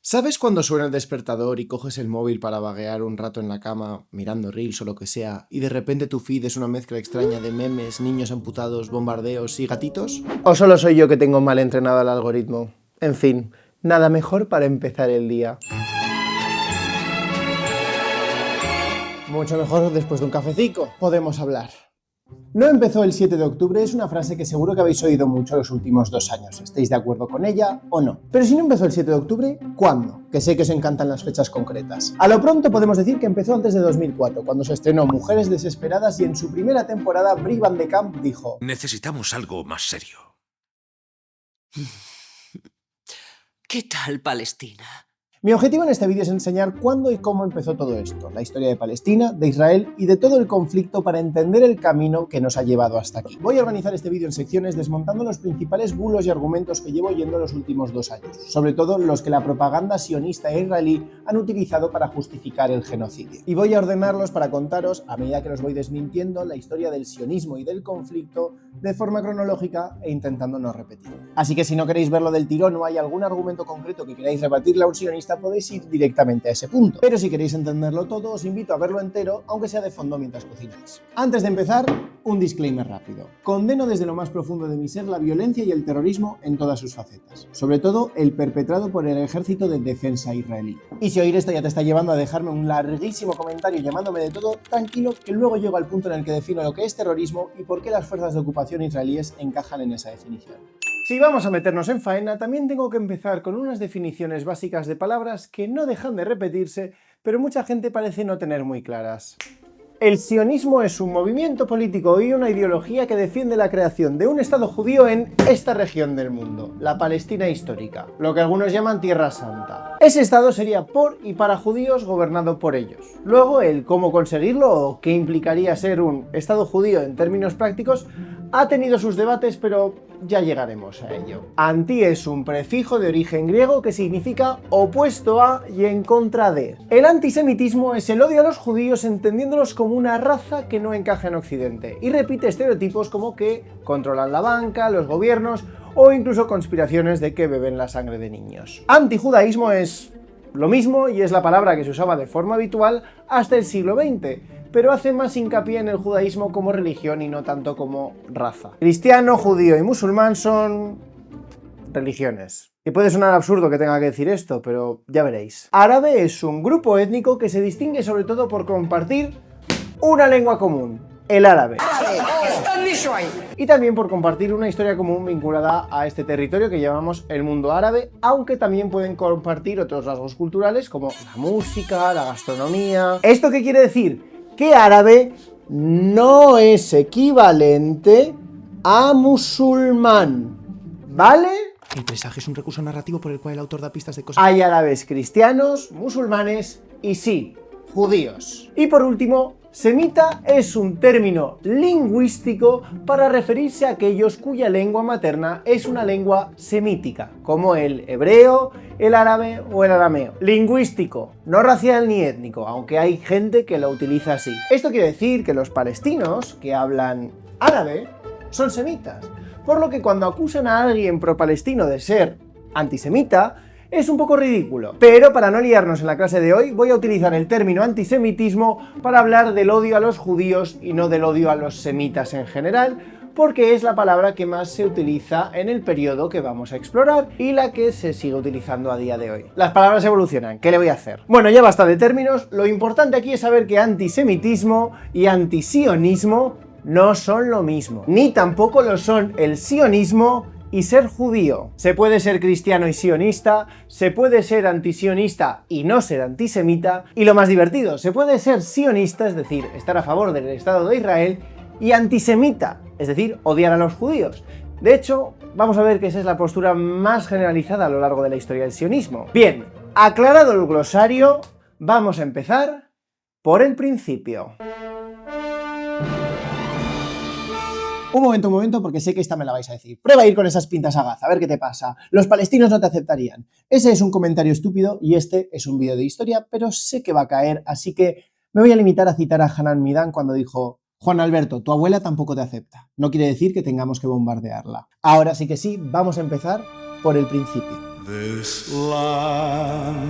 ¿Sabes cuando suena el despertador y coges el móvil para vaguear un rato en la cama, mirando reels o lo que sea, y de repente tu feed es una mezcla extraña de memes, niños amputados, bombardeos y gatitos? ¿O solo soy yo que tengo mal entrenado al algoritmo? En fin, nada mejor para empezar el día. Mucho mejor después de un cafecito, podemos hablar. No empezó el 7 de octubre es una frase que seguro que habéis oído mucho los últimos 2 años. ¿Estáis de acuerdo con ella o no? Pero si no empezó el 7 de octubre, ¿cuándo? Que sé que os encantan las fechas concretas. A lo pronto podemos decir que empezó antes de 2004, cuando se estrenó Mujeres Desesperadas y en su primera temporada Brie Van de Kamp dijo: necesitamos algo más serio. ¿Qué tal Palestina? Mi objetivo en este vídeo es enseñar cuándo y cómo empezó todo esto, la historia de Palestina, de Israel y de todo el conflicto para entender el camino que nos ha llevado hasta aquí. Voy a organizar este vídeo en secciones desmontando los principales bulos y argumentos que llevo oyendo los últimos 2 años, sobre todo los que la propaganda sionista e israelí han utilizado para justificar el genocidio. Y voy a ordenarlos para contaros, a medida que los voy desmintiendo, la historia del sionismo y del conflicto de forma cronológica e intentando no repetir. Así que si no queréis verlo del tirón o hay algún argumento concreto que queráis rebatirle a un sionista, podéis ir directamente a ese punto. Pero si queréis entenderlo todo, os invito a verlo entero, aunque sea de fondo mientras cocináis. Antes de empezar, un disclaimer rápido. Condeno desde lo más profundo de mi ser la violencia y el terrorismo en todas sus facetas, sobre todo el perpetrado por el Ejército de Defensa israelí. Y si oír esto ya te está llevando a dejarme un larguísimo comentario llamándome de todo, tranquilo, que luego llego al punto en el que defino lo que es terrorismo y por qué las fuerzas de ocupación israelíes encajan en esa definición. Si vamos a meternos en faena, también tengo que empezar con unas definiciones básicas de palabras que no dejan de repetirse, pero mucha gente parece no tener muy claras. El sionismo es un movimiento político y una ideología que defiende la creación de un Estado judío en esta región del mundo, la Palestina histórica, lo que algunos llaman Tierra Santa. Ese Estado sería por y para judíos gobernado por ellos. Luego, el cómo conseguirlo o qué implicaría ser un Estado judío en términos prácticos ha tenido sus debates, pero ya llegaremos a ello. Anti es un prefijo de origen griego que significa opuesto a y en contra de. El antisemitismo es el odio a los judíos entendiéndolos como una raza que no encaja en Occidente y repite estereotipos como que controlan la banca, los gobiernos o incluso conspiraciones de que beben la sangre de niños. Antijudaísmo es lo mismo y es la palabra que se usaba de forma habitual hasta el siglo XX, pero hace más hincapié en el judaísmo como religión y no tanto como raza. Cristiano, judío y musulmán son religiones. Y puede sonar absurdo que tenga que decir esto, pero ya veréis. Árabe es un grupo étnico que se distingue sobre todo por compartir una lengua común, el árabe. Y también por compartir una historia común vinculada a este territorio que llamamos el mundo árabe, aunque también pueden compartir otros rasgos culturales como la música, la gastronomía. ¿Esto qué quiere decir? Que árabe no es equivalente a musulmán, ¿vale? El presagio es un recurso narrativo por el cual el autor da pistas de cosas. Hay árabes cristianos, musulmanes y sí, judíos. Y por último, semita es un término lingüístico para referirse a aquellos cuya lengua materna es una lengua semítica, como el hebreo, el árabe o el arameo. Lingüístico, no racial ni étnico, aunque hay gente que lo utiliza así. Esto quiere decir que los palestinos que hablan árabe son semitas, por lo que cuando acusan a alguien pro-palestino de ser antisemita, es un poco ridículo. Pero para no liarnos en la clase de hoy, voy a utilizar el término antisemitismo para hablar del odio a los judíos y no del odio a los semitas en general, porque es la palabra que más se utiliza en el periodo que vamos a explorar y la que se sigue utilizando a día de hoy. Las palabras evolucionan, ¿qué le voy a hacer? Bueno, ya basta de términos, lo importante aquí es saber que antisemitismo y antisionismo no son lo mismo, ni tampoco lo son el sionismo y ser judío. Se puede ser cristiano y sionista, se puede ser antisionista y no ser antisemita, y lo más divertido, se puede ser sionista, es decir, estar a favor del Estado de Israel, y antisemita, es decir, odiar a los judíos. De hecho, vamos a ver que esa es la postura más generalizada a lo largo de la historia del sionismo. Bien, aclarado el glosario, vamos a empezar por el principio. Un momento, porque sé que esta me la vais a decir. Prueba a ir con esas pintas a Gaza, a ver qué te pasa. Los palestinos no te aceptarían. Ese es un comentario estúpido y este es un vídeo de historia, pero sé que va a caer, así que me voy a limitar a citar a Hanan Midan cuando dijo: Juan Alberto, tu abuela tampoco te acepta. No quiere decir que tengamos que bombardearla. Ahora sí que sí, vamos a empezar por el principio. This land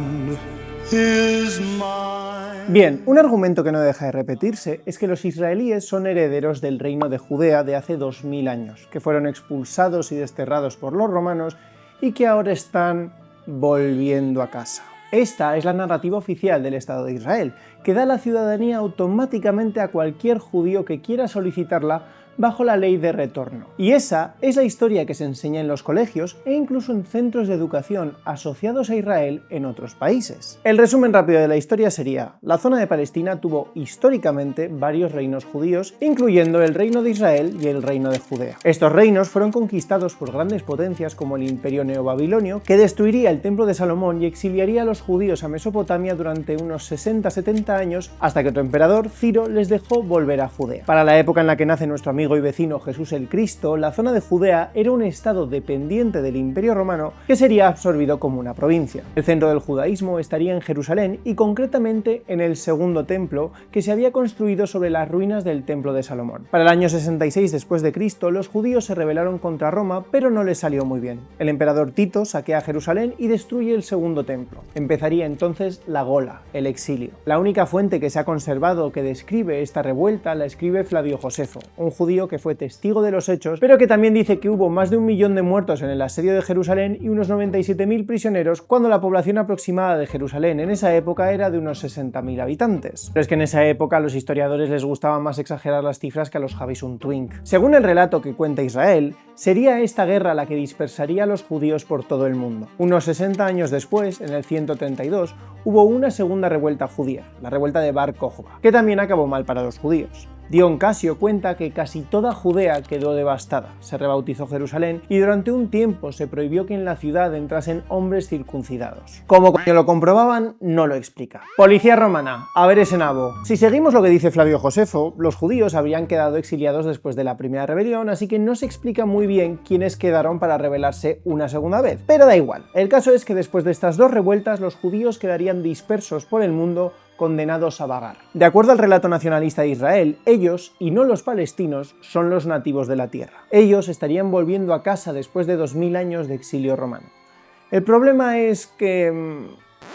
Bien, un argumento que no deja de repetirse es que los israelíes son herederos del reino de Judea de hace 2000 años, que fueron expulsados y desterrados por los romanos y que ahora están volviendo a casa. Esta es la narrativa oficial del Estado de Israel, que da la ciudadanía automáticamente a cualquier judío que quiera solicitarla bajo la ley de retorno. Y esa es la historia que se enseña en los colegios e incluso en centros de educación asociados a Israel en otros países. El resumen rápido de la historia sería: la zona de Palestina tuvo históricamente varios reinos judíos, incluyendo el reino de Israel y el reino de Judea. Estos reinos fueron conquistados por grandes potencias como el imperio neobabilonio, que destruiría el templo de Salomón y exiliaría a los judíos a Mesopotamia durante unos 60-70 años, hasta que otro emperador, Ciro, les dejó volver a Judea. Para la época en la que nace nuestro amigo y vecino Jesús el Cristo, la zona de Judea era un estado dependiente del Imperio Romano que sería absorbido como una provincia. El centro del judaísmo estaría en Jerusalén y concretamente en el segundo templo, que se había construido sobre las ruinas del templo de Salomón. Para el año 66 después de Cristo, los judíos se rebelaron contra Roma, pero no les salió muy bien. El emperador Tito saquea Jerusalén y destruye el segundo templo. Empezaría entonces la Gola, el exilio. La única fuente que se ha conservado que describe esta revuelta la escribe Flavio Josefo, un judío que fue testigo de los hechos, pero que también dice que hubo más de 1 millón de muertos en el asedio de Jerusalén y unos 97.000 prisioneros, cuando la población aproximada de Jerusalén en esa época era de unos 60.000 habitantes. Pero es que en esa época a los historiadores les gustaba más exagerar las cifras que a los Javis un Twink. Según el relato que cuenta Israel, sería esta guerra la que dispersaría a los judíos por todo el mundo. Unos 60 años después, en el 132, hubo una segunda revuelta judía, la revuelta de Bar Kokhba, que también acabó mal para los judíos. Dion Casio cuenta que casi toda Judea quedó devastada, se rebautizó Jerusalén y durante un tiempo se prohibió que en la ciudad entrasen hombres circuncidados. ¿Cómo coño lo comprobaban? No lo explica. Policía romana, a ver ese nabo. Si seguimos lo que dice Flavio Josefo, los judíos habrían quedado exiliados después de la primera rebelión, así que no se explica muy bien quiénes quedaron para rebelarse una segunda vez, pero da igual. El caso es que después de estas dos revueltas los judíos quedarían dispersos por el mundo, condenados a vagar. De acuerdo al relato nacionalista de Israel, ellos, y no los palestinos, son los nativos de la tierra. Ellos estarían volviendo a casa después de 2000 años de exilio romano. El problema es que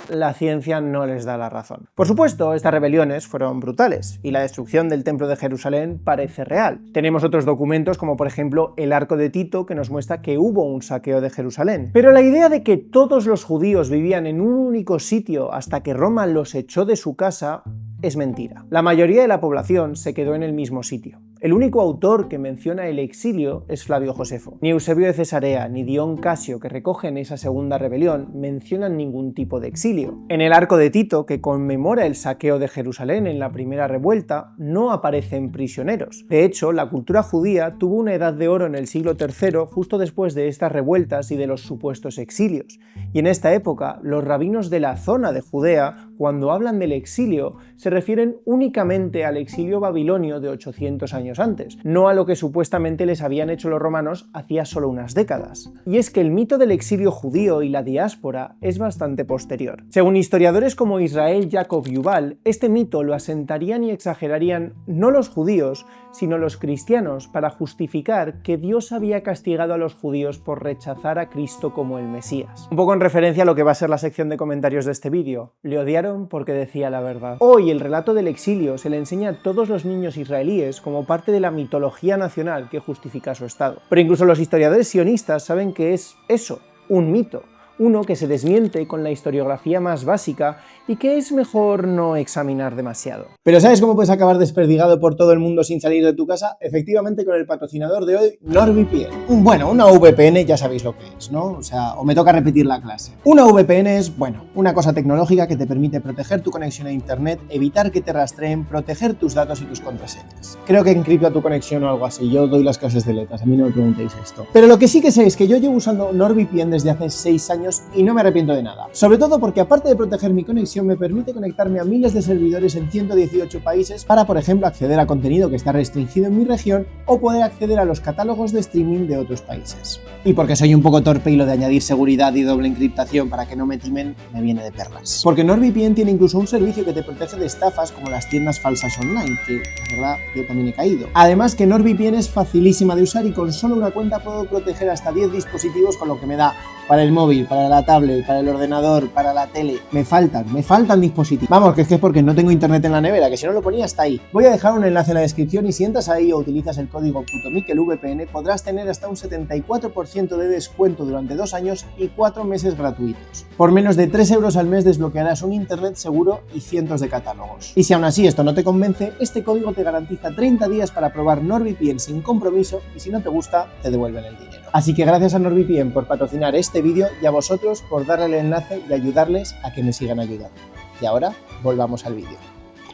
la ciencia no les da la razón. Por supuesto, estas rebeliones fueron brutales y la destrucción del templo de Jerusalén parece real. Tenemos otros documentos como por ejemplo el Arco de Tito, que nos muestra que hubo un saqueo de Jerusalén. Pero la idea de que todos los judíos vivían en un único sitio hasta que Roma los echó de su casa es mentira. La mayoría de la población se quedó en el mismo sitio. El único autor que menciona el exilio es Flavio Josefo. Ni Eusebio de Cesarea ni Dion Casio, que recogen esa segunda rebelión, mencionan ningún tipo de exilio. En el Arco de Tito, que conmemora el saqueo de Jerusalén en la primera revuelta, no aparecen prisioneros. De hecho, la cultura judía tuvo una edad de oro en el siglo III, justo después de estas revueltas y de los supuestos exilios. Y en esta época, los rabinos de la zona de Judea, cuando hablan del exilio, se refieren únicamente al exilio babilonio de 800 años antes, no a lo que supuestamente les habían hecho los romanos hacía solo unas décadas. Y es que el mito del exilio judío y la diáspora es bastante posterior. Según historiadores como Israel Jacob Yuval, este mito lo asentarían y exagerarían no los judíos, sino los cristianos, para justificar que Dios había castigado a los judíos por rechazar a Cristo como el Mesías. Un poco en referencia a lo que va a ser la sección de comentarios de este vídeo. Le odiaron porque decía la verdad. Hoy el relato del exilio se le enseña a todos los niños israelíes como parte de la mitología nacional que justifica su estado. Pero incluso los historiadores sionistas saben que es eso, un mito. Uno que se desmiente con la historiografía más básica y que es mejor no examinar demasiado. ¿Pero sabes cómo puedes acabar desperdigado por todo el mundo sin salir de tu casa? Efectivamente con el patrocinador de hoy, NordVPN. Bueno, una VPN ya sabéis lo que es, ¿no? O me toca repetir la clase. Una VPN es, una cosa tecnológica que te permite proteger tu conexión a internet, evitar que te rastreen, proteger tus datos y tus contraseñas. Creo que encripta tu conexión o algo así. Yo doy las clases de letras, a mí no me preguntéis esto. Pero lo que sí que sé es que yo llevo usando NordVPN desde hace 6 años y no me arrepiento de nada. Sobre todo porque aparte de proteger mi conexión, me permite conectarme a miles de servidores en 118 países para, por ejemplo, acceder a contenido que está restringido en mi región o poder acceder a los catálogos de streaming de otros países. Y porque soy un poco torpe y lo de añadir seguridad y doble encriptación para que no me timen me viene de perlas. Porque NordVPN tiene incluso un servicio que te protege de estafas como las tiendas falsas online, que la verdad yo también he caído. Además que NordVPN es facilísima de usar y con solo una cuenta puedo proteger hasta 10 dispositivos, con lo que me da para el móvil, para la tablet, para el ordenador, para la tele. Me faltan dispositivos. Vamos, que es porque no tengo internet en la nevera, que si no lo ponía hasta ahí. Voy a dejar un enlace en la descripción y si entras ahí o utilizas el código PutoMikelVPN podrás tener hasta un 74% de descuento durante 2 años y 4 meses gratuitos. Por menos de 3 euros al mes desbloquearás un internet seguro y cientos de catálogos. Y si aún así esto no te convence, este código te garantiza 30 días para probar NordVPN sin compromiso y si no te gusta, te devuelven el dinero. Así que gracias a NordVPN por patrocinar este vídeo y a vosotros por darle el enlace y ayudarles a que me sigan ayudando. Y ahora, volvamos al vídeo.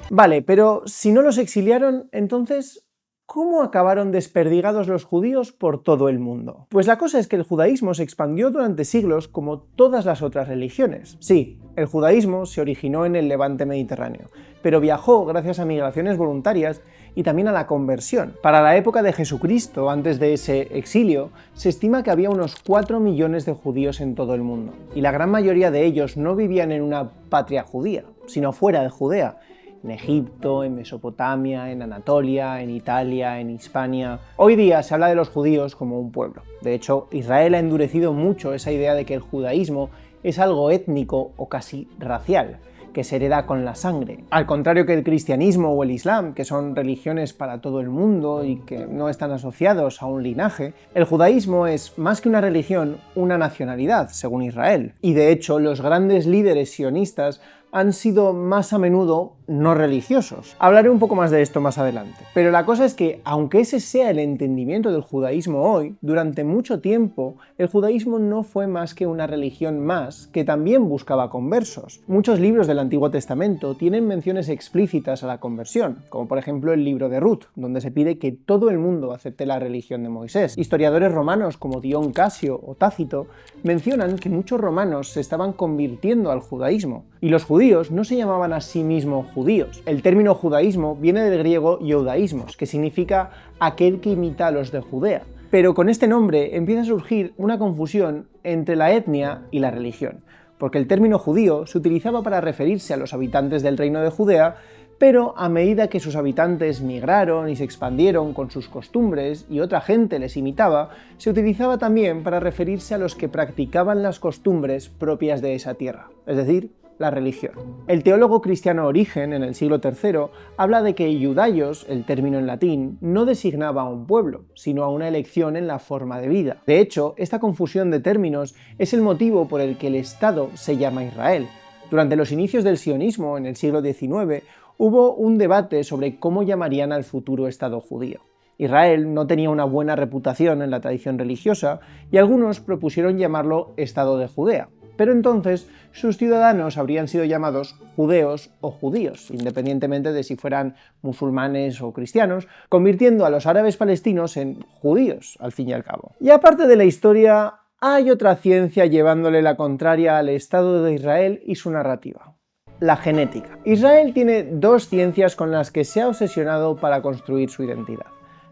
Vale, pero si no los exiliaron, entonces, ¿cómo acabaron desperdigados los judíos por todo el mundo? Pues la cosa es que el judaísmo se expandió durante siglos como todas las otras religiones. Sí, el judaísmo se originó en el Levante mediterráneo, pero viajó gracias a migraciones voluntarias y también a la conversión. Para la época de Jesucristo, antes de ese exilio, se estima que había unos 4 millones de judíos en todo el mundo, y la gran mayoría de ellos no vivían en una patria judía, sino fuera de Judea, en Egipto, en Mesopotamia, en Anatolia, en Italia, en Hispania. Hoy día se habla de los judíos como un pueblo. De hecho, Israel ha endurecido mucho esa idea de que el judaísmo es algo étnico o casi racial, que se hereda con la sangre. Al contrario que el cristianismo o el islam, que son religiones para todo el mundo y que no están asociados a un linaje, el judaísmo es más que una religión, una nacionalidad, según Israel. Y de hecho, los grandes líderes sionistas han sido más a menudo no religiosos. Hablaré un poco más de esto más adelante. Pero la cosa es que, aunque ese sea el entendimiento del judaísmo hoy, durante mucho tiempo el judaísmo no fue más que una religión más que también buscaba conversos. Muchos libros del Antiguo Testamento tienen menciones explícitas a la conversión, como por ejemplo el libro de Ruth, donde se pide que todo el mundo acepte la religión de Moisés. Historiadores romanos como Dion Casio o Tácito mencionan que muchos romanos se estaban convirtiendo al judaísmo, y los judíos no se llamaban a sí mismos judíos. El término judaísmo viene del griego iudaísmos, que significa aquel que imita a los de Judea. Pero con este nombre empieza a surgir una confusión entre la etnia y la religión, porque el término judío se utilizaba para referirse a los habitantes del reino de Judea, pero a medida que sus habitantes migraron y se expandieron con sus costumbres y otra gente les imitaba, se utilizaba también para referirse a los que practicaban las costumbres propias de esa tierra, es decir, la religión. El teólogo cristiano Origen, en el siglo III, habla de que iudaios, el término en latín, no designaba a un pueblo, sino a una elección en la forma de vida. De hecho, esta confusión de términos es el motivo por el que el Estado se llama Israel. Durante los inicios del sionismo, en el siglo XIX, hubo un debate sobre cómo llamarían al futuro Estado judío. Israel no tenía una buena reputación en la tradición religiosa y algunos propusieron llamarlo Estado de Judea. Pero entonces sus ciudadanos habrían sido llamados judeos o judíos, independientemente de si fueran musulmanes o cristianos, convirtiendo a los árabes palestinos en judíos, al fin y al cabo. Y aparte de la historia, hay otra ciencia llevándole la contraria al Estado de Israel y su narrativa: la genética. Israel tiene 2 ciencias con las que se ha obsesionado para construir su identidad: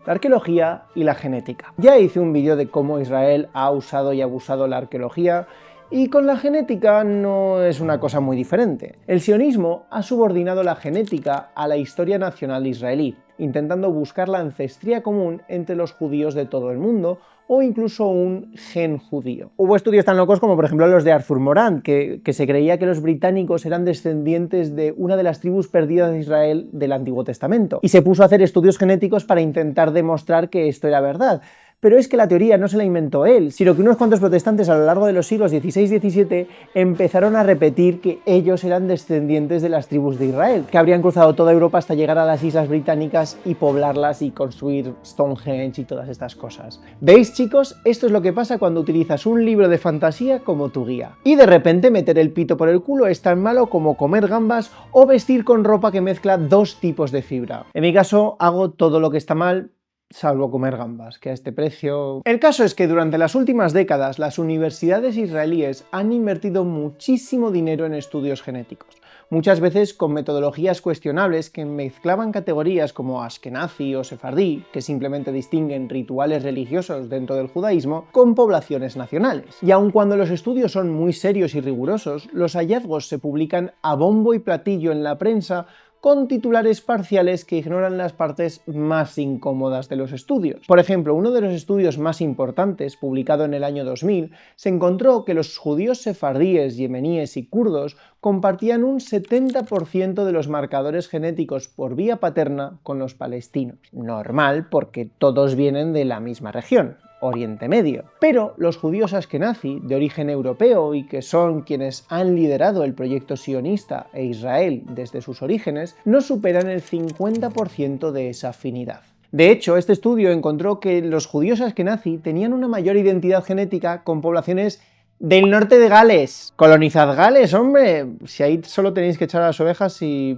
la arqueología y la genética. Ya hice un vídeo de cómo Israel ha usado y abusado la arqueología, y con la genética no es una cosa muy diferente. El sionismo ha subordinado la genética a la historia nacional israelí, intentando buscar la ancestría común entre los judíos de todo el mundo, o incluso un gen judío. Hubo estudios tan locos como por ejemplo los de Arthur Morant, que se creía que los británicos eran descendientes de una de las tribus perdidas de Israel del Antiguo Testamento, y se puso a hacer estudios genéticos para intentar demostrar que esto era verdad. Pero es que la teoría no se la inventó él, sino que unos cuantos protestantes a lo largo de los siglos XVI y XVII empezaron a repetir que ellos eran descendientes de las tribus de Israel, que habrían cruzado toda Europa hasta llegar a las Islas Británicas y poblarlas y construir Stonehenge y todas estas cosas. ¿Veis, chicos? Esto es lo que pasa cuando utilizas un libro de fantasía como tu guía. Y de repente meter el pito por el culo es tan malo como comer gambas o vestir con ropa que mezcla 2 tipos de fibra. En mi caso, hago todo lo que está mal, salvo comer gambas, que a este precio... El caso es que durante las últimas décadas las universidades israelíes han invertido muchísimo dinero en estudios genéticos, muchas veces con metodologías cuestionables que mezclaban categorías como Ashkenazi o Sefardí, que simplemente distinguen rituales religiosos dentro del judaísmo, con poblaciones nacionales. Y aun cuando los estudios son muy serios y rigurosos, los hallazgos se publican a bombo y platillo en la prensa con titulares parciales que ignoran las partes más incómodas de los estudios. Por ejemplo, uno de los estudios más importantes, publicado en el año 2000, se encontró que los judíos sefardíes, yemeníes y kurdos compartían un 70% de los marcadores genéticos por vía paterna con los palestinos. Normal, porque todos vienen de la misma región, Oriente Medio. Pero los judíos askenazi, de origen europeo y que son quienes han liderado el proyecto sionista e Israel desde sus orígenes, no superan el 50% de esa afinidad. De hecho, este estudio encontró que los judíos askenazi tenían una mayor identidad genética con poblaciones del norte de Gales. Colonizad Gales, hombre, si ahí solo tenéis que echar a las ovejas y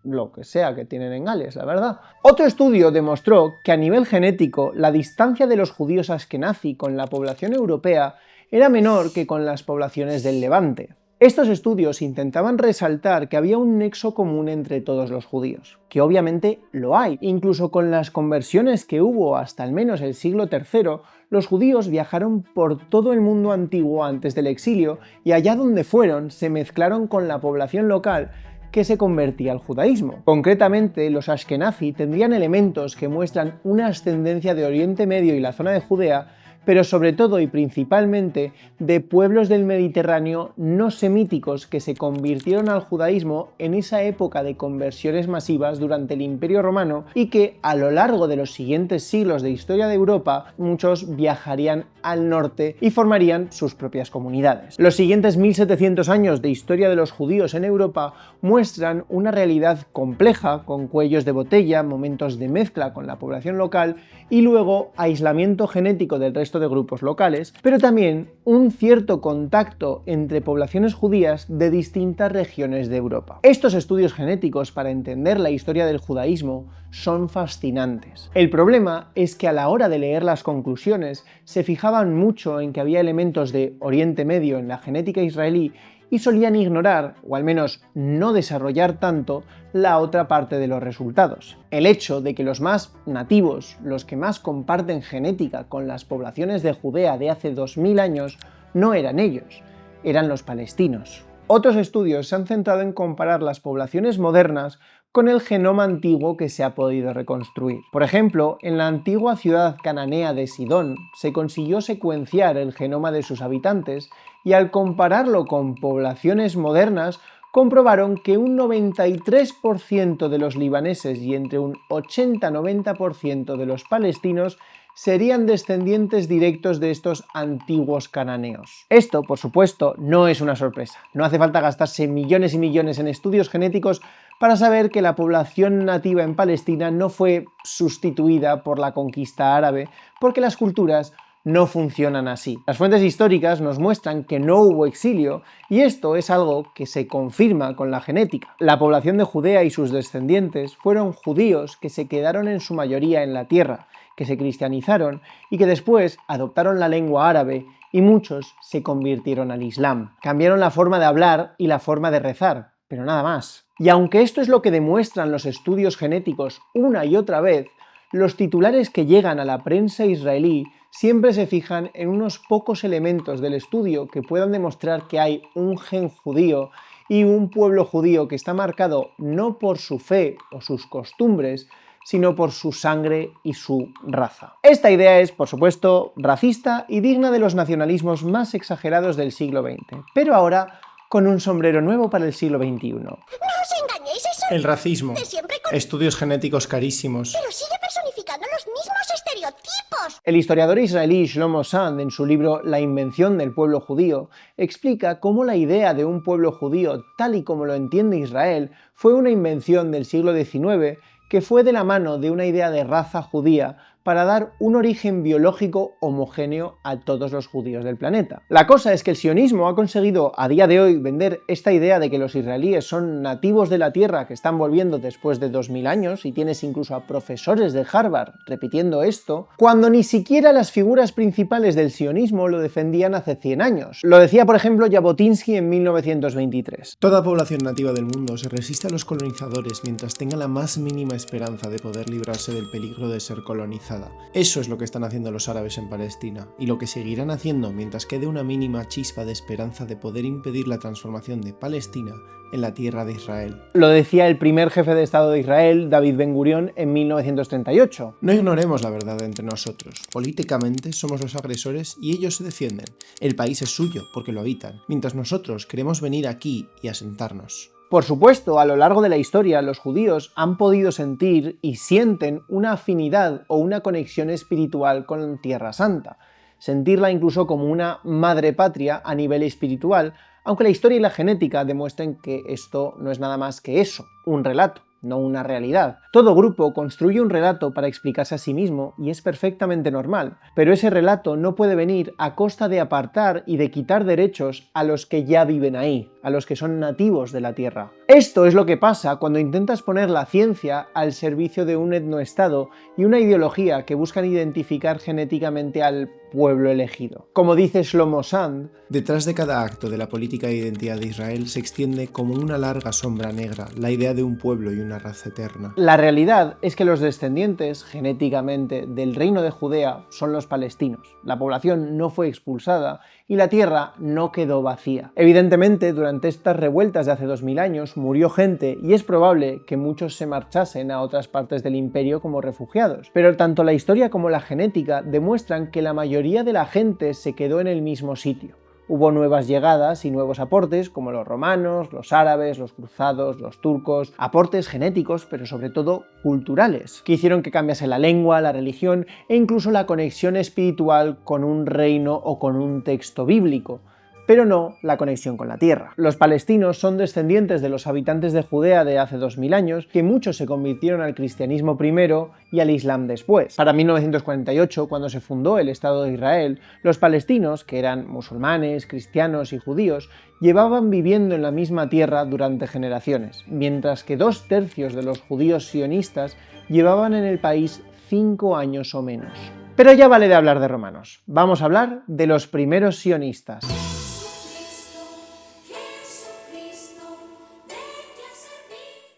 lo que sea que tienen en Gales, la verdad. Otro estudio demostró que a nivel genético la distancia de los judíos askenazi con la población europea era menor que con las poblaciones del Levante. Estos estudios intentaban resaltar que había un nexo común entre todos los judíos, que obviamente lo hay. Incluso con las conversiones que hubo hasta al menos el siglo III, los judíos viajaron por todo el mundo antiguo antes del exilio y allá donde fueron se mezclaron con la población local que se convertía al judaísmo. Concretamente, los askenazi tendrían elementos que muestran una ascendencia de Oriente Medio y la zona de Judea, pero sobre todo y principalmente de pueblos del Mediterráneo no semíticos que se convirtieron al judaísmo en esa época de conversiones masivas durante el Imperio Romano y que a lo largo de los siguientes siglos de historia de Europa muchos viajarían al norte y formarían sus propias comunidades. Los siguientes 1700 años de historia de los judíos en Europa muestran una realidad compleja, con cuellos de botella, momentos de mezcla con la población local y luego aislamiento genético del resto de grupos locales, pero también un cierto contacto entre poblaciones judías de distintas regiones de Europa. Estos estudios genéticos para entender la historia del judaísmo son fascinantes. El problema es que a la hora de leer las conclusiones se fijaban mucho en que había elementos de Oriente Medio en la genética israelí y solían ignorar, o al menos no desarrollar tanto, la otra parte de los resultados. El hecho de que los más nativos, los que más comparten genética con las poblaciones de Judea de hace 2000 años, no eran ellos, eran los palestinos. Otros estudios se han centrado en comparar las poblaciones modernas con el genoma antiguo que se ha podido reconstruir. Por ejemplo, en la antigua ciudad cananea de Sidón se consiguió secuenciar el genoma de sus habitantes y al compararlo con poblaciones modernas comprobaron que un 93% de los libaneses y entre un 80-90% de los palestinos serían descendientes directos de estos antiguos cananeos. Esto, por supuesto, no es una sorpresa. No hace falta gastarse millones y millones en estudios genéticos para saber que la población nativa en Palestina no fue sustituida por la conquista árabe, porque las culturas no funcionan así. Las fuentes históricas nos muestran que no hubo exilio y esto es algo que se confirma con la genética. La población de Judea y sus descendientes fueron judíos que se quedaron en su mayoría en la tierra, que se cristianizaron y que después adoptaron la lengua árabe y muchos se convirtieron al Islam. Cambiaron la forma de hablar y la forma de rezar, pero nada más. Y aunque esto es lo que demuestran los estudios genéticos una y otra vez, los titulares que llegan a la prensa israelí siempre se fijan en unos pocos elementos del estudio que puedan demostrar que hay un gen judío y un pueblo judío que está marcado no por su fe o sus costumbres, sino por su sangre y su raza. Esta idea es, por supuesto, racista y digna de los nacionalismos más exagerados del siglo XX, pero ahora con un sombrero nuevo para el siglo XXI. No os engañéis, eso El racismo, de siempre con... estudios genéticos carísimos. Pero sigue personificando los mismos estereotipos. El historiador israelí Shlomo Sand, en su libro La invención del pueblo judío, explica cómo la idea de un pueblo judío, tal y como lo entiende Israel, fue una invención del siglo XIX que fue de la mano de una idea de raza judía para dar un origen biológico homogéneo a todos los judíos del planeta. La cosa es que el sionismo ha conseguido a día de hoy vender esta idea de que los israelíes son nativos de la tierra que están volviendo después de 2000 años, y tienes incluso a profesores de Harvard repitiendo esto, cuando ni siquiera las figuras principales del sionismo lo defendían hace 100 años. Lo decía, por ejemplo, Jabotinsky en 1923. Toda población nativa del mundo se resiste a los colonizadores mientras tenga la más mínima esperanza de poder librarse del peligro de ser colonizada. Eso es lo que están haciendo los árabes en Palestina, y lo que seguirán haciendo mientras quede una mínima chispa de esperanza de poder impedir la transformación de Palestina en la tierra de Israel. Lo decía el primer jefe de Estado de Israel, David Ben Gurión, en 1938. No ignoremos la verdad entre nosotros. Políticamente somos los agresores y ellos se defienden. El país es suyo porque lo habitan, mientras nosotros queremos venir aquí y asentarnos. Por supuesto, a lo largo de la historia, los judíos han podido sentir y sienten una afinidad o una conexión espiritual con Tierra Santa, sentirla incluso como una madre patria a nivel espiritual, aunque la historia y la genética demuestren que esto no es nada más que eso, un relato, no una realidad. Todo grupo construye un relato para explicarse a sí mismo y es perfectamente normal, pero ese relato no puede venir a costa de apartar y de quitar derechos a los que ya viven ahí, a los que son nativos de la tierra. Esto es lo que pasa cuando intentas poner la ciencia al servicio de un etnoestado y una ideología que buscan identificar genéticamente al pueblo elegido. Como dice Shlomo Sand, detrás de cada acto de la política de identidad de Israel se extiende como una larga sombra negra la idea de un pueblo y una raza eterna. La realidad es que los descendientes genéticamente del reino de Judea son los palestinos. La población no fue expulsada y la tierra no quedó vacía. Evidentemente, durante estas revueltas de hace 2000 años murió gente y es probable que muchos se marchasen a otras partes del imperio como refugiados. Pero tanto la historia como la genética demuestran que la mayoría de la gente se quedó en el mismo sitio. Hubo nuevas llegadas y nuevos aportes como los romanos, los árabes, los cruzados, los turcos, aportes genéticos pero sobre todo culturales, que hicieron que cambiase la lengua, la religión e incluso la conexión espiritual con un reino o con un texto bíblico, pero no la conexión con la tierra. Los palestinos son descendientes de los habitantes de Judea de hace 2000 años, que muchos se convirtieron al cristianismo primero y al islam después. Para 1948, cuando se fundó el Estado de Israel, los palestinos, que eran musulmanes, cristianos y judíos, llevaban viviendo en la misma tierra durante generaciones, mientras que 2/3 de los judíos sionistas llevaban en el país 5 años o menos. Pero ya vale de hablar de romanos, vamos a hablar de los primeros sionistas.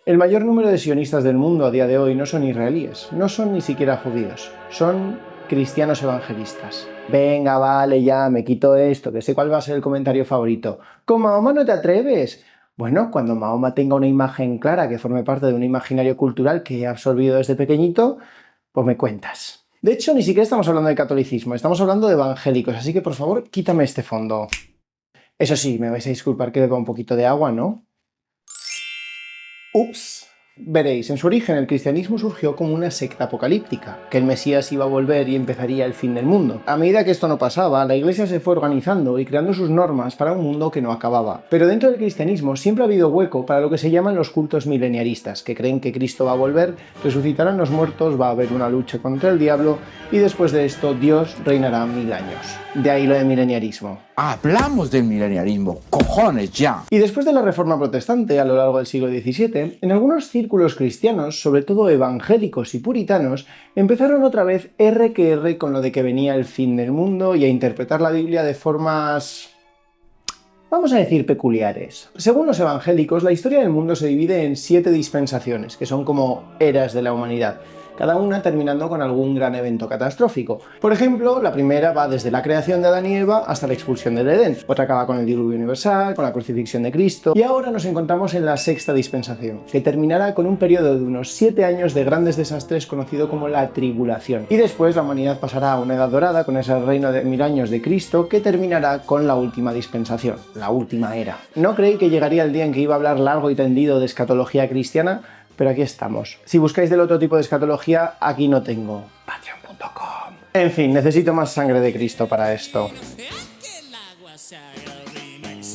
El mayor número de sionistas del mundo a día de hoy no son israelíes, no son ni siquiera judíos, son cristianos evangelistas. Venga, vale, ya, me quito esto, que sé cuál va a ser el comentario favorito. ¿Con Mahoma no te atreves? Bueno, cuando Mahoma tenga una imagen clara que forme parte de un imaginario cultural que he absorbido desde pequeñito, pues me cuentas. De hecho, ni siquiera estamos hablando de catolicismo, estamos hablando de evangélicos, así que por favor, quítame este fondo. Eso sí, me vais a disculpar que beba un poquito de agua, ¿no? Ups. Veréis, en su origen el cristianismo surgió como una secta apocalíptica, que el Mesías iba a volver y empezaría el fin del mundo. A medida que esto no pasaba, la iglesia se fue organizando y creando sus normas para un mundo que no acababa. Pero dentro del cristianismo siempre ha habido hueco para lo que se llaman los cultos mileniaristas, que creen que Cristo va a volver, resucitarán los muertos, va a haber una lucha contra el diablo y después de esto Dios reinará 1000 años. De ahí lo de mileniarismo. Hablamos del mileniarismo, cojones ya. Y después de la Reforma Protestante a lo largo del siglo XVII, en algunos círculos cristianos, sobre todo evangélicos y puritanos, empezaron otra vez R que R con lo de que venía el fin del mundo y a interpretar la Biblia de formas, vamos a decir, peculiares. Según los evangélicos, la historia del mundo se divide en 7 dispensaciones, que son como eras de la humanidad, cada una terminando con algún gran evento catastrófico. Por ejemplo, la primera va desde la creación de Adán y Eva hasta la expulsión del Edén, otra acaba con el diluvio universal, con la crucifixión de Cristo, y ahora nos encontramos en la sexta dispensación, que terminará con un periodo de unos 7 años de grandes desastres conocido como la tribulación. Y después la humanidad pasará a una edad dorada con ese reino de 1000 años de Cristo, que terminará con la última dispensación, la última era. ¿No creí que llegaría el día en que iba a hablar largo y tendido de escatología cristiana? Pero aquí estamos. Si buscáis del otro tipo de escatología, aquí no tengo. Patreon.com. En fin, necesito más sangre de Cristo para esto.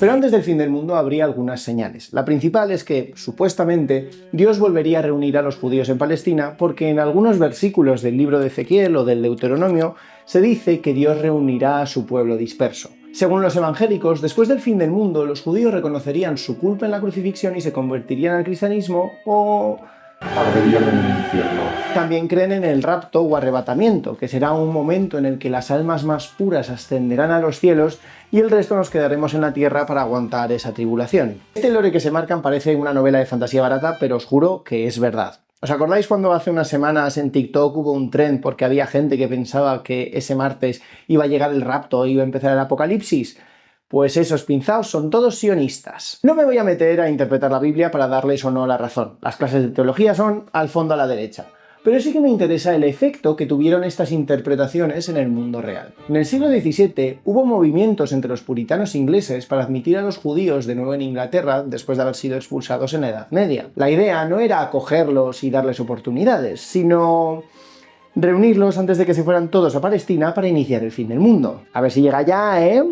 Pero antes del fin del mundo habría algunas señales. La principal es que, supuestamente, Dios volvería a reunir a los judíos en Palestina porque en algunos versículos del libro de Ezequiel o del Deuteronomio se dice que Dios reunirá a su pueblo disperso. Según los evangélicos, después del fin del mundo, los judíos reconocerían su culpa en la crucifixión y se convertirían al cristianismo o arderían en el infierno. También creen en el rapto o arrebatamiento, que será un momento en el que las almas más puras ascenderán a los cielos y el resto nos quedaremos en la tierra para aguantar esa tribulación. Este lore que se marcan parece una novela de fantasía barata, pero os juro que es verdad. ¿Os acordáis cuando hace unas semanas en TikTok hubo un trend porque había gente que pensaba que ese martes iba a llegar el rapto e iba a empezar el apocalipsis? Pues esos pinzaos son todos sionistas. No me voy a meter a interpretar la Biblia para darles o no la razón. Las clases de teología son al fondo a la derecha. Pero sí que me interesa el efecto que tuvieron estas interpretaciones en el mundo real. En el siglo XVII hubo movimientos entre los puritanos ingleses para admitir a los judíos de nuevo en Inglaterra después de haber sido expulsados en la Edad Media. La idea no era acogerlos y darles oportunidades, sino reunirlos antes de que se fueran todos a Palestina para iniciar el fin del mundo. A ver si llega ya, ¿eh?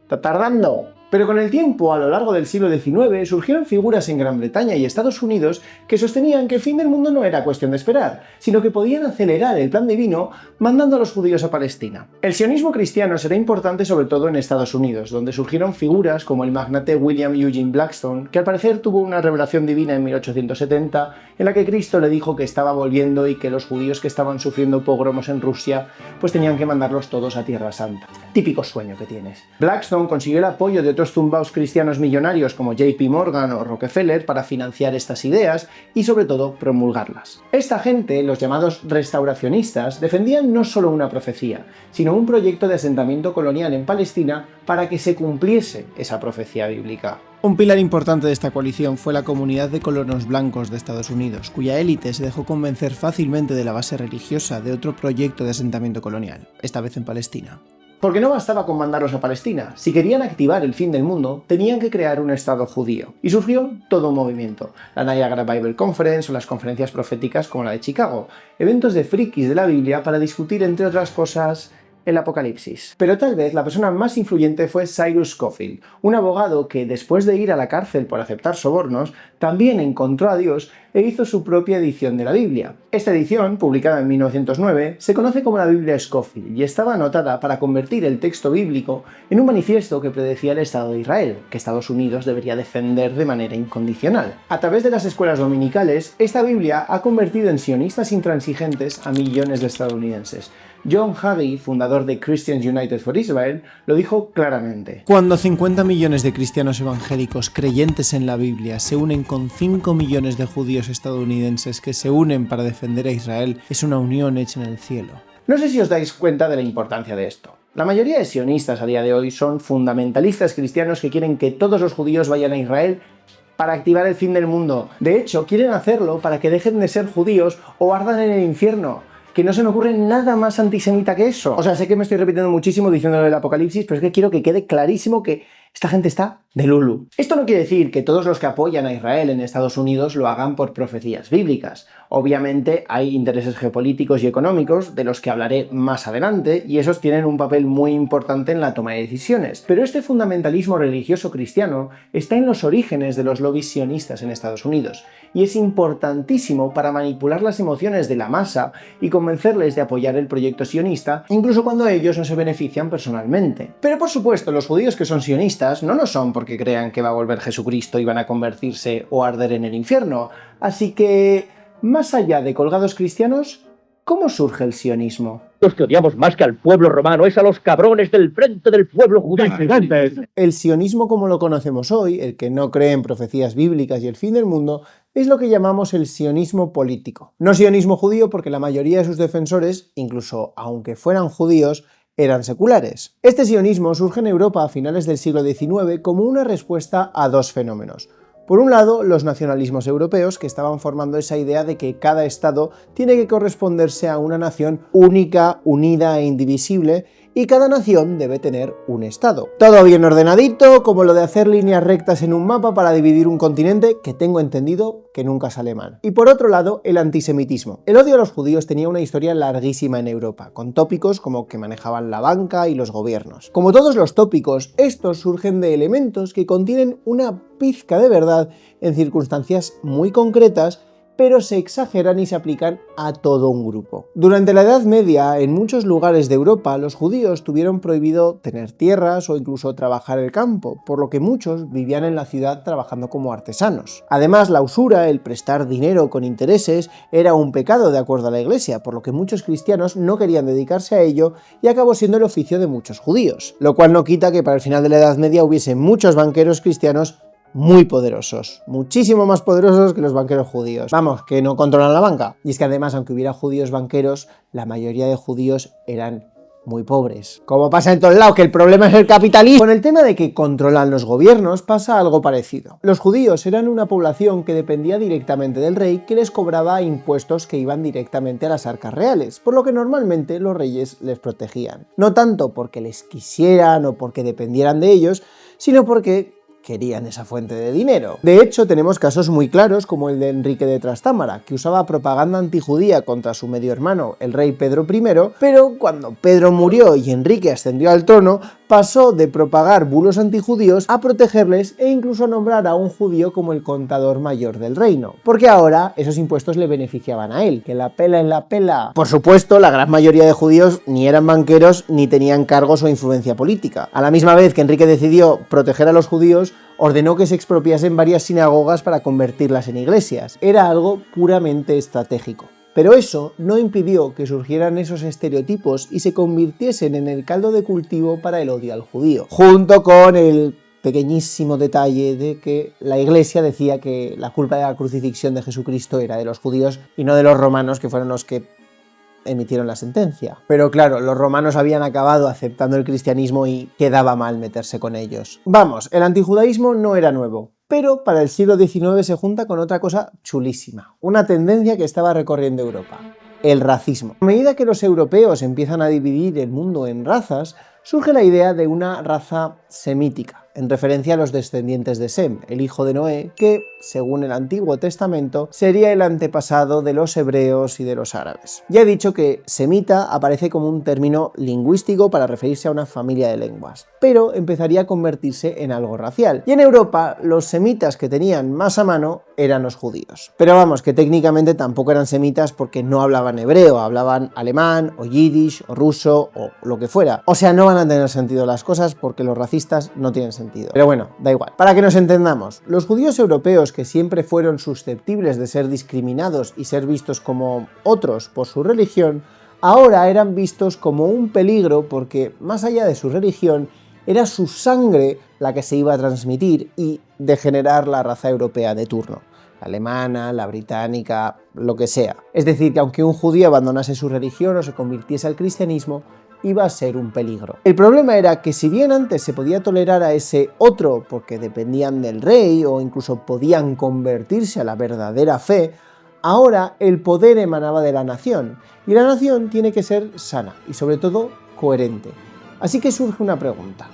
Está tardando. Pero con el tiempo, a lo largo del siglo XIX, surgieron figuras en Gran Bretaña y Estados Unidos que sostenían que el fin del mundo no era cuestión de esperar, sino que podían acelerar el plan divino mandando a los judíos a Palestina. El sionismo cristiano será importante sobre todo en Estados Unidos, donde surgieron figuras como el magnate William Eugene Blackstone, que al parecer tuvo una revelación divina en 1870, en la que Cristo le dijo que estaba volviendo y que los judíos que estaban sufriendo pogromos en Rusia, pues tenían que mandarlos todos a Tierra Santa. Típico sueño que tienes. Blackstone consiguió el apoyo de otros zumbaos cristianos millonarios como JP Morgan o Rockefeller para financiar estas ideas y sobre todo promulgarlas. Esta gente, los llamados restauracionistas, defendían no solo una profecía, sino un proyecto de asentamiento colonial en Palestina para que se cumpliese esa profecía bíblica. Un pilar importante de esta coalición fue la comunidad de colonos blancos de Estados Unidos, cuya élite se dejó convencer fácilmente de la base religiosa de otro proyecto de asentamiento colonial, esta vez en Palestina. Porque no bastaba con mandarlos a Palestina. Si querían activar el fin del mundo, tenían que crear un estado judío. Y surgió todo un movimiento. La Niagara Bible Conference o las conferencias proféticas como la de Chicago. Eventos de frikis de la Biblia para discutir, entre otras cosas, el Apocalipsis. Pero tal vez la persona más influyente fue Cyrus Scofield, un abogado que, después de ir a la cárcel por aceptar sobornos, también encontró a Dios e hizo su propia edición de la Biblia. Esta edición, publicada en 1909, se conoce como la Biblia Scofield y estaba anotada para convertir el texto bíblico en un manifiesto que predecía el Estado de Israel, que Estados Unidos debería defender de manera incondicional. A través de las escuelas dominicales, esta Biblia ha convertido en sionistas intransigentes a millones de estadounidenses. John Hagee, fundador de Christians United for Israel, lo dijo claramente. Cuando 50 millones de cristianos evangélicos creyentes en la Biblia se unen con 5 millones de judíos estadounidenses que se unen para defender a Israel, es una unión hecha en el cielo. No sé si os dais cuenta de la importancia de esto. La mayoría de sionistas a día de hoy son fundamentalistas cristianos que quieren que todos los judíos vayan a Israel para activar el fin del mundo. De hecho, quieren hacerlo para que dejen de ser judíos o ardan en el infierno. Que no se me ocurre nada más antisemita que eso. O sea, sé que me estoy repitiendo muchísimo diciendo el Apocalipsis, pero es que quiero que quede clarísimo que esta gente está de lulu. Esto no quiere decir que todos los que apoyan a Israel en Estados Unidos lo hagan por profecías bíblicas. Obviamente hay intereses geopolíticos y económicos, de los que hablaré más adelante, y esos tienen un papel muy importante en la toma de decisiones. Pero este fundamentalismo religioso cristiano está en los orígenes de los lobbies sionistas en Estados Unidos, y es importantísimo para manipular las emociones de la masa y convencerles de apoyar el proyecto sionista, incluso cuando ellos no se benefician personalmente. Pero por supuesto, los judíos que son sionistas no lo son porque crean que va a volver Jesucristo y van a convertirse o arder en el infierno. Así que, más allá de colgados cristianos, ¿cómo surge el sionismo? Los que odiamos más que al pueblo romano es a los cabrones del frente del pueblo judío. El sionismo como lo conocemos hoy, el que no cree en profecías bíblicas y el fin del mundo, es lo que llamamos el sionismo político. No sionismo judío porque la mayoría de sus defensores, incluso aunque fueran judíos, eran seculares. Este sionismo surge en Europa a finales del siglo XIX como una respuesta a dos fenómenos. Por un lado, los nacionalismos europeos, que estaban formando esa idea de que cada estado tiene que corresponderse a una nación única, unida e indivisible, y cada nación debe tener un estado. Todo bien ordenadito, como lo de hacer líneas rectas en un mapa para dividir un continente, que tengo entendido que nunca sale mal. Y por otro lado, el antisemitismo. El odio a los judíos tenía una historia larguísima en Europa, con tópicos como que manejaban la banca y los gobiernos. Como todos los tópicos, estos surgen de elementos que contienen una pizca de verdad en circunstancias muy concretas, pero se exageran y se aplican a todo un grupo. Durante la Edad Media, en muchos lugares de Europa, los judíos tuvieron prohibido tener tierras o incluso trabajar el campo, por lo que muchos vivían en la ciudad trabajando como artesanos. Además, la usura, el prestar dinero con intereses, era un pecado de acuerdo a la Iglesia, por lo que muchos cristianos no querían dedicarse a ello y acabó siendo el oficio de muchos judíos. Lo cual no quita que para el final de la Edad Media hubiese muchos banqueros cristianos muy poderosos, muchísimo más poderosos que los banqueros judíos. Vamos, que no controlan la banca. Y es que además, aunque hubiera judíos banqueros, la mayoría de judíos eran muy pobres. Como pasa en todos lados, que el problema es el capitalismo. Con el tema de que controlan los gobiernos pasa algo parecido. Los judíos eran una población que dependía directamente del rey, que les cobraba impuestos que iban directamente a las arcas reales, por lo que normalmente los reyes les protegían. No tanto porque les quisieran o porque dependieran de ellos, sino porque querían esa fuente de dinero. De hecho, tenemos casos muy claros como el de Enrique de Trastámara, que usaba propaganda antijudía contra su medio hermano, el rey Pedro I, pero cuando Pedro murió y Enrique ascendió al trono, pasó de propagar bulos antijudíos a protegerles e incluso a nombrar a un judío como el contador mayor del reino, porque ahora esos impuestos le beneficiaban a él, que la pela en la pela. Por supuesto, la gran mayoría de judíos ni eran banqueros ni tenían cargos o influencia política. A la misma vez que Enrique decidió proteger a los judíos, ordenó que se expropiasen varias sinagogas para convertirlas en iglesias. Era algo puramente estratégico. Pero eso no impidió que surgieran esos estereotipos y se convirtiesen en el caldo de cultivo para el odio al judío, junto con el pequeñísimo detalle de que la Iglesia decía que la culpa de la crucifixión de Jesucristo era de los judíos y no de los romanos, que fueron los que emitieron la sentencia. Pero claro, los romanos habían acabado aceptando el cristianismo y quedaba mal meterse con ellos. Vamos, el antijudaísmo no era nuevo, pero para el siglo XIX se junta con otra cosa chulísima, una tendencia que estaba recorriendo Europa: el racismo. A medida que los europeos empiezan a dividir el mundo en razas, surge la idea de una raza semítica, en referencia a los descendientes de Sem, el hijo de Noé, que, según el Antiguo Testamento, sería el antepasado de los hebreos y de los árabes. Ya he dicho que semita aparece como un término lingüístico para referirse a una familia de lenguas, pero empezaría a convertirse en algo racial. Y en Europa, los semitas que tenían más a mano eran los judíos. Pero vamos, que técnicamente tampoco eran semitas porque no hablaban hebreo, hablaban alemán, o yiddish, o ruso, o lo que fuera. O sea, no van a tener sentido las cosas porque los racistas no tienen sentido. Pero bueno, da igual. Para que nos entendamos, los judíos europeos, que siempre fueron susceptibles de ser discriminados y ser vistos como otros por su religión, ahora eran vistos como un peligro porque, más allá de su religión, era su sangre la que se iba a transmitir y degenerar la raza europea de turno. La alemana, la británica, lo que sea. Es decir, que aunque un judío abandonase su religión o se convirtiese al cristianismo, iba a ser un peligro. El problema era que si bien antes se podía tolerar a ese otro porque dependían del rey o incluso podían convertirse a la verdadera fe, ahora el poder emanaba de la nación, y la nación tiene que ser sana y sobre todo coherente. Así que surge una pregunta: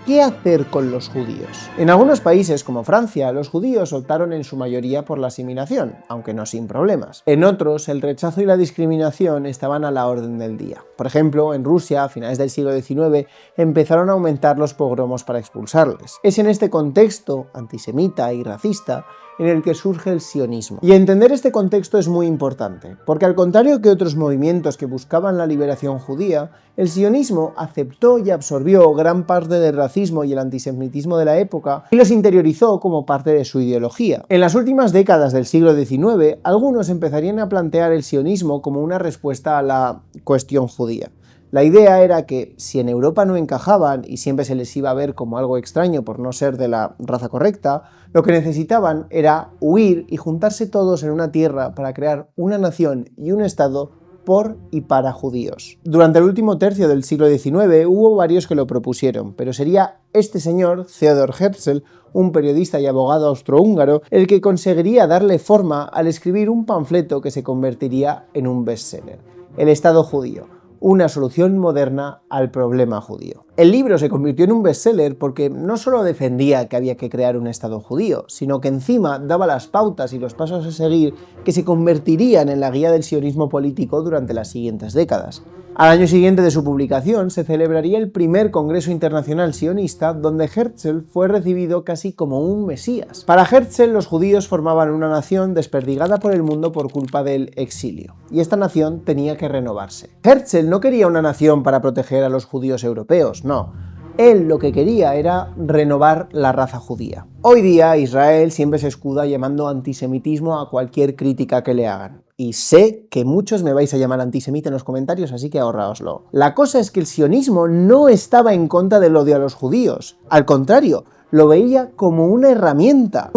¿qué hacer con los judíos? En algunos países como Francia, los judíos optaron en su mayoría por la asimilación, aunque no sin problemas. En otros, el rechazo y la discriminación estaban a la orden del día. Por ejemplo, en Rusia, a finales del siglo XIX, empezaron a aumentar los pogromos para expulsarles. Es en este contexto antisemita y racista en el que surge el sionismo. Y entender este contexto es muy importante, porque al contrario que otros movimientos que buscaban la liberación judía, el sionismo aceptó y absorbió gran parte del racismo y el antisemitismo de la época y los interiorizó como parte de su ideología. En las últimas décadas del siglo XIX, algunos empezarían a plantear el sionismo como una respuesta a la cuestión judía. La idea era que si en Europa no encajaban y siempre se les iba a ver como algo extraño por no ser de la raza correcta, lo que necesitaban era huir y juntarse todos en una tierra para crear una nación y un estado por y para judíos. Durante el último tercio del siglo XIX hubo varios que lo propusieron, pero sería este señor, Theodor Herzl, un periodista y abogado austrohúngaro, el que conseguiría darle forma al escribir un panfleto que se convertiría en un bestseller: El Estado Judío, una solución moderna al problema judío. El libro se convirtió en un bestseller porque no solo defendía que había que crear un Estado judío, sino que encima daba las pautas y los pasos a seguir que se convertirían en la guía del sionismo político durante las siguientes décadas. Al año siguiente de su publicación se celebraría el primer Congreso Internacional Sionista, donde Herzl fue recibido casi como un mesías. Para Herzl, los judíos formaban una nación desperdigada por el mundo por culpa del exilio, y esta nación tenía que renovarse. Herzl no quería una nación para proteger a los judíos europeos, no. Él lo que quería era renovar la raza judía. Hoy día Israel siempre se escuda llamando antisemitismo a cualquier crítica que le hagan. Y sé que muchos me vais a llamar antisemita en los comentarios, así que ahorraoslo. La cosa es que el sionismo no estaba en contra del odio a los judíos. Al contrario, lo veía como una herramienta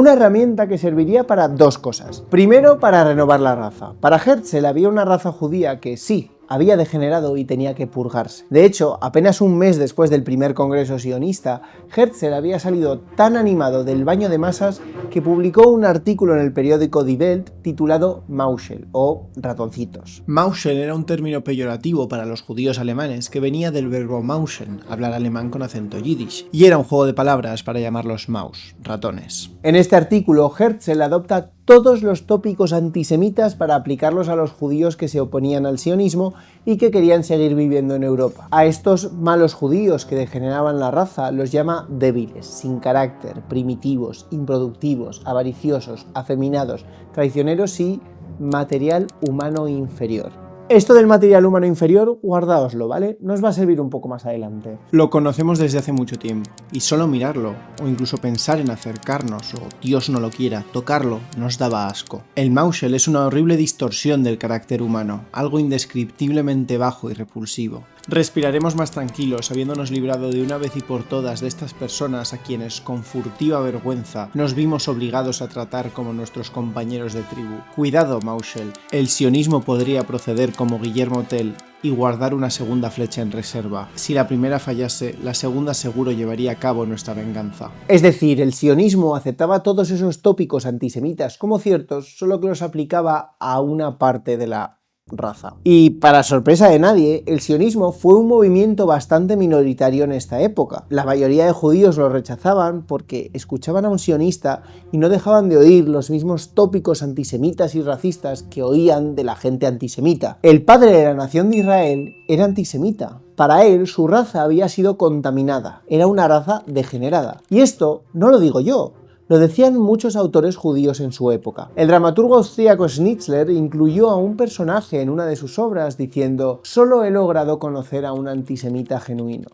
que serviría para dos cosas. Primero, para renovar la raza. Para Herzl había una raza judía que sí, había degenerado y tenía que purgarse. De hecho, apenas un mes después del primer congreso sionista, Herzl había salido tan animado del baño de masas que publicó un artículo en el periódico Die Welt titulado Mauschel, o ratoncitos. Mauschel era un término peyorativo para los judíos alemanes que venía del verbo mauschen, hablar alemán con acento yiddish, y era un juego de palabras para llamarlos Maus, ratones. En este artículo, Herzl adopta todos los tópicos antisemitas para aplicarlos a los judíos que se oponían al sionismo y que querían seguir viviendo en Europa. A estos malos judíos que degeneraban la raza los llama débiles, sin carácter, primitivos, improductivos, avariciosos, afeminados, traicioneros y material humano inferior. Esto del material humano inferior, guardaoslo, ¿vale? Nos va a servir un poco más adelante. Lo conocemos desde hace mucho tiempo, y solo mirarlo, o incluso pensar en acercarnos, o Dios no lo quiera, tocarlo, nos daba asco. El Mauschel es una horrible distorsión del carácter humano, algo indescriptiblemente bajo y repulsivo. Respiraremos más tranquilos habiéndonos librado de una vez y por todas de estas personas a quienes con furtiva vergüenza nos vimos obligados a tratar como nuestros compañeros de tribu. Cuidado, Mauschel, el sionismo podría proceder como Guillermo Tell y guardar una segunda flecha en reserva. Si la primera fallase, la segunda seguro llevaría a cabo nuestra venganza. Es decir, el sionismo aceptaba todos esos tópicos antisemitas como ciertos, solo que los aplicaba a una parte de la raza. Y para sorpresa de nadie, el sionismo fue un movimiento bastante minoritario en esta época. La mayoría de judíos lo rechazaban porque escuchaban a un sionista y no dejaban de oír los mismos tópicos antisemitas y racistas que oían de la gente antisemita. El padre de la nación de Israel era antisemita. Para él, su raza había sido contaminada, era una raza degenerada. Y esto no lo digo yo, lo decían muchos autores judíos en su época. El dramaturgo austríaco Schnitzler incluyó a un personaje en una de sus obras diciendo: «Solo he logrado conocer a un antisemita genuino.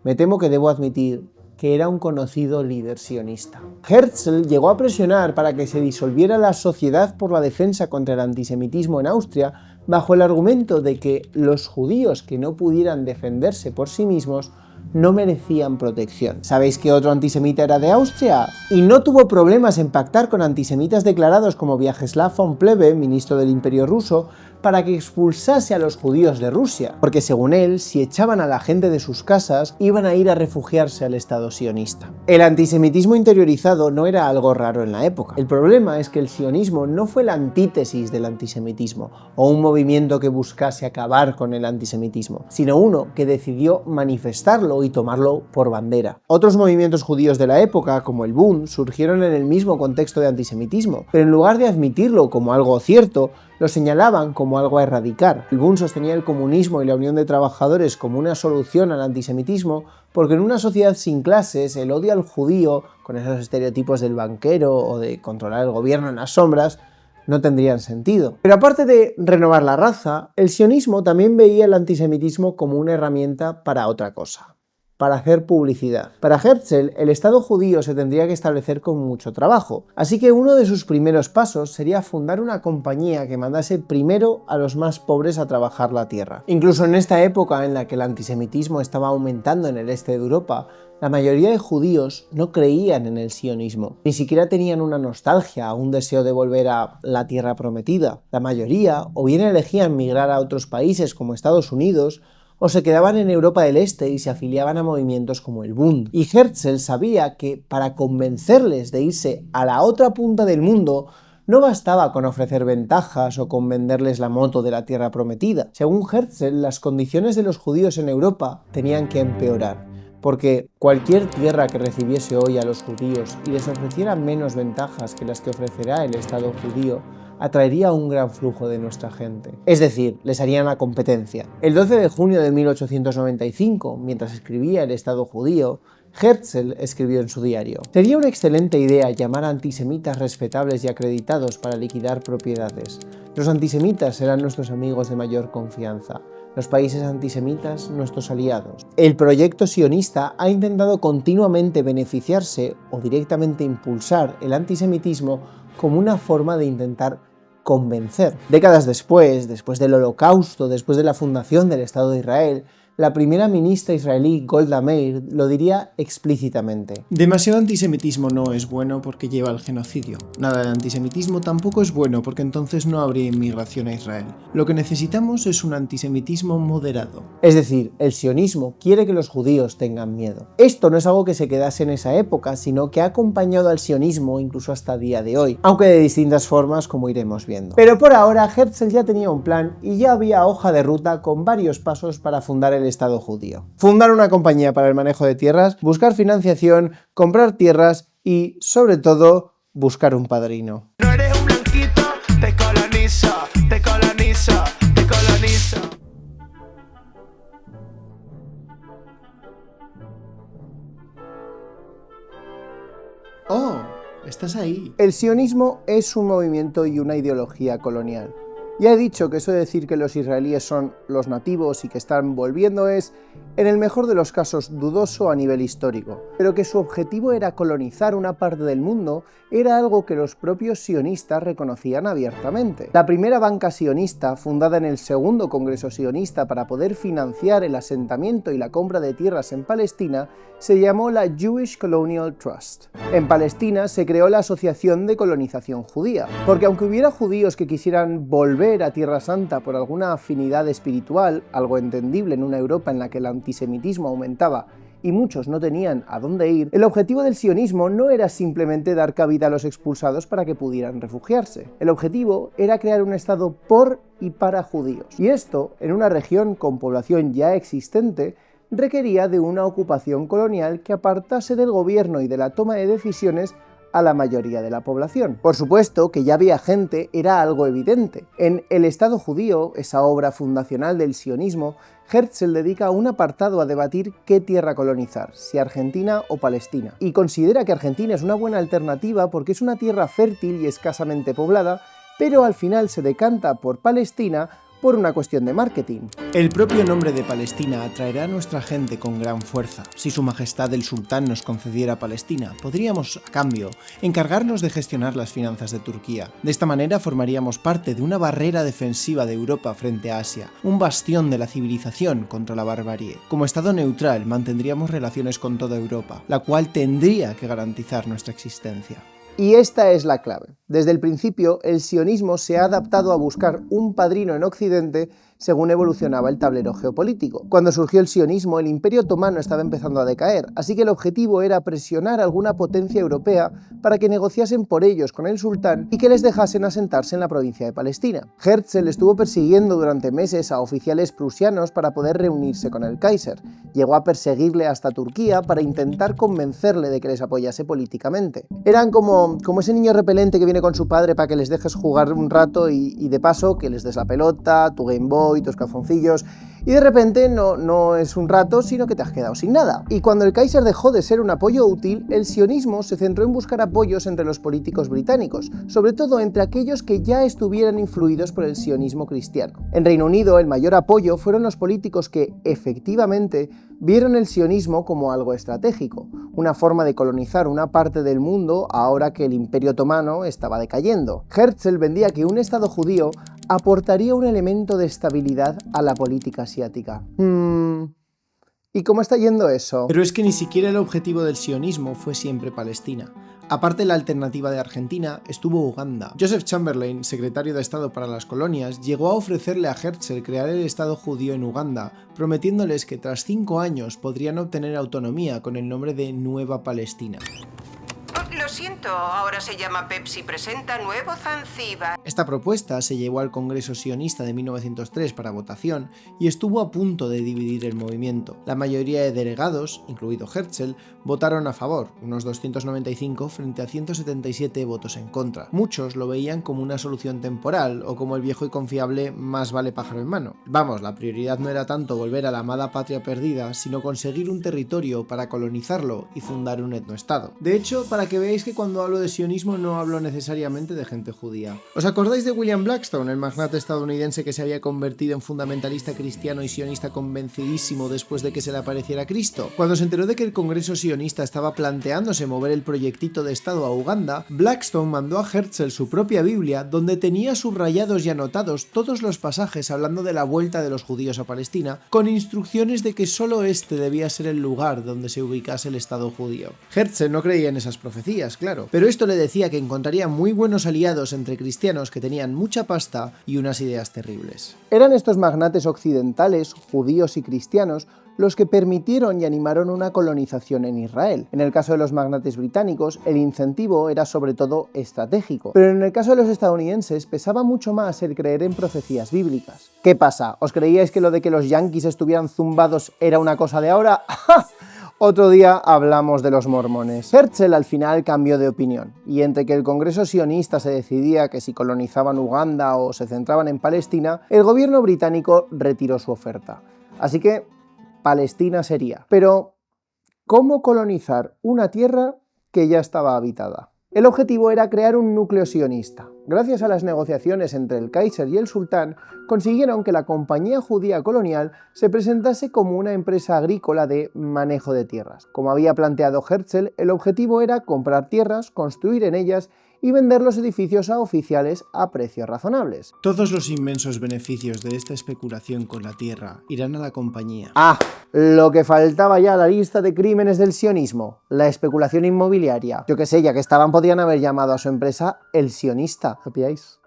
Me temo que debo admitir que era un conocido líder sionista». Herzl llegó a presionar para que se disolviera la Sociedad por la Defensa contra el Antisemitismo en Austria bajo el argumento de que los judíos que no pudieran defenderse por sí mismos no merecían protección. ¿Sabéis qué otro antisemita era de Austria? Y no tuvo problemas en pactar con antisemitas declarados como Vyacheslav von Plehve, ministro del Imperio ruso, para que expulsase a los judíos de Rusia, porque según él, si echaban a la gente de sus casas, iban a ir a refugiarse al Estado sionista. El antisemitismo interiorizado no era algo raro en la época. El problema es que el sionismo no fue la antítesis del antisemitismo, o un movimiento que buscase acabar con el antisemitismo, sino uno que decidió manifestarlo y tomarlo por bandera. Otros movimientos judíos de la época, como el Bund, surgieron en el mismo contexto de antisemitismo, pero en lugar de admitirlo como algo cierto, lo señalaban como algo a erradicar. El Bund sostenía el comunismo y la unión de trabajadores como una solución al antisemitismo porque en una sociedad sin clases el odio al judío, con esos estereotipos del banquero o de controlar el gobierno en las sombras, no tendrían sentido. Pero aparte de renovar la raza, el sionismo también veía el antisemitismo como una herramienta para otra cosa: para hacer publicidad. Para Herzl, el Estado judío se tendría que establecer con mucho trabajo, así que uno de sus primeros pasos sería fundar una compañía que mandase primero a los más pobres a trabajar la tierra. Incluso en esta época en la que el antisemitismo estaba aumentando en el este de Europa, la mayoría de judíos no creían en el sionismo, ni siquiera tenían una nostalgia, un deseo de volver a la tierra prometida. La mayoría o bien elegían migrar a otros países como Estados Unidos, o se quedaban en Europa del Este y se afiliaban a movimientos como el Bund. Y Herzl sabía que para convencerles de irse a la otra punta del mundo no bastaba con ofrecer ventajas o con venderles la moto de la tierra prometida. Según Herzl, las condiciones de los judíos en Europa tenían que empeorar, porque cualquier tierra que recibiese hoy a los judíos y les ofreciera menos ventajas que las que ofrecerá el Estado judío, atraería un gran flujo de nuestra gente. Es decir, les harían la competencia. El 12 de junio de 1895, mientras escribía El Estado judío, Herzl escribió en su diario: «Sería una excelente idea llamar a antisemitas respetables y acreditados para liquidar propiedades. Los antisemitas serán nuestros amigos de mayor confianza. Los países antisemitas, nuestros aliados». El proyecto sionista ha intentado continuamente beneficiarse o directamente impulsar el antisemitismo como una forma de intentar convencer. Décadas después del Holocausto, después de la fundación del Estado de Israel, la primera ministra israelí Golda Meir lo diría explícitamente. Demasiado antisemitismo no es bueno porque lleva al genocidio. Nada de antisemitismo tampoco es bueno porque entonces no habría inmigración a Israel. Lo que necesitamos es un antisemitismo moderado. Es decir, el sionismo quiere que los judíos tengan miedo. Esto no es algo que se quedase en esa época, sino que ha acompañado al sionismo incluso hasta día de hoy, aunque de distintas formas, como iremos viendo. Pero por ahora Herzl ya tenía un plan y ya había hoja de ruta con varios pasos para fundar el Estado judío. Fundar una compañía para el manejo de tierras, buscar financiación, comprar tierras y, sobre todo, buscar un padrino. No eres un blanquito, te colonizo, te colonizo, te colonizo. ¡Oh! Estás ahí. El sionismo es un movimiento y una ideología colonial. Ya he dicho que eso de decir que los israelíes son los nativos y que están volviendo es, en el mejor de los casos, dudoso a nivel histórico, pero que su objetivo era colonizar una parte del mundo era algo que los propios sionistas reconocían abiertamente. La primera banca sionista, fundada en el segundo Congreso sionista para poder financiar el asentamiento y la compra de tierras en Palestina, se llamó la Jewish Colonial Trust. En Palestina se creó la Asociación de Colonización Judía, porque aunque hubiera judíos que quisieran volver a Tierra Santa por alguna afinidad espiritual, algo entendible en una Europa en la que el antisemitismo aumentaba y muchos no tenían a dónde ir, el objetivo del sionismo no era simplemente dar cabida a los expulsados para que pudieran refugiarse. El objetivo era crear un estado por y para judíos. Y esto, en una región con población ya existente, requería de una ocupación colonial que apartase del gobierno y de la toma de decisiones a la mayoría de la población. Por supuesto que ya había gente, era algo evidente. En El Estado judío, esa obra fundacional del sionismo, Herzl dedica un apartado a debatir qué tierra colonizar, si Argentina o Palestina. Y considera que Argentina es una buena alternativa porque es una tierra fértil y escasamente poblada, pero al final se decanta por Palestina por una cuestión de marketing. El propio nombre de Palestina atraerá a nuestra gente con gran fuerza. Si su majestad el sultán nos concediera Palestina, podríamos, a cambio, encargarnos de gestionar las finanzas de Turquía. De esta manera formaríamos parte de una barrera defensiva de Europa frente a Asia, un bastión de la civilización contra la barbarie. Como estado neutral mantendríamos relaciones con toda Europa, la cual tendría que garantizar nuestra existencia. Y esta es la clave. Desde el principio, el sionismo se ha adaptado a buscar un padrino en Occidente según evolucionaba el tablero geopolítico. Cuando surgió el sionismo, el Imperio Otomano estaba empezando a decaer, así que el objetivo era presionar a alguna potencia europea para que negociasen por ellos con el sultán y que les dejasen asentarse en la provincia de Palestina. Herzl estuvo persiguiendo durante meses a oficiales prusianos para poder reunirse con el Kaiser. Llegó a perseguirle hasta Turquía para intentar convencerle de que les apoyase políticamente. Eran como ese niño repelente que viene con su padre para que les dejes jugar un rato y de paso que les des la pelota, tu Game Boy, tus calzoncillos, y de repente no es un rato, sino que te has quedado sin nada. Y cuando el Kaiser dejó de ser un apoyo útil, el sionismo se centró en buscar apoyos entre los políticos británicos, sobre todo entre aquellos que ya estuvieran influidos por el sionismo cristiano. En Reino Unido, el mayor apoyo fueron los políticos que, efectivamente, vieron el sionismo como algo estratégico, una forma de colonizar una parte del mundo ahora que el Imperio Otomano estaba decayendo. Herzl vendía que un Estado judío aportaría un elemento de estabilidad a la política asiática. ¿Y cómo está yendo eso? Pero es que ni siquiera el objetivo del sionismo fue siempre Palestina. Aparte de la alternativa de Argentina, estuvo Uganda. Joseph Chamberlain, secretario de Estado para las colonias, llegó a ofrecerle a Herzl crear el Estado judío en Uganda, prometiéndoles que tras 5 años podrían obtener autonomía con el nombre de Nueva Palestina. Lo siento, ahora se llama Pepsi Presenta Nuevo Zanzíbar. Esta propuesta se llevó al Congreso Sionista de 1903 para votación y estuvo a punto de dividir el movimiento. La mayoría de delegados, incluido Herzl, votaron a favor, unos 295 frente a 177 votos en contra. Muchos lo veían como una solución temporal o como el viejo y confiable más vale pájaro en mano. Vamos, la prioridad no era tanto volver a la amada patria perdida, sino conseguir un territorio para colonizarlo y fundar un etnoestado. De hecho, para que veáis creáis que cuando hablo de sionismo no hablo necesariamente de gente judía. ¿Os acordáis de William Blackstone, el magnate estadounidense que se había convertido en fundamentalista cristiano y sionista convencidísimo después de que se le apareciera Cristo? Cuando se enteró de que el Congreso sionista estaba planteándose mover el proyectito de Estado a Uganda, Blackstone mandó a Herzl su propia Biblia, donde tenía subrayados y anotados todos los pasajes hablando de la vuelta de los judíos a Palestina, con instrucciones de que solo este debía ser el lugar donde se ubicase el Estado judío. Herzl no creía en esas profecías, claro, pero esto le decía que encontraría muy buenos aliados entre cristianos que tenían mucha pasta y unas ideas terribles. Eran estos magnates occidentales, judíos y cristianos, los que permitieron y animaron una colonización en Israel. En el caso de los magnates británicos, el incentivo era sobre todo estratégico, pero en el caso de los estadounidenses pesaba mucho más el creer en profecías bíblicas. ¿Qué pasa? ¿Os creíais que lo de que los yanquis estuvieran zumbados era una cosa de ahora? Otro día hablamos de los mormones. Herzl al final cambió de opinión, y entre que el Congreso sionista se decidía que si colonizaban Uganda o se centraban en Palestina, el gobierno británico retiró su oferta. Así que Palestina sería. Pero, ¿cómo colonizar una tierra que ya estaba habitada? El objetivo era crear un núcleo sionista. Gracias a las negociaciones entre el Kaiser y el Sultán, consiguieron que la Compañía Judía Colonial se presentase como una empresa agrícola de manejo de tierras. Como había planteado Herzl, el objetivo era comprar tierras, construir en ellas y vender los edificios a oficiales a precios razonables. Todos los inmensos beneficios de esta especulación con la tierra irán a la compañía. Lo que faltaba ya a la lista de crímenes del sionismo, la especulación inmobiliaria. Yo que sé, ya que estaban, podían haber llamado a su empresa El Sionista. ¿Lo pilláis?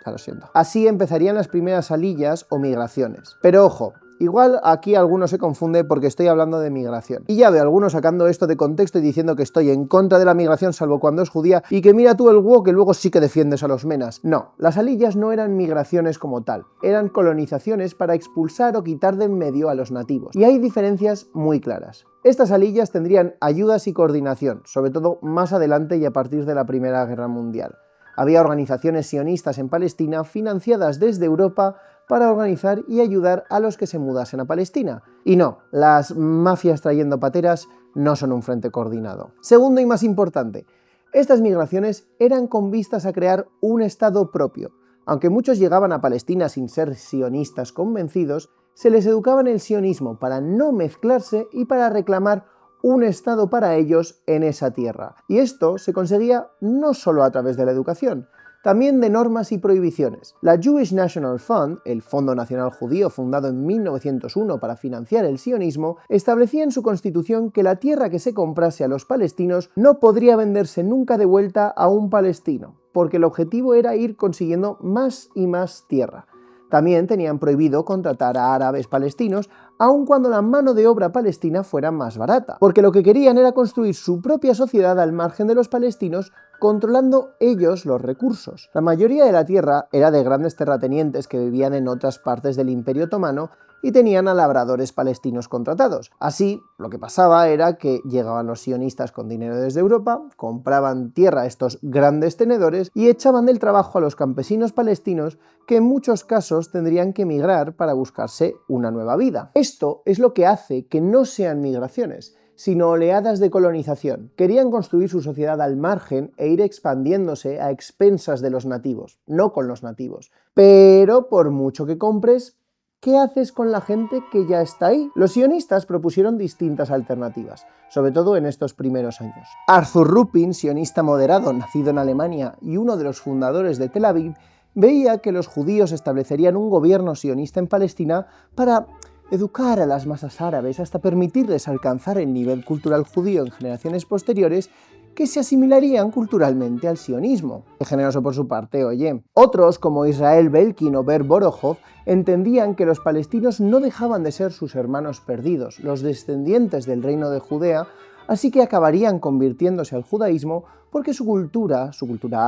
Ya lo siento. Así empezarían las primeras salillas o migraciones. Pero ojo, igual aquí alguno se confunde porque estoy hablando de migración. Y ya veo a algunos sacando esto de contexto y diciendo que estoy en contra de la migración salvo cuando es judía y que mira tú el huevo que luego sí que defiendes a los menas. No, las salillas no eran migraciones como tal, eran colonizaciones para expulsar o quitar de en medio a los nativos. Y hay diferencias muy claras. Estas salillas tendrían ayudas y coordinación, sobre todo más adelante y a partir de la Primera Guerra Mundial. Había organizaciones sionistas en Palestina financiadas desde Europa para organizar y ayudar a los que se mudasen a Palestina. Y no, las mafias trayendo pateras no son un frente coordinado. Segundo y más importante, estas migraciones eran con vistas a crear un Estado propio. Aunque muchos llegaban a Palestina sin ser sionistas convencidos, se les educaba en el sionismo para no mezclarse y para reclamar un Estado para ellos en esa tierra. Y esto se conseguía no solo a través de la educación, también de normas y prohibiciones. La Jewish National Fund, el Fondo Nacional Judío fundado en 1901 para financiar el sionismo, establecía en su constitución que la tierra que se comprase a los palestinos no podría venderse nunca de vuelta a un palestino, porque el objetivo era ir consiguiendo más y más tierra. También tenían prohibido contratar a árabes palestinos, aun cuando la mano de obra palestina fuera más barata, porque lo que querían era construir su propia sociedad al margen de los palestinos, controlando ellos los recursos. La mayoría de la tierra era de grandes terratenientes que vivían en otras partes del Imperio Otomano y tenían a labradores palestinos contratados. Así, lo que pasaba era que llegaban los sionistas con dinero desde Europa, compraban tierra a estos grandes tenedores y echaban del trabajo a los campesinos palestinos que en muchos casos tendrían que emigrar para buscarse una nueva vida. Esto es lo que hace que no sean migraciones, sino oleadas de colonización. Querían construir su sociedad al margen e ir expandiéndose a expensas de los nativos, no con los nativos. Pero por mucho que compres, ¿qué haces con la gente que ya está ahí? Los sionistas propusieron distintas alternativas, sobre todo en estos primeros años. Arthur Ruppin, sionista moderado, nacido en Alemania y uno de los fundadores de Tel Aviv, veía que los judíos establecerían un gobierno sionista en Palestina para educar a las masas árabes hasta permitirles alcanzar el nivel cultural judío en generaciones posteriores que se asimilarían culturalmente al sionismo. Qué generoso por su parte, oye. Otros, como Israel Belkin o Ber Borohov, entendían que los palestinos no dejaban de ser sus hermanos perdidos, los descendientes del reino de Judea, así que acabarían convirtiéndose al judaísmo porque su cultura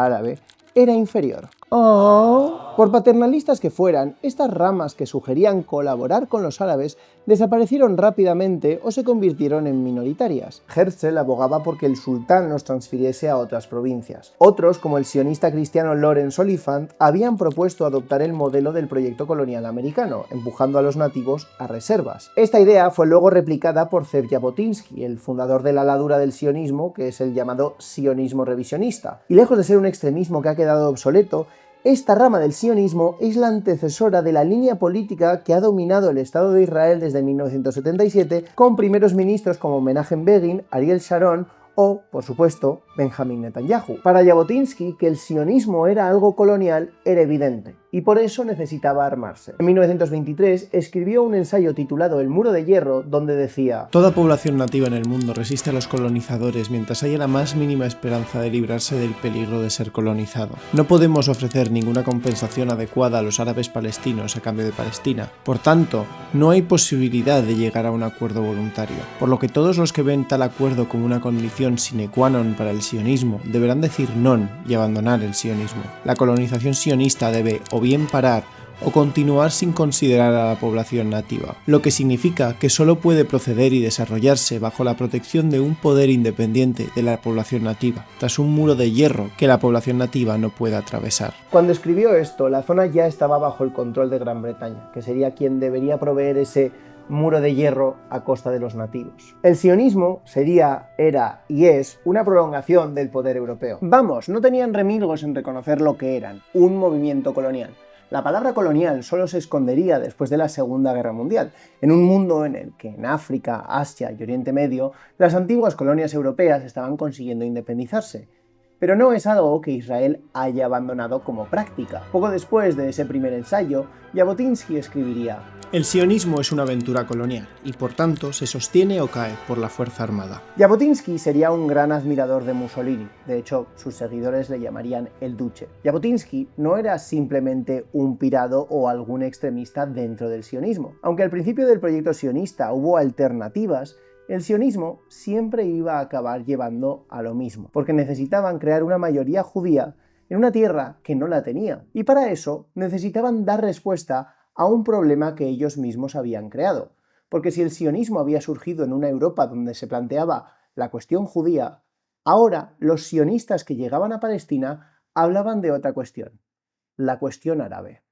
árabe, era inferior. Por paternalistas que fueran, estas ramas que sugerían colaborar con los árabes desaparecieron rápidamente o se convirtieron en minoritarias. Herzl abogaba porque el sultán los transfiriese a otras provincias. Otros, como el sionista cristiano Lawrence Oliphant, habían propuesto adoptar el modelo del proyecto colonial americano, empujando a los nativos a reservas. Esta idea fue luego replicada por Zev Jabotinsky, el fundador de la ala dura del sionismo, que es el llamado sionismo sionismo revisionista. Y lejos de ser un extremismo que ha quedado obsoleto, esta rama del sionismo es la antecesora de la línea política que ha dominado el Estado de Israel desde 1977, con primeros ministros como Menachem Begin, Ariel Sharon o, por supuesto, Benjamin Netanyahu. Para Jabotinsky, que el sionismo era algo colonial era evidente, y por eso necesitaba armarse. En 1923 escribió un ensayo titulado El muro de hierro, donde decía: toda población nativa en el mundo resiste a los colonizadores mientras haya la más mínima esperanza de librarse del peligro de ser colonizado. No podemos ofrecer ninguna compensación adecuada a los árabes palestinos a cambio de Palestina. Por tanto, no hay posibilidad de llegar a un acuerdo voluntario, por lo que todos los que ven tal acuerdo como una condición sine qua non para el sionismo deberán decir non y abandonar el sionismo. La colonización sionista debe o bien parar o continuar sin considerar a la población nativa, lo que significa que solo puede proceder y desarrollarse bajo la protección de un poder independiente de la población nativa, tras un muro de hierro que la población nativa no puede atravesar. Cuando escribió esto, la zona ya estaba bajo el control de Gran Bretaña, que sería quien debería proveer ese muro de hierro a costa de los nativos. El sionismo sería, era y es una prolongación del poder europeo. Vamos, no tenían remilgos en reconocer lo que eran, un movimiento colonial. La palabra colonial solo se escondería después de la Segunda Guerra Mundial, en un mundo en el que en África, Asia y Oriente Medio las antiguas colonias europeas estaban consiguiendo independizarse. Pero no es algo que Israel haya abandonado como práctica. Poco después de ese primer ensayo, Jabotinsky escribiría: el sionismo es una aventura colonial y por tanto se sostiene o cae por la fuerza armada. Jabotinsky sería un gran admirador de Mussolini, de hecho sus seguidores le llamarían el Duce. Jabotinsky no era simplemente un pirado o algún extremista dentro del sionismo. Aunque al principio del proyecto sionista hubo alternativas, el sionismo siempre iba a acabar llevando a lo mismo, porque necesitaban crear una mayoría judía en una tierra que no la tenía, y para eso necesitaban dar respuesta a un problema que ellos mismos habían creado, porque si el sionismo había surgido en una Europa donde se planteaba la cuestión judía, ahora los sionistas que llegaban a Palestina hablaban de otra cuestión, la cuestión árabe.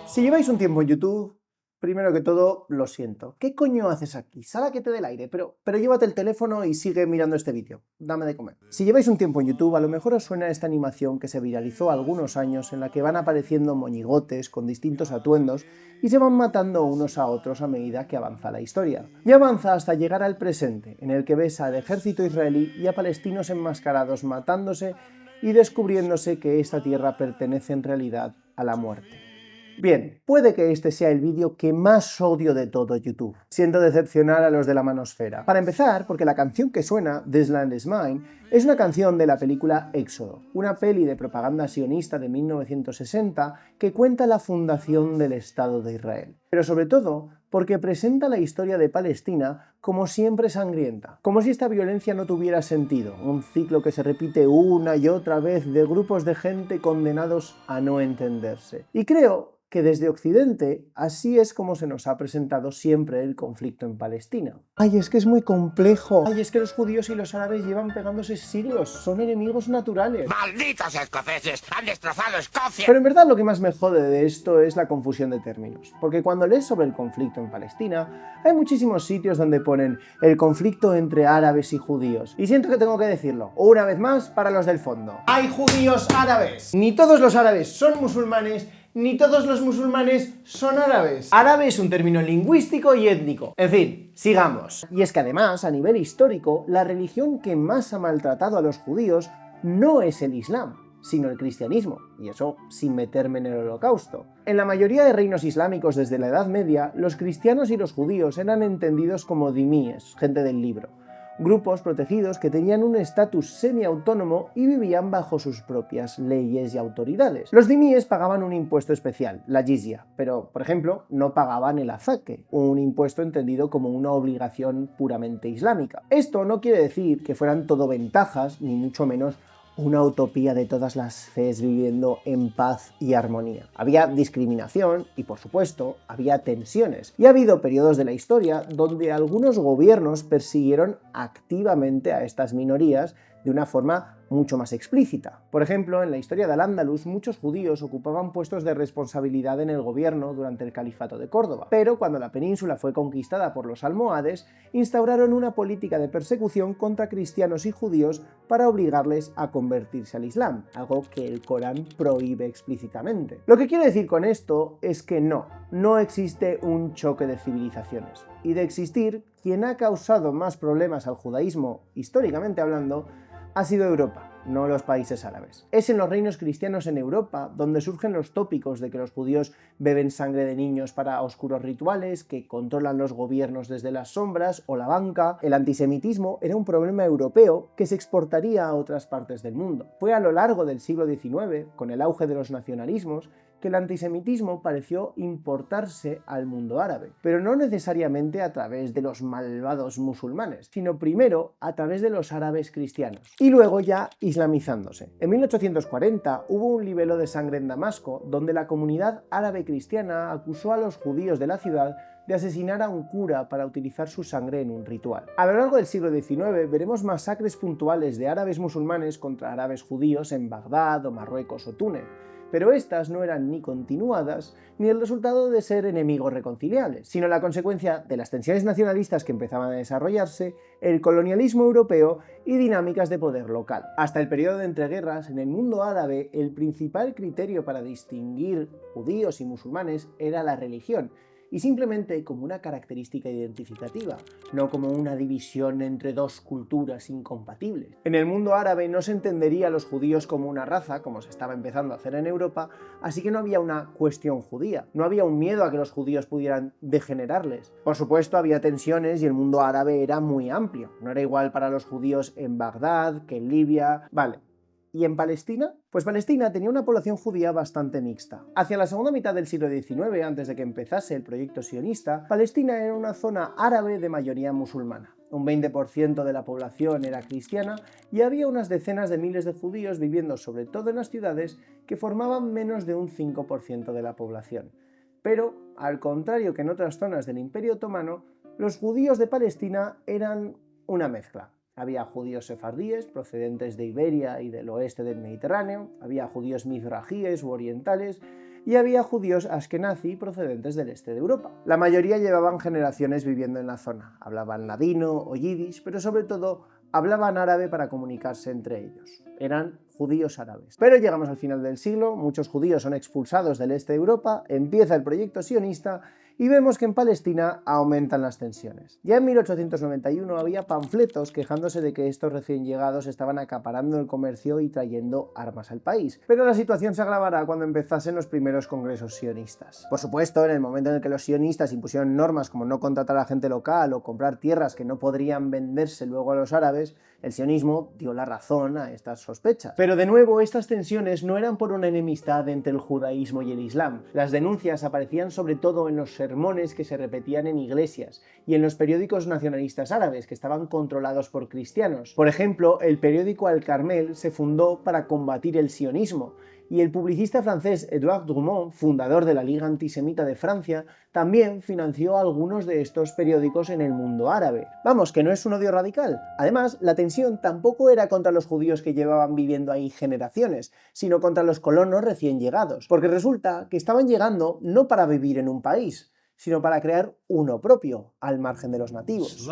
Si lleváis un tiempo en YouTube, primero que todo, lo siento. ¿Qué coño haces aquí? Sal a que te dé el aire, pero llévate el teléfono y sigue mirando este vídeo. Dame de comer. Si lleváis un tiempo en YouTube, a lo mejor os suena esta animación que se viralizó algunos años en la que van apareciendo moñigotes con distintos atuendos y se van matando unos a otros a medida que avanza la historia. Y avanza hasta llegar al presente, en el que ves al ejército israelí y a palestinos enmascarados matándose y descubriéndose que esta tierra pertenece en realidad a la muerte. Bien, puede que este sea el vídeo que más odio de todo YouTube. Siento decepcionar a los de la manosfera. Para empezar, porque la canción que suena, This Land Is Mine, es una canción de la película Éxodo, una peli de propaganda sionista de 1960 que cuenta la fundación del Estado de Israel. Pero sobre todo, porque presenta la historia de Palestina como siempre sangrienta, como si esta violencia no tuviera sentido, un ciclo que se repite una y otra vez de grupos de gente condenados a no entenderse. Y creo que desde Occidente así es como se nos ha presentado siempre el conflicto en Palestina. ¡Ay, es que es muy complejo! ¡Ay, es que los judíos y los árabes llevan pegándose siglos! ¡Son enemigos naturales! ¡Malditos escoceses! ¡Han destrozado Escocia! Pero en verdad lo que más me jode de esto es la confusión de términos, porque cuando lees sobre el conflicto en Palestina, hay muchísimos sitios donde ponen el conflicto entre árabes y judíos. Y siento que tengo que decirlo, una vez más, para los del fondo. ¡Hay judíos árabes! Ni todos los árabes son musulmanes, ni todos los musulmanes son árabes. Árabe es un término lingüístico y étnico. En fin, sigamos. Y es que además, a nivel histórico, la religión que más ha maltratado a los judíos no es el Islam, sino el cristianismo, y eso sin meterme en el Holocausto. En la mayoría de reinos islámicos desde la Edad Media, los cristianos y los judíos eran entendidos como dhimíes, gente del libro, grupos protegidos que tenían un estatus semiautónomo y vivían bajo sus propias leyes y autoridades. Los dhimíes pagaban un impuesto especial, la jizya, pero, por ejemplo, no pagaban el azake, un impuesto entendido como una obligación puramente islámica. Esto no quiere decir que fueran todo ventajas, ni mucho menos una utopía de todas las fees viviendo en paz y armonía. Había discriminación y, por supuesto, había tensiones. Y ha habido periodos de la historia donde algunos gobiernos persiguieron activamente a estas minorías de una forma mucho más explícita. Por ejemplo, en la historia de Al-Ándalus, muchos judíos ocupaban puestos de responsabilidad en el gobierno durante el califato de Córdoba, pero cuando la península fue conquistada por los almohades, instauraron una política de persecución contra cristianos y judíos para obligarles a convertirse al Islam, algo que el Corán prohíbe explícitamente. Lo que quiero decir con esto es que no existe un choque de civilizaciones, y de existir, quien ha causado más problemas al judaísmo, históricamente hablando, ha sido Europa, no los países árabes. Es en los reinos cristianos en Europa donde surgen los tópicos de que los judíos beben sangre de niños para oscuros rituales, que controlan los gobiernos desde las sombras o la banca. El antisemitismo era un problema europeo que se exportaría a otras partes del mundo. Fue a lo largo del siglo XIX, con el auge de los nacionalismos, que el antisemitismo pareció importarse al mundo árabe, pero no necesariamente a través de los malvados musulmanes, sino primero a través de los árabes cristianos, y luego ya islamizándose. En 1840 hubo un libelo de sangre en Damasco, donde la comunidad árabe cristiana acusó a los judíos de la ciudad de asesinar a un cura para utilizar su sangre en un ritual. A lo largo del siglo XIX veremos masacres puntuales de árabes musulmanes contra árabes judíos en Bagdad o Marruecos o Túnez, pero estas no eran ni continuadas ni el resultado de ser enemigos reconciliables, sino la consecuencia de las tensiones nacionalistas que empezaban a desarrollarse, el colonialismo europeo y dinámicas de poder local. Hasta el periodo de entreguerras, en el mundo árabe, el principal criterio para distinguir judíos y musulmanes era la religión, y simplemente como una característica identificativa, no como una división entre dos culturas incompatibles. En el mundo árabe no se entendería a los judíos como una raza, como se estaba empezando a hacer en Europa, así que no había una cuestión judía, no había un miedo a que los judíos pudieran degenerarles. Por supuesto, había tensiones y el mundo árabe era muy amplio, no era igual para los judíos en Bagdad que en Libia. Vale. ¿Y en Palestina? Pues Palestina tenía una población judía bastante mixta. Hacia la segunda mitad del siglo XIX, antes de que empezase el proyecto sionista, Palestina era una zona árabe de mayoría musulmana. Un 20% de la población era cristiana y había unas decenas de miles de judíos viviendo sobre todo en las ciudades que formaban menos de un 5% de la población. Pero, al contrario que en otras zonas del Imperio Otomano, los judíos de Palestina eran una mezcla. Había judíos sefardíes procedentes de Iberia y del oeste del Mediterráneo, había judíos mizrajíes u orientales y había judíos askenazi procedentes del este de Europa. La mayoría llevaban generaciones viviendo en la zona, hablaban ladino o yiddish, pero sobre todo hablaban árabe para comunicarse entre ellos. Eran judíos árabes. Pero llegamos al final del siglo, muchos judíos son expulsados del este de Europa, empieza el proyecto sionista y vemos que en Palestina aumentan las tensiones. Ya en 1891 había panfletos quejándose de que estos recién llegados estaban acaparando el comercio y trayendo armas al país. Pero la situación se agravará cuando empezasen los primeros congresos sionistas. Por supuesto, en el momento en el que los sionistas impusieron normas como no contratar a gente local o comprar tierras que no podrían venderse luego a los árabes, el sionismo dio la razón a estas sospechas. Pero de nuevo, estas tensiones no eran por una enemistad entre el judaísmo y el islam. Las denuncias aparecían sobre todo en los sermones que se repetían en iglesias y en los periódicos nacionalistas árabes que estaban controlados por cristianos. Por ejemplo, el periódico Al Carmel se fundó para combatir el sionismo, y el publicista francés Edouard Drumont, fundador de la Liga Antisemita de Francia, también financió algunos de estos periódicos en el mundo árabe. Vamos, que no es un odio radical. Además, la tensión tampoco era contra los judíos que llevaban viviendo ahí generaciones, sino contra los colonos recién llegados, porque resulta que estaban llegando no para vivir en un país, sino para crear uno propio, al margen de los nativos.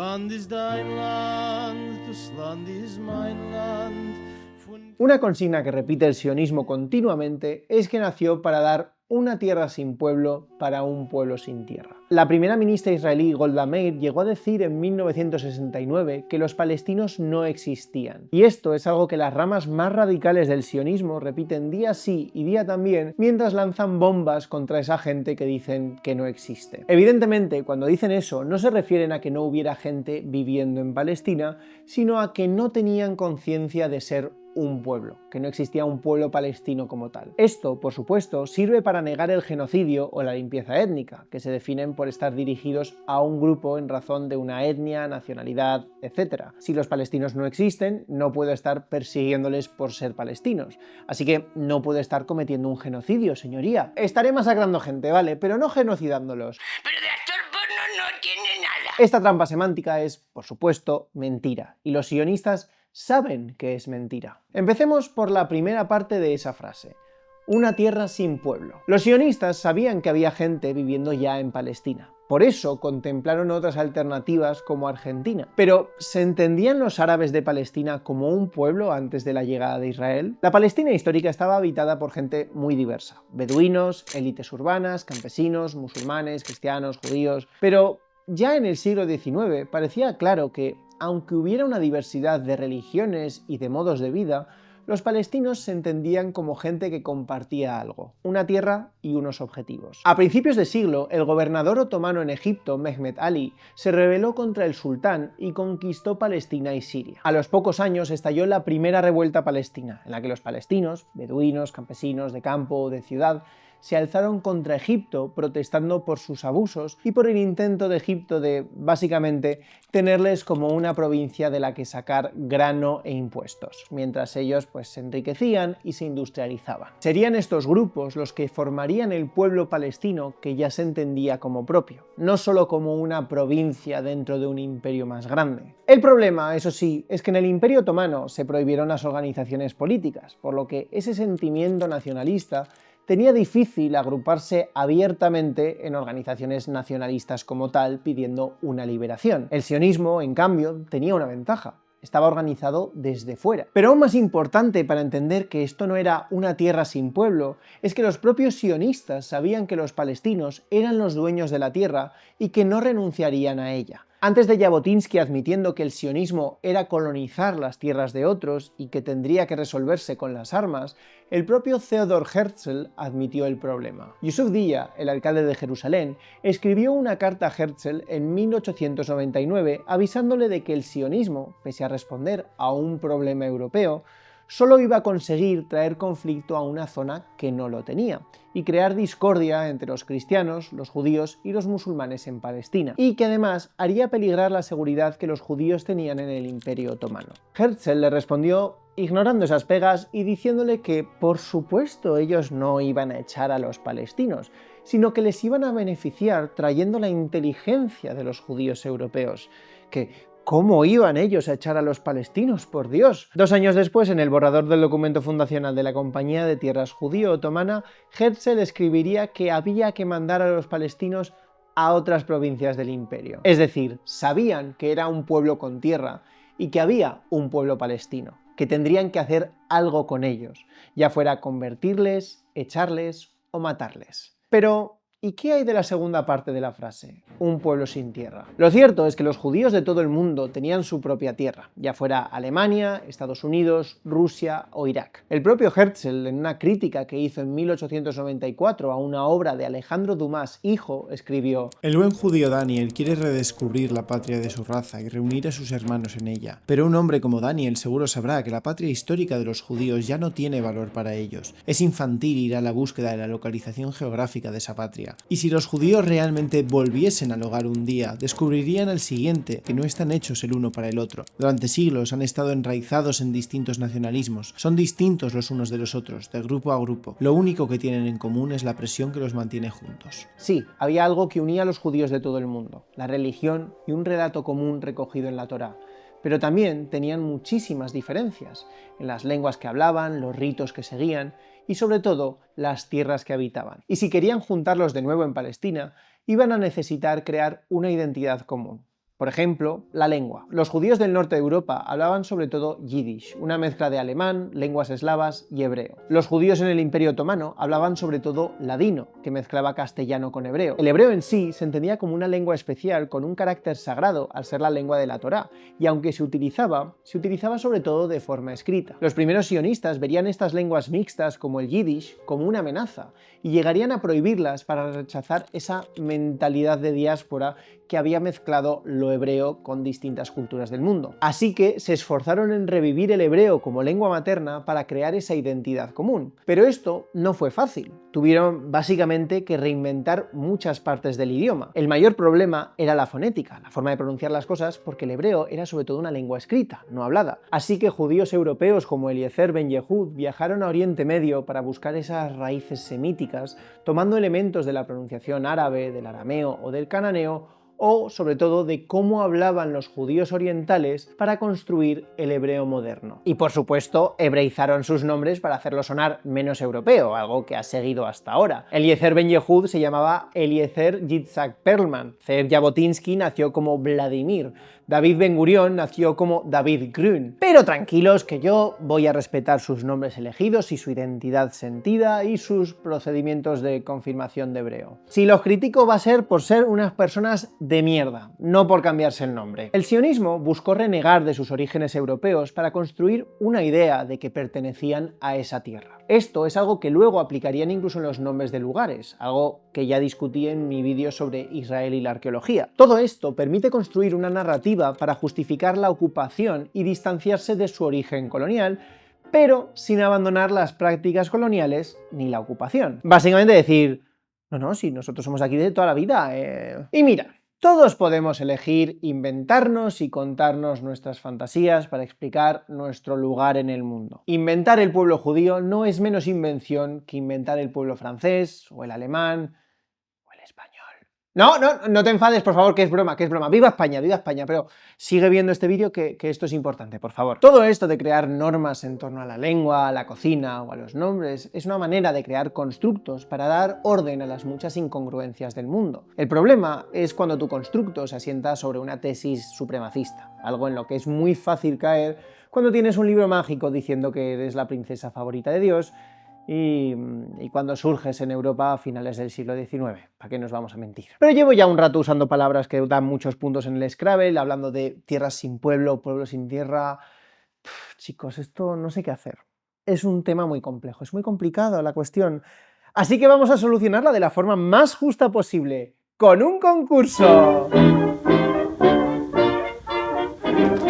Una consigna que repite el sionismo continuamente es que nació para dar una tierra sin pueblo para un pueblo sin tierra. La primera ministra israelí Golda Meir llegó a decir en 1969 que los palestinos no existían. Y esto es algo que las ramas más radicales del sionismo repiten día sí y día también mientras lanzan bombas contra esa gente que dicen que no existe. Evidentemente, cuando dicen eso, no se refieren a que no hubiera gente viviendo en Palestina, sino a que no tenían conciencia de ser un pueblo, que no existía un pueblo palestino como tal. Esto, por supuesto, sirve para negar el genocidio o la limpieza étnica, que se definen por estar dirigidos a un grupo en razón de una etnia, nacionalidad, etc. Si los palestinos no existen, no puedo estar persiguiéndoles por ser palestinos, así que no puedo estar cometiendo un genocidio, señoría. Estaré masacrando gente, vale, pero no genocidándolos. Pero de actor porno no tiene nada. Esta trampa semántica es, por supuesto, mentira, y los sionistas saben que es mentira. Empecemos por la primera parte de esa frase. Una tierra sin pueblo. Los sionistas sabían que había gente viviendo ya en Palestina. Por eso contemplaron otras alternativas como Argentina. Pero, ¿se entendían los árabes de Palestina como un pueblo antes de la llegada de Israel? La Palestina histórica estaba habitada por gente muy diversa. Beduinos, élites urbanas, campesinos, musulmanes, cristianos, judíos... Pero ya en el siglo XIX parecía claro que, aunque hubiera una diversidad de religiones y de modos de vida, los palestinos se entendían como gente que compartía algo, una tierra y unos objetivos. A principios de siglo, el gobernador otomano en Egipto, Mehmet Ali, se rebeló contra el sultán y conquistó Palestina y Siria. A los pocos años estalló la primera revuelta palestina, en la que los palestinos, beduinos, campesinos de campo o de ciudad, se alzaron contra Egipto protestando por sus abusos y por el intento de Egipto de, básicamente, tenerles como una provincia de la que sacar grano e impuestos, mientras ellos pues se enriquecían y se industrializaban. Serían estos grupos los que formarían el pueblo palestino que ya se entendía como propio, no solo como una provincia dentro de un imperio más grande. El problema, eso sí, es que en el Imperio Otomano se prohibieron las organizaciones políticas, por lo que ese sentimiento nacionalista tenía difícil agruparse abiertamente en organizaciones nacionalistas como tal pidiendo una liberación. El sionismo, en cambio, tenía una ventaja. Estaba organizado desde fuera. Pero aún más importante para entender que esto no era una tierra sin pueblo, es que los propios sionistas sabían que los palestinos eran los dueños de la tierra y que no renunciarían a ella. Antes de Jabotinsky admitiendo que el sionismo era colonizar las tierras de otros y que tendría que resolverse con las armas, el propio Theodor Herzl admitió el problema. Yusuf Dilla, el alcalde de Jerusalén, escribió una carta a Herzl en 1899 avisándole de que el sionismo, pese a responder a un problema europeo, solo iba a conseguir traer conflicto a una zona que no lo tenía y crear discordia entre los cristianos, los judíos y los musulmanes en Palestina, y que además haría peligrar la seguridad que los judíos tenían en el Imperio Otomano. Herzl le respondió ignorando esas pegas y diciéndole que, por supuesto, ellos no iban a echar a los palestinos, sino que les iban a beneficiar trayendo la inteligencia de los judíos europeos, que ¿cómo iban ellos a echar a los palestinos, por Dios? 2 años después, en el borrador del documento fundacional de la Compañía de Tierras Judío-Otomana, Herzl escribiría que había que mandar a los palestinos a otras provincias del imperio. Es decir, sabían que era un pueblo con tierra y que había un pueblo palestino, que tendrían que hacer algo con ellos, ya fuera convertirles, echarles o matarles. Pero ¿y qué hay de la segunda parte de la frase? Un pueblo sin tierra. Lo cierto es que los judíos de todo el mundo tenían su propia tierra, ya fuera Alemania, Estados Unidos, Rusia o Irak. El propio Herzl, en una crítica que hizo en 1894 a una obra de Alejandro Dumas, hijo, escribió: El buen judío Daniel quiere redescubrir la patria de su raza y reunir a sus hermanos en ella. Pero un hombre como Daniel seguro sabrá que la patria histórica de los judíos ya no tiene valor para ellos. Es infantil ir a la búsqueda de la localización geográfica de esa patria. Y si los judíos realmente volviesen al hogar un día, descubrirían al siguiente que no están hechos el uno para el otro. Durante siglos han estado enraizados en distintos nacionalismos, son distintos los unos de los otros, de grupo a grupo. Lo único que tienen en común es la presión que los mantiene juntos. Sí, había algo que unía a los judíos de todo el mundo, la religión y un relato común recogido en la Torá. Pero también tenían muchísimas diferencias en las lenguas que hablaban, los ritos que seguían y sobre todo las tierras que habitaban. Y si querían juntarlos de nuevo en Palestina, iban a necesitar crear una identidad común. Por ejemplo, la lengua. Los judíos del norte de Europa hablaban sobre todo yiddish, una mezcla de alemán, lenguas eslavas y hebreo. Los judíos en el Imperio Otomano hablaban sobre todo ladino, que mezclaba castellano con hebreo. El hebreo en sí se entendía como una lengua especial con un carácter sagrado al ser la lengua de la Torá, y aunque se utilizaba sobre todo de forma escrita. Los primeros sionistas verían estas lenguas mixtas como el yiddish como una amenaza, y llegarían a prohibirlas para rechazar esa mentalidad de diáspora que había mezclado lo hebreo con distintas culturas del mundo. Así que se esforzaron en revivir el hebreo como lengua materna para crear esa identidad común. Pero esto no fue fácil. Tuvieron básicamente que reinventar muchas partes del idioma. El mayor problema era la fonética, la forma de pronunciar las cosas, porque el hebreo era sobre todo una lengua escrita, no hablada. Así que judíos europeos como Eliezer Ben Yehud viajaron a Oriente Medio para buscar esas raíces semíticas, tomando elementos de la pronunciación árabe, del arameo o del cananeo, o sobre todo de cómo hablaban los judíos orientales para construir el hebreo moderno. Y por supuesto, hebreizaron sus nombres para hacerlo sonar menos europeo, algo que ha seguido hasta ahora. Eliezer Ben Yehud se llamaba Eliezer Yitzhak Perlman, Zeev Jabotinsky nació como Vladimir, David Ben Gurión nació como David Grün. Pero tranquilos que yo voy a respetar sus nombres elegidos y su identidad sentida y sus procedimientos de confirmación de hebreo. Si los critico va a ser por ser unas personas de mierda, no por cambiarse el nombre. El sionismo buscó renegar de sus orígenes europeos para construir una idea de que pertenecían a esa tierra. Esto es algo que luego aplicarían incluso en los nombres de lugares, algo que ya discutí en mi vídeo sobre Israel y la arqueología. Todo esto permite construir una narrativa para justificar la ocupación y distanciarse de su origen colonial, pero sin abandonar las prácticas coloniales ni la ocupación. Básicamente decir, no, si nosotros somos aquí de toda la vida. Y mira, todos podemos elegir inventarnos y contarnos nuestras fantasías para explicar nuestro lugar en el mundo. Inventar el pueblo judío no es menos invención que inventar el pueblo francés, o el alemán, o el español. No te enfades, por favor, que es broma, ¡Viva España! Pero sigue viendo este vídeo que esto es importante, por favor. Todo esto de crear normas en torno a la lengua, a la cocina o a los nombres es una manera de crear constructos para dar orden a las muchas incongruencias del mundo. El problema es cuando tu constructo se asienta sobre una tesis supremacista, algo en lo que es muy fácil caer cuando tienes un libro mágico diciendo que eres la princesa favorita de Dios y cuando surges en Europa a finales del siglo XIX, ¿para qué nos vamos a mentir? Pero llevo ya un rato usando palabras que dan muchos puntos en el Scrabble, hablando de tierras sin pueblo, pueblos sin tierra. Chicos, esto no sé qué hacer. Es un tema muy complejo, es muy complicado la cuestión. Así que vamos a solucionarla de la forma más justa posible, con un concurso.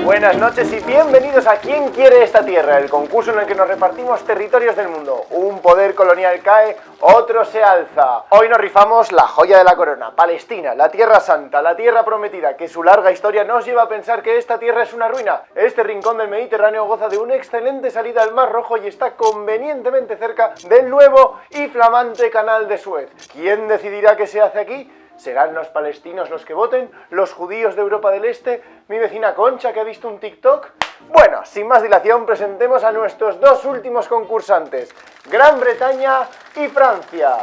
Buenas noches y bienvenidos a ¿Quién quiere esta tierra? El concurso en el que nos repartimos territorios del mundo. Un poder colonial cae, otro se alza. Hoy nos rifamos la joya de la corona, Palestina, la tierra santa, la tierra prometida, que su larga historia nos lleva a pensar que esta tierra es una ruina. Este rincón del Mediterráneo goza de una excelente salida al Mar Rojo y está convenientemente cerca del nuevo y flamante Canal de Suez. ¿Quién decidirá qué se hace aquí? ¿Serán los palestinos los que voten? ¿Los judíos de Europa del Este? ¿Mi vecina Concha que ha visto un TikTok? Bueno, sin más dilación, presentemos a nuestros dos últimos concursantes, Gran Bretaña y Francia.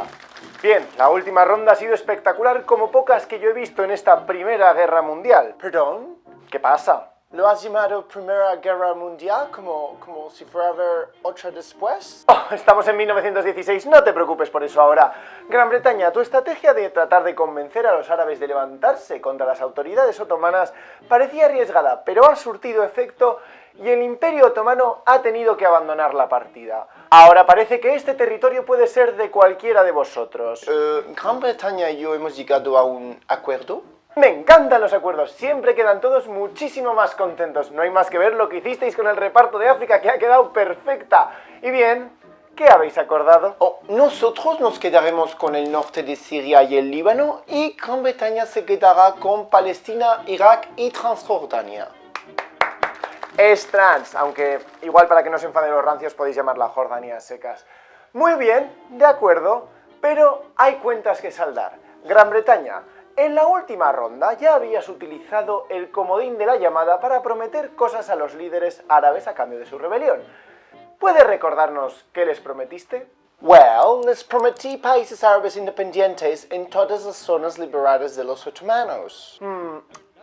Bien, la última ronda ha sido espectacular como pocas que yo he visto en esta Primera Guerra Mundial. ¿Perdón? ¿Qué pasa? ¿Lo has llamado Primera Guerra Mundial como si fuera a haber otra después? Oh, estamos en 1916, no te preocupes por eso ahora. Gran Bretaña, tu estrategia de tratar de convencer a los árabes de levantarse contra las autoridades otomanas parecía arriesgada, pero ha surtido efecto y el Imperio Otomano ha tenido que abandonar la partida. Ahora parece que este territorio puede ser de cualquiera de vosotros. ¿Gran Bretaña y yo hemos llegado a un acuerdo? Me encantan los acuerdos, siempre quedan todos muchísimo más contentos. No hay más que ver lo que hicisteis con el reparto de África, que ha quedado perfecta. Y bien, ¿qué habéis acordado? Nosotros nos quedaremos con el norte de Siria y el Líbano, y Gran Bretaña se quedará con Palestina, Irak y Transjordania. Es trans, aunque igual para que no se enfaden los rancios podéis llamarla Jordania secas. Muy bien, de acuerdo, pero hay cuentas que saldar. Gran Bretaña, en la última ronda ya habías utilizado el comodín de la llamada para prometer cosas a los líderes árabes a cambio de su rebelión. ¿Puedes recordarnos qué les prometiste? Well, les prometí países árabes independientes en todas las zonas liberadas de los otomanos.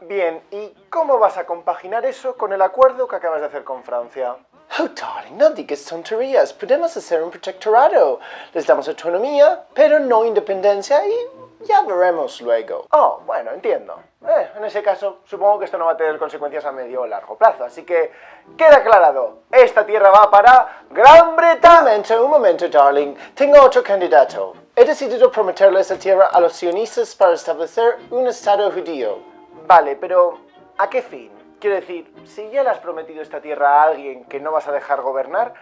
Bien, ¿y cómo vas a compaginar eso con el acuerdo que acabas de hacer con Francia? Oh, darling, no digas tonterías. Podemos hacer un protectorado. Les damos autonomía, pero no independencia y ya veremos luego. Oh, bueno, entiendo. En ese caso, supongo que esto no va a tener consecuencias a medio o largo plazo, así que queda aclarado. Esta tierra va para Gran Bretaña. Un momento, darling. Tengo otro candidato. He decidido prometerle esa tierra a los sionistas para establecer un estado judío. Vale, pero ¿a qué fin? Quiero decir, si ya le has prometido esta tierra a alguien que no vas a dejar gobernar,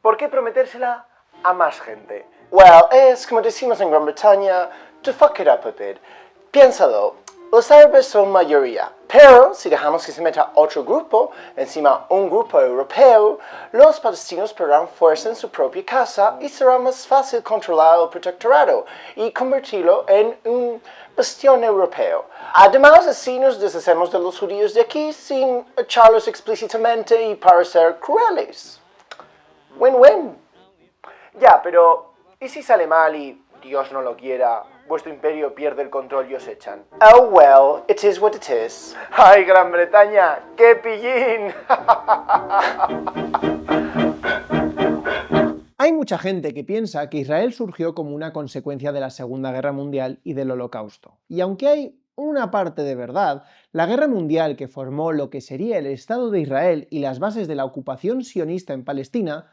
¿por qué prometérsela a más gente? Well, es como decimos en Gran Bretaña, to fuck it up a bit. Piénsalo, los árabes son mayoría, pero si dejamos que se meta otro grupo, encima un grupo europeo, los palestinos perderán fuerza en su propia casa y será más fácil controlar el protectorado y convertirlo en un bastión europeo. Además, así nos deshacemos de los judíos de aquí sin echarlos explícitamente y parecer crueles. Win-win. Ya, pero ¿y si sale mal y, Dios no lo quiera, vuestro imperio pierde el control y os echan? Oh well, it is what it is. ¡Ay, Gran Bretaña! ¡Qué pillín! Hay mucha gente que piensa que Israel surgió como una consecuencia de la Segunda Guerra Mundial y del Holocausto. Y aunque hay una parte de verdad, la guerra mundial que formó lo que sería el Estado de Israel y las bases de la ocupación sionista en Palestina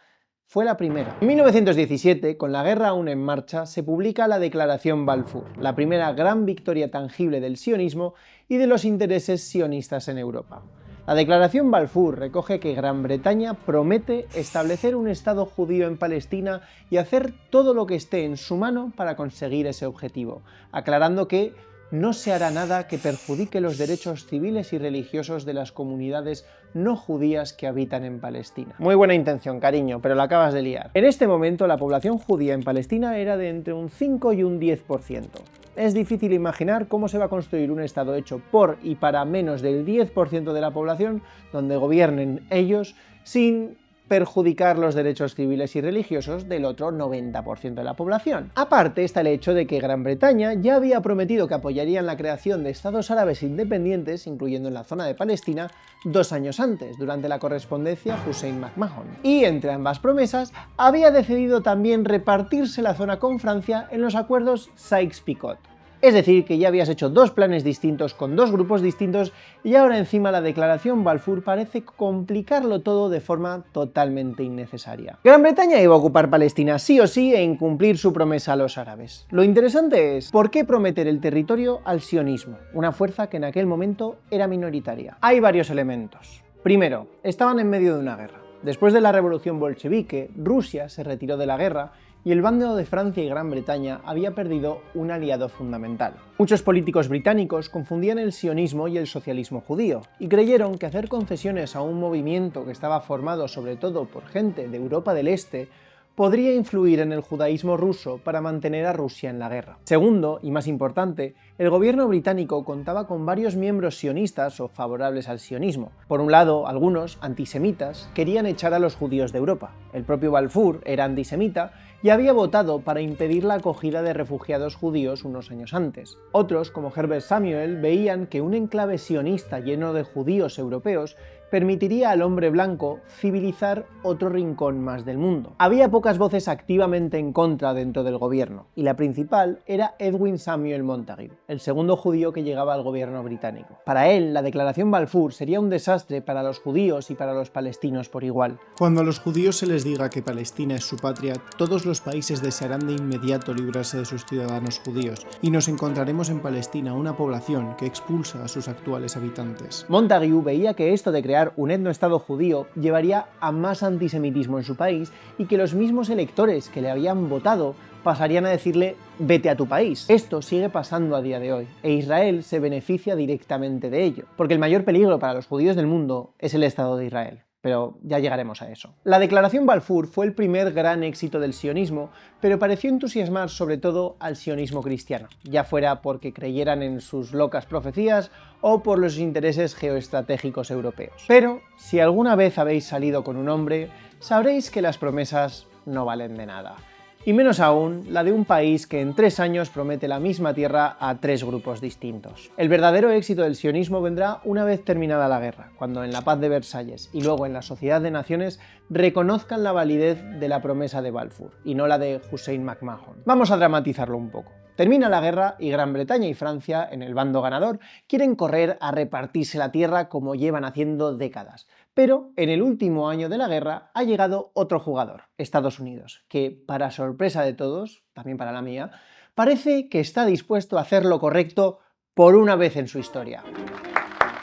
fue la primera. En 1917, con la guerra aún en marcha, se publica la Declaración Balfour, la primera gran victoria tangible del sionismo y de los intereses sionistas en Europa. La Declaración Balfour recoge que Gran Bretaña promete establecer un Estado judío en Palestina y hacer todo lo que esté en su mano para conseguir ese objetivo, aclarando que no se hará nada que perjudique los derechos civiles y religiosos de las comunidades no judías que habitan en Palestina. Muy buena intención, cariño, pero la acabas de liar. En este momento, la población judía en Palestina era de entre un 5 y un 10%. Es difícil imaginar cómo se va a construir un Estado hecho por y para menos del 10% de la población, donde gobiernen ellos, sin perjudicar los derechos civiles y religiosos del otro 90% de la población. Aparte está el hecho de que Gran Bretaña ya había prometido que apoyarían la creación de estados árabes independientes, incluyendo en la zona de Palestina, 2 años antes, durante la correspondencia Hussein-McMahon. Y entre ambas promesas, había decidido también repartirse la zona con Francia en los acuerdos Sykes-Picot. Es decir, que ya habías hecho 2 planes distintos con 2 grupos distintos y ahora encima la Declaración Balfour parece complicarlo todo de forma totalmente innecesaria. Gran Bretaña iba a ocupar Palestina sí o sí e incumplir su promesa a los árabes. Lo interesante es, ¿por qué prometer el territorio al sionismo, una fuerza que en aquel momento era minoritaria? Hay varios elementos. Primero, estaban en medio de una guerra. Después de la revolución bolchevique, Rusia se retiró de la guerra y el bando de Francia y Gran Bretaña había perdido un aliado fundamental. Muchos políticos británicos confundían el sionismo y el socialismo judío, y creyeron que hacer concesiones a un movimiento que estaba formado sobre todo por gente de Europa del Este podría influir en el judaísmo ruso para mantener a Rusia en la guerra. Segundo, y más importante, el gobierno británico contaba con varios miembros sionistas o favorables al sionismo. Por un lado, algunos, antisemitas, querían echar a los judíos de Europa. El propio Balfour era antisemita y había votado para impedir la acogida de refugiados judíos unos años antes. Otros, como Herbert Samuel, veían que un enclave sionista lleno de judíos europeos permitiría al hombre blanco civilizar otro rincón más del mundo. Había pocas voces activamente en contra dentro del gobierno, y la principal era Edwin Samuel Montagu, el segundo judío que llegaba al gobierno británico. Para él, la Declaración Balfour sería un desastre para los judíos y para los palestinos por igual. Cuando a los judíos se les diga que Palestina es su patria, todos los países desearán de inmediato librarse de sus ciudadanos judíos, y nos encontraremos en Palestina una población que expulsa a sus actuales habitantes. Montagu veía que esto de crear un etnoestado judío llevaría a más antisemitismo en su país y que los mismos electores que le habían votado pasarían a decirle «vete a tu país». Esto sigue pasando a día de hoy, e Israel se beneficia directamente de ello, porque el mayor peligro para los judíos del mundo es el Estado de Israel. Pero ya llegaremos a eso. La Declaración Balfour fue el primer gran éxito del sionismo, pero pareció entusiasmar sobre todo al sionismo cristiano, ya fuera porque creyeran en sus locas profecías o por los intereses geoestratégicos europeos. Pero, si alguna vez habéis salido con un hombre, sabréis que las promesas no valen de nada. Y menos aún la de un país que en 3 años promete la misma tierra a 3 grupos distintos. El verdadero éxito del sionismo vendrá una vez terminada la guerra, cuando en la paz de Versalles y luego en la Sociedad de Naciones reconozcan la validez de la promesa de Balfour, y no la de Hussein-McMahon. Vamos a dramatizarlo un poco. Termina la guerra y Gran Bretaña y Francia, en el bando ganador, quieren correr a repartirse la tierra como llevan haciendo décadas. Pero en el último año de la guerra ha llegado otro jugador, Estados Unidos, que, para sorpresa de todos, también para la mía, parece que está dispuesto a hacer lo correcto por una vez en su historia.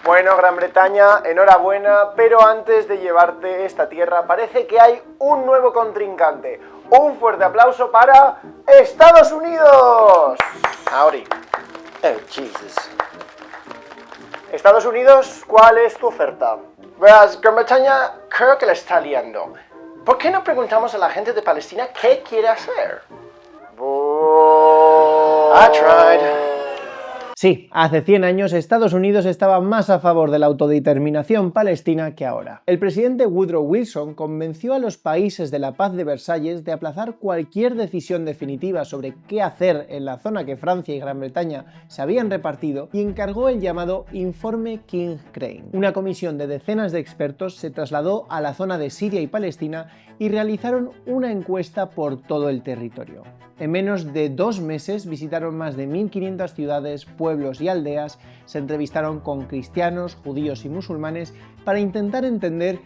Bueno, Gran Bretaña, enhorabuena, pero antes de llevarte esta tierra parece que hay un nuevo contrincante. Un fuerte aplauso para Estados Unidos. Howdy. Oh, Jesus. Estados Unidos, ¿cuál es tu oferta? Verás, Gran Bretaña creo que la está liando. ¿Por qué no preguntamos a la gente de Palestina qué quiere hacer? I tried. Sí, hace 100 años Estados Unidos estaba más a favor de la autodeterminación palestina que ahora. El presidente Woodrow Wilson convenció a los países de la Paz de Versalles de aplazar cualquier decisión definitiva sobre qué hacer en la zona que Francia y Gran Bretaña se habían repartido y encargó el llamado Informe King-Crane. Una comisión de decenas de expertos se trasladó a la zona de Siria y Palestina y realizaron una encuesta por todo el territorio. En menos de 2 meses visitaron más de 1.500 ciudades, pueblos y aldeas, se entrevistaron con cristianos, judíos y musulmanes para intentar entender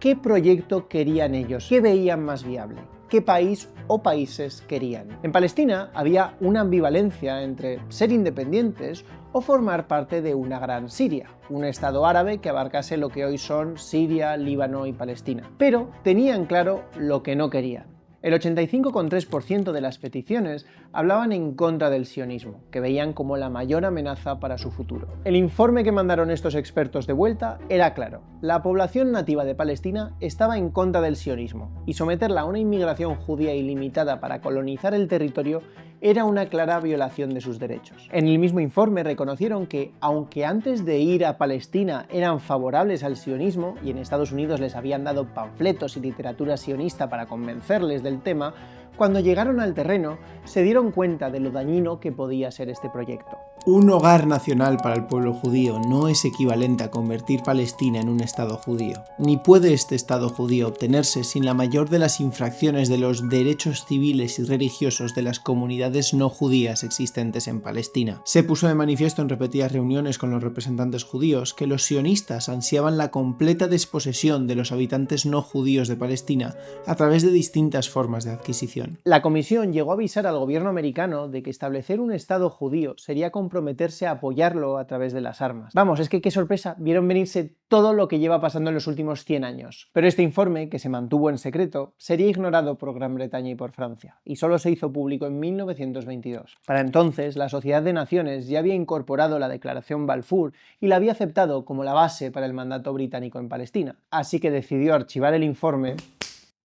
qué proyecto querían ellos, qué veían más viable, qué país o países querían. En Palestina había una ambivalencia entre ser independientes o formar parte de una gran Siria, un estado árabe que abarcase lo que hoy son Siria, Líbano y Palestina. Pero tenían claro lo que no querían. El 85,3% de las peticiones hablaban en contra del sionismo, que veían como la mayor amenaza para su futuro. El informe que mandaron estos expertos de vuelta era claro: la población nativa de Palestina estaba en contra del sionismo, y someterla a una inmigración judía ilimitada para colonizar el territorio era una clara violación de sus derechos. En el mismo informe reconocieron que, aunque antes de ir a Palestina eran favorables al sionismo y en Estados Unidos les habían dado panfletos y literatura sionista para convencerles del tema, cuando llegaron al terreno se dieron cuenta de lo dañino que podía ser este proyecto. Un hogar nacional para el pueblo judío no es equivalente a convertir Palestina en un estado judío, ni puede este estado judío obtenerse sin la mayor de las infracciones de los derechos civiles y religiosos de las comunidades no judías existentes en Palestina. Se puso de manifiesto en repetidas reuniones con los representantes judíos que los sionistas ansiaban la completa desposesión de los habitantes no judíos de Palestina a través de distintas formas de adquisición. La comisión llegó a avisar al gobierno americano de que establecer un estado judío sería comprometerse a apoyarlo a través de las armas. Vamos, es que qué sorpresa, vieron venirse todo lo que lleva pasando en los últimos 100 años. Pero este informe, que se mantuvo en secreto, sería ignorado por Gran Bretaña y por Francia, y solo se hizo público en 1922. Para entonces, la Sociedad de Naciones ya había incorporado la Declaración Balfour y la había aceptado como la base para el mandato británico en Palestina, así que decidió archivar el informe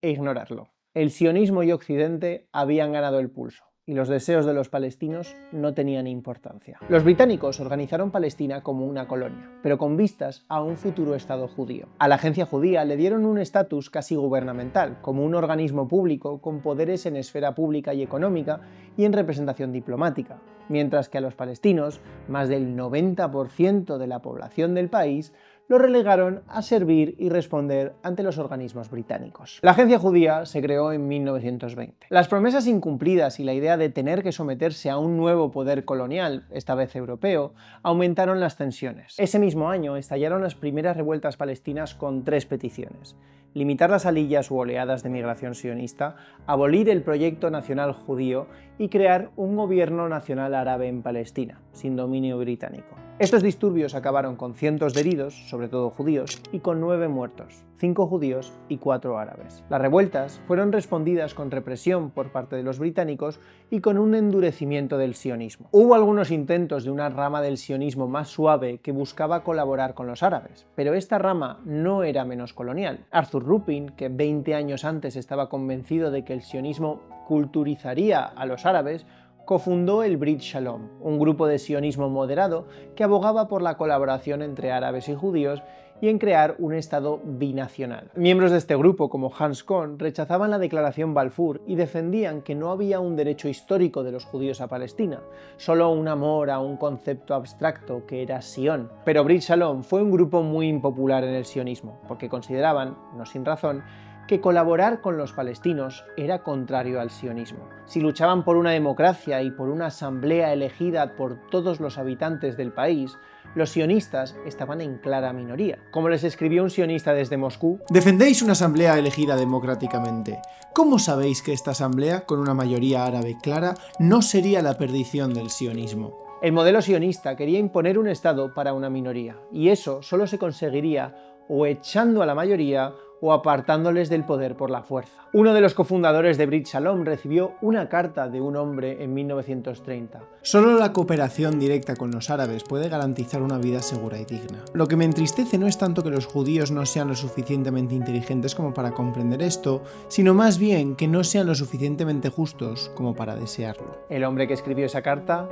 e ignorarlo. El sionismo y Occidente habían ganado el pulso, y los deseos de los palestinos no tenían importancia. Los británicos organizaron Palestina como una colonia, pero con vistas a un futuro estado judío. A la agencia judía le dieron un estatus casi gubernamental, como un organismo público con poderes en esfera pública y económica y en representación diplomática, mientras que a los palestinos, más del 90% de la población del país, lo relegaron a servir y responder ante los organismos británicos. La agencia judía se creó en 1920. Las promesas incumplidas y la idea de tener que someterse a un nuevo poder colonial, esta vez europeo, aumentaron las tensiones. Ese mismo año estallaron las primeras revueltas palestinas con 3 peticiones: limitar las aliyas u oleadas de migración sionista, abolir el proyecto nacional judío y crear un gobierno nacional árabe en Palestina, sin dominio británico. Estos disturbios acabaron con cientos de heridos, sobre todo judíos, y con 9 muertos, 5 judíos y 4 árabes. Las revueltas fueron respondidas con represión por parte de los británicos y con un endurecimiento del sionismo. Hubo algunos intentos de una rama del sionismo más suave que buscaba colaborar con los árabes, pero esta rama no era menos colonial. Arthur Ruppin, que 20 años antes estaba convencido de que el sionismo culturizaría a los árabes, cofundó el Brit Shalom, un grupo de sionismo moderado que abogaba por la colaboración entre árabes y judíos y en crear un estado binacional. Miembros de este grupo, como Hans Kohn, rechazaban la Declaración Balfour y defendían que no había un derecho histórico de los judíos a Palestina, solo un amor a un concepto abstracto que era Sion. Pero Brit Shalom fue un grupo muy impopular en el sionismo, porque consideraban, no sin razón, que colaborar con los palestinos era contrario al sionismo. Si luchaban por una democracia y por una asamblea elegida por todos los habitantes del país, los sionistas estaban en clara minoría. Como les escribió un sionista desde Moscú: defendéis una asamblea elegida democráticamente. ¿Cómo sabéis que esta asamblea, con una mayoría árabe clara, no sería la perdición del sionismo? El modelo sionista quería imponer un estado para una minoría, y eso solo se conseguiría o echando a la mayoría o apartándoles del poder por la fuerza. Uno de los cofundadores de Brit Shalom recibió una carta de un hombre en 1930. Solo la cooperación directa con los árabes puede garantizar una vida segura y digna. Lo que me entristece no es tanto que los judíos no sean lo suficientemente inteligentes como para comprender esto, sino más bien que no sean lo suficientemente justos como para desearlo. El hombre que escribió esa carta,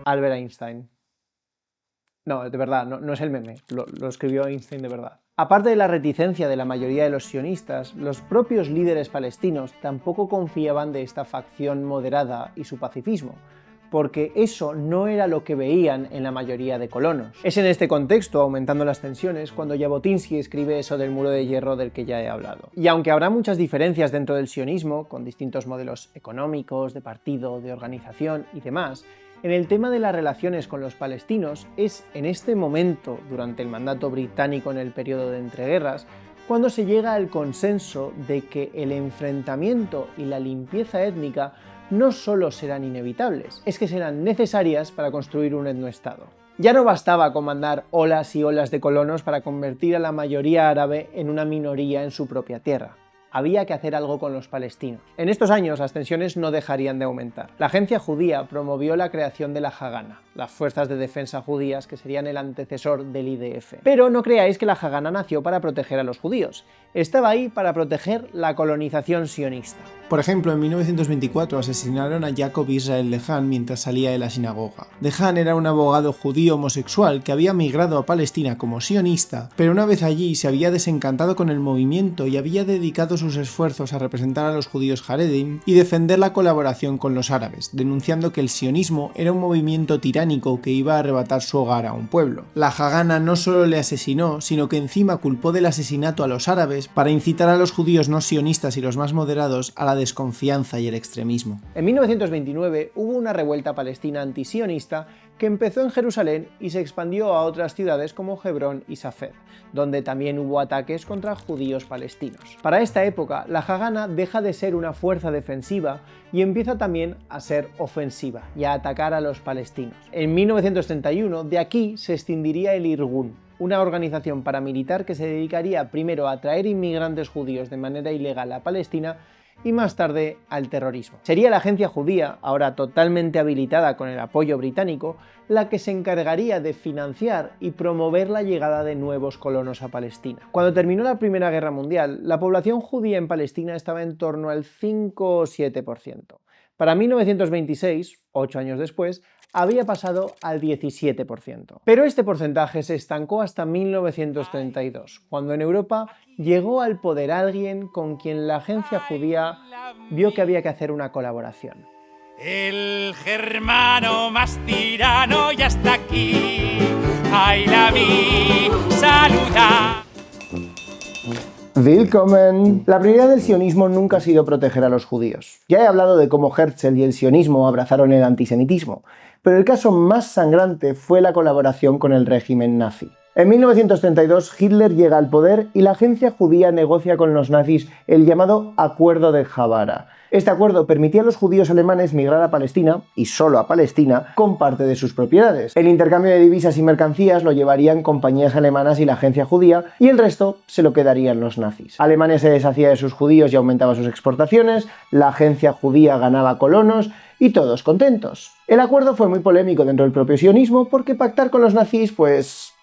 Albert Einstein. No, de verdad, no es el meme, lo escribió Einstein de verdad. Aparte de la reticencia de la mayoría de los sionistas, los propios líderes palestinos tampoco confiaban de esta facción moderada y su pacifismo, porque eso no era lo que veían en la mayoría de colonos. Es en este contexto, aumentando las tensiones, cuando Jabotinsky escribe eso del muro de hierro del que ya he hablado. Y aunque habrá muchas diferencias dentro del sionismo, con distintos modelos económicos, de partido, de organización y demás, en el tema de las relaciones con los palestinos es en este momento, durante el mandato británico en el periodo de entreguerras, cuando se llega al consenso de que el enfrentamiento y la limpieza étnica no solo serán inevitables, es que serán necesarias para construir un etnoestado. Ya no bastaba con mandar olas y olas de colonos para convertir a la mayoría árabe en una minoría en su propia tierra. Había que hacer algo con los palestinos. En estos años las tensiones no dejarían de aumentar. La agencia judía promovió la creación de la Hagana, las fuerzas de defensa judías que serían el antecesor del IDF. Pero no creáis que la Hagana nació para proteger a los judíos. Estaba ahí para proteger la colonización sionista. Por ejemplo, en 1924 asesinaron a Jacob Israel Dehan mientras salía de la sinagoga. Dehan era un abogado judío homosexual que había migrado a Palestina como sionista, pero una vez allí se había desencantado con el movimiento y había dedicado sus esfuerzos a representar a los judíos Haredim y defender la colaboración con los árabes, denunciando que el sionismo era un movimiento tiránico que iba a arrebatar su hogar a un pueblo. La Hagana no solo le asesinó, sino que encima culpó del asesinato a los árabes para incitar a los judíos no sionistas y los más moderados a la desconfianza y el extremismo. En 1929 hubo una revuelta palestina antisionista que empezó en Jerusalén y se expandió a otras ciudades como Hebrón y Safed, donde también hubo ataques contra judíos palestinos. Para esta época, la Hagana deja de ser una fuerza defensiva y empieza también a ser ofensiva y a atacar a los palestinos. En 1931, de aquí se extinguiría el Irgun, una organización paramilitar que se dedicaría primero a traer inmigrantes judíos de manera ilegal a Palestina y más tarde al terrorismo. Sería la agencia judía, ahora totalmente habilitada con el apoyo británico, la que se encargaría de financiar y promover la llegada de nuevos colonos a Palestina. Cuando terminó la Primera Guerra Mundial, la población judía en Palestina estaba en torno al 5 o 7%. Para 1926, 8 años después, había pasado al 17%. Pero este porcentaje se estancó hasta 1932, cuando en Europa llegó al poder alguien con quien la agencia judía vio que había que hacer una colaboración. El germano más tirano ya está aquí. Ay, la vi, saluda. Willkommen. La prioridad del sionismo nunca ha sido proteger a los judíos. Ya he hablado de cómo Herzl y el sionismo abrazaron el antisemitismo, pero el caso más sangrante fue la colaboración con el régimen nazi. En 1932 Hitler llega al poder y la agencia judía negocia con los nazis el llamado Acuerdo de Javara. Este acuerdo permitía a los judíos alemanes migrar a Palestina, y solo a Palestina, con parte de sus propiedades. El intercambio de divisas y mercancías lo llevarían compañías alemanas y la agencia judía, y el resto se lo quedarían los nazis. Alemania se deshacía de sus judíos y aumentaba sus exportaciones, la agencia judía ganaba colonos, y todos contentos. El acuerdo fue muy polémico dentro del propio sionismo, porque pactar con los nazis, pues,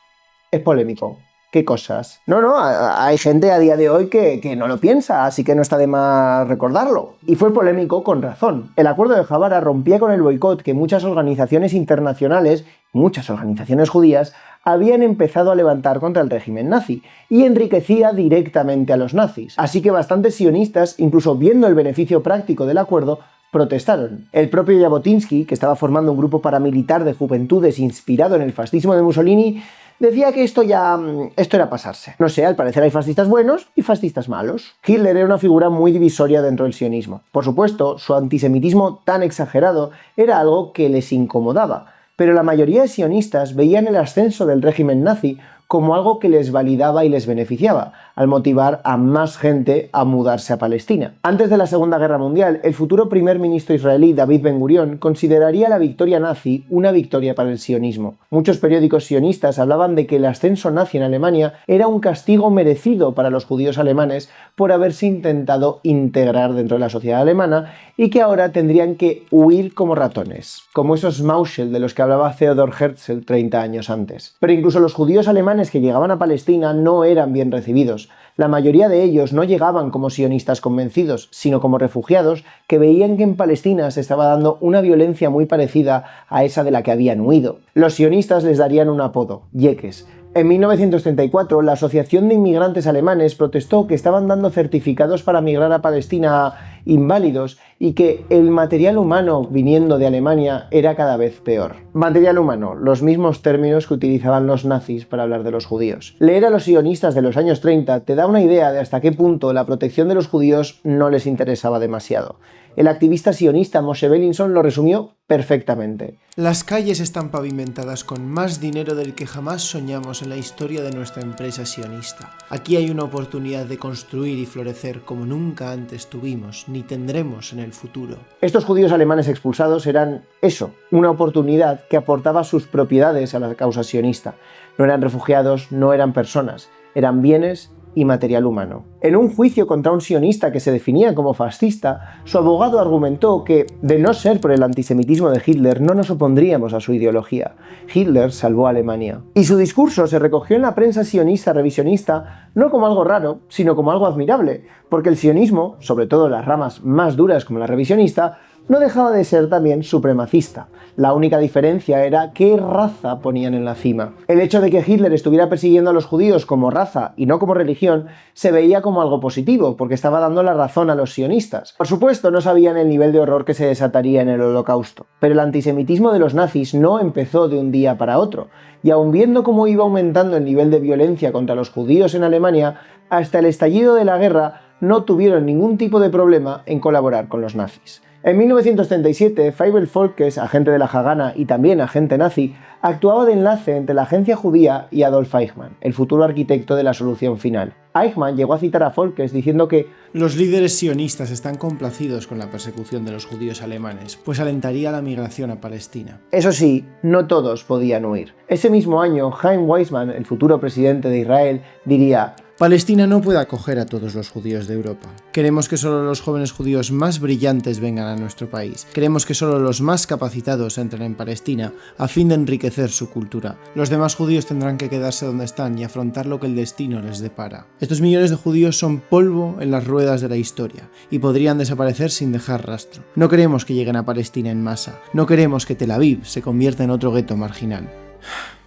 es polémico. ¿Qué cosas? No, hay gente a día de hoy que no lo piensa, así que no está de más recordarlo. Y fue polémico con razón. El acuerdo de Javara rompía con el boicot que muchas organizaciones internacionales, muchas organizaciones judías, habían empezado a levantar contra el régimen nazi, y enriquecía directamente a los nazis. Así que bastantes sionistas, incluso viendo el beneficio práctico del acuerdo, protestaron. El propio Jabotinsky, que estaba formando un grupo paramilitar de juventudes inspirado en el fascismo de Mussolini, decía que esto era pasarse. No sé, al parecer hay fascistas buenos y fascistas malos. Hitler era una figura muy divisoria dentro del sionismo. Por supuesto, su antisemitismo tan exagerado era algo que les incomodaba, pero la mayoría de sionistas veían el ascenso del régimen nazi como algo que les validaba y les beneficiaba, al motivar a más gente a mudarse a Palestina. Antes de la Segunda Guerra Mundial, el futuro primer ministro israelí David Ben Gurión consideraría la victoria nazi una victoria para el sionismo. Muchos periódicos sionistas hablaban de que el ascenso nazi en Alemania era un castigo merecido para los judíos alemanes por haberse intentado integrar dentro de la sociedad alemana y que ahora tendrían que huir como ratones, como esos Mauschel de los que hablaba Theodor Herzl 30 años antes. Pero incluso los judíos alemanes que llegaban a Palestina no eran bien recibidos. La mayoría de ellos no llegaban como sionistas convencidos, sino como refugiados que veían que en Palestina se estaba dando una violencia muy parecida a esa de la que habían huido. Los sionistas les darían un apodo, Yekes. En 1934, la Asociación de Inmigrantes Alemanes protestó que estaban dando certificados para migrar a Palestina a inválidos y que el material humano viniendo de Alemania era cada vez peor. Material humano, los mismos términos que utilizaban los nazis para hablar de los judíos. Leer a los sionistas de los años 30 te da una idea de hasta qué punto la protección de los judíos no les interesaba demasiado. El activista sionista Moshe Bellinson lo resumió perfectamente. Las calles están pavimentadas con más dinero del que jamás soñamos en la historia de nuestra empresa sionista. Aquí hay una oportunidad de construir y florecer como nunca antes tuvimos, ni tendremos en el futuro. Estos judíos alemanes expulsados eran eso, una oportunidad que aportaba sus propiedades a la causa sionista. No eran refugiados, no eran personas, eran bienes y material humano. En un juicio contra un sionista que se definía como fascista, su abogado argumentó que, de no ser por el antisemitismo de Hitler, no nos opondríamos a su ideología. Hitler salvó a Alemania. Y su discurso se recogió en la prensa sionista revisionista no como algo raro, sino como algo admirable, porque el sionismo, sobre todo las ramas más duras como la revisionista, no dejaba de ser también supremacista. La única diferencia era qué raza ponían en la cima. El hecho de que Hitler estuviera persiguiendo a los judíos como raza y no como religión se veía como algo positivo, porque estaba dando la razón a los sionistas. Por supuesto, no sabían el nivel de horror que se desataría en el Holocausto, pero el antisemitismo de los nazis no empezó de un día para otro, y aun viendo cómo iba aumentando el nivel de violencia contra los judíos en Alemania, hasta el estallido de la guerra no tuvieron ningún tipo de problema en colaborar con los nazis. En 1937, Feivel Folkes, agente de la Haganah y también agente nazi, actuaba de enlace entre la agencia judía y Adolf Eichmann, el futuro arquitecto de la solución final. Eichmann llegó a citar a Folkes diciendo que los líderes sionistas están complacidos con la persecución de los judíos alemanes, pues alentaría la migración a Palestina. Eso sí, no todos podían huir. Ese mismo año, Chaim Weizmann, el futuro presidente de Israel, diría: Palestina no puede acoger a todos los judíos de Europa. Queremos que solo los jóvenes judíos más brillantes vengan a nuestro país. Queremos que solo los más capacitados entren en Palestina a fin de enriquecer su cultura. Los demás judíos tendrán que quedarse donde están y afrontar lo que el destino les depara. Estos millones de judíos son polvo en las ruedas de la historia y podrían desaparecer sin dejar rastro. No queremos que lleguen a Palestina en masa. No queremos que Tel Aviv se convierta en otro gueto marginal.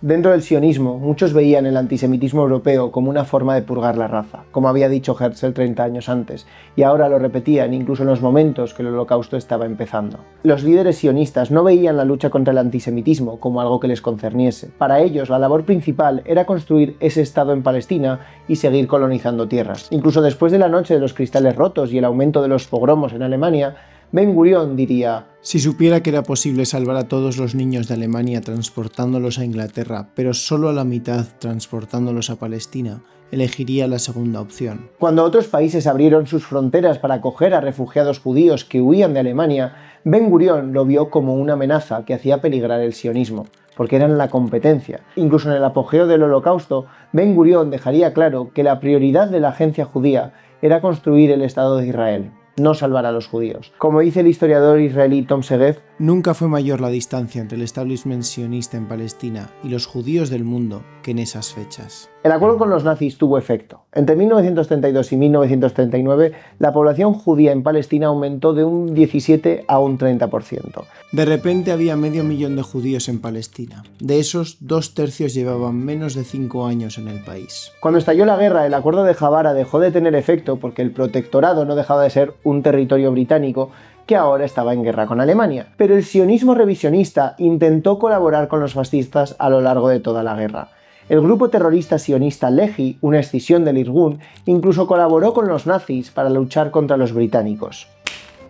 Dentro del sionismo, muchos veían el antisemitismo europeo como una forma de purgar la raza, como había dicho Herzl 30 años antes, y ahora lo repetían incluso en los momentos que el Holocausto estaba empezando. Los líderes sionistas no veían la lucha contra el antisemitismo como algo que les concerniese. Para ellos, la labor principal era construir ese Estado en Palestina y seguir colonizando tierras. Incluso después de la noche de los cristales rotos y el aumento de los pogromos en Alemania, Ben Gurión diría: si supiera que era posible salvar a todos los niños de Alemania transportándolos a Inglaterra, pero solo a la mitad transportándolos a Palestina, elegiría la segunda opción. Cuando otros países abrieron sus fronteras para acoger a refugiados judíos que huían de Alemania, Ben Gurión lo vio como una amenaza que hacía peligrar el sionismo, porque eran la competencia. Incluso en el apogeo del Holocausto, Ben Gurión dejaría claro que la prioridad de la agencia judía era construir el Estado de Israel, no salvar a los judíos. Como dice el historiador israelí Tom Segev, nunca fue mayor la distancia entre el establishment sionista en Palestina y los judíos del mundo que en esas fechas. El acuerdo con los nazis tuvo efecto. Entre 1932 y 1939, la población judía en Palestina aumentó de un 17 a un 30%. De repente había 500.000 de judíos en Palestina. De esos, 2/3 llevaban menos de 5 años en el país. Cuando estalló la guerra, el acuerdo de Javara dejó de tener efecto porque el protectorado no dejaba de ser un territorio británico que ahora estaba en guerra con Alemania. Pero el sionismo revisionista intentó colaborar con los fascistas a lo largo de toda la guerra. El grupo terrorista sionista Lehi, una escisión del Irgun, incluso colaboró con los nazis para luchar contra los británicos.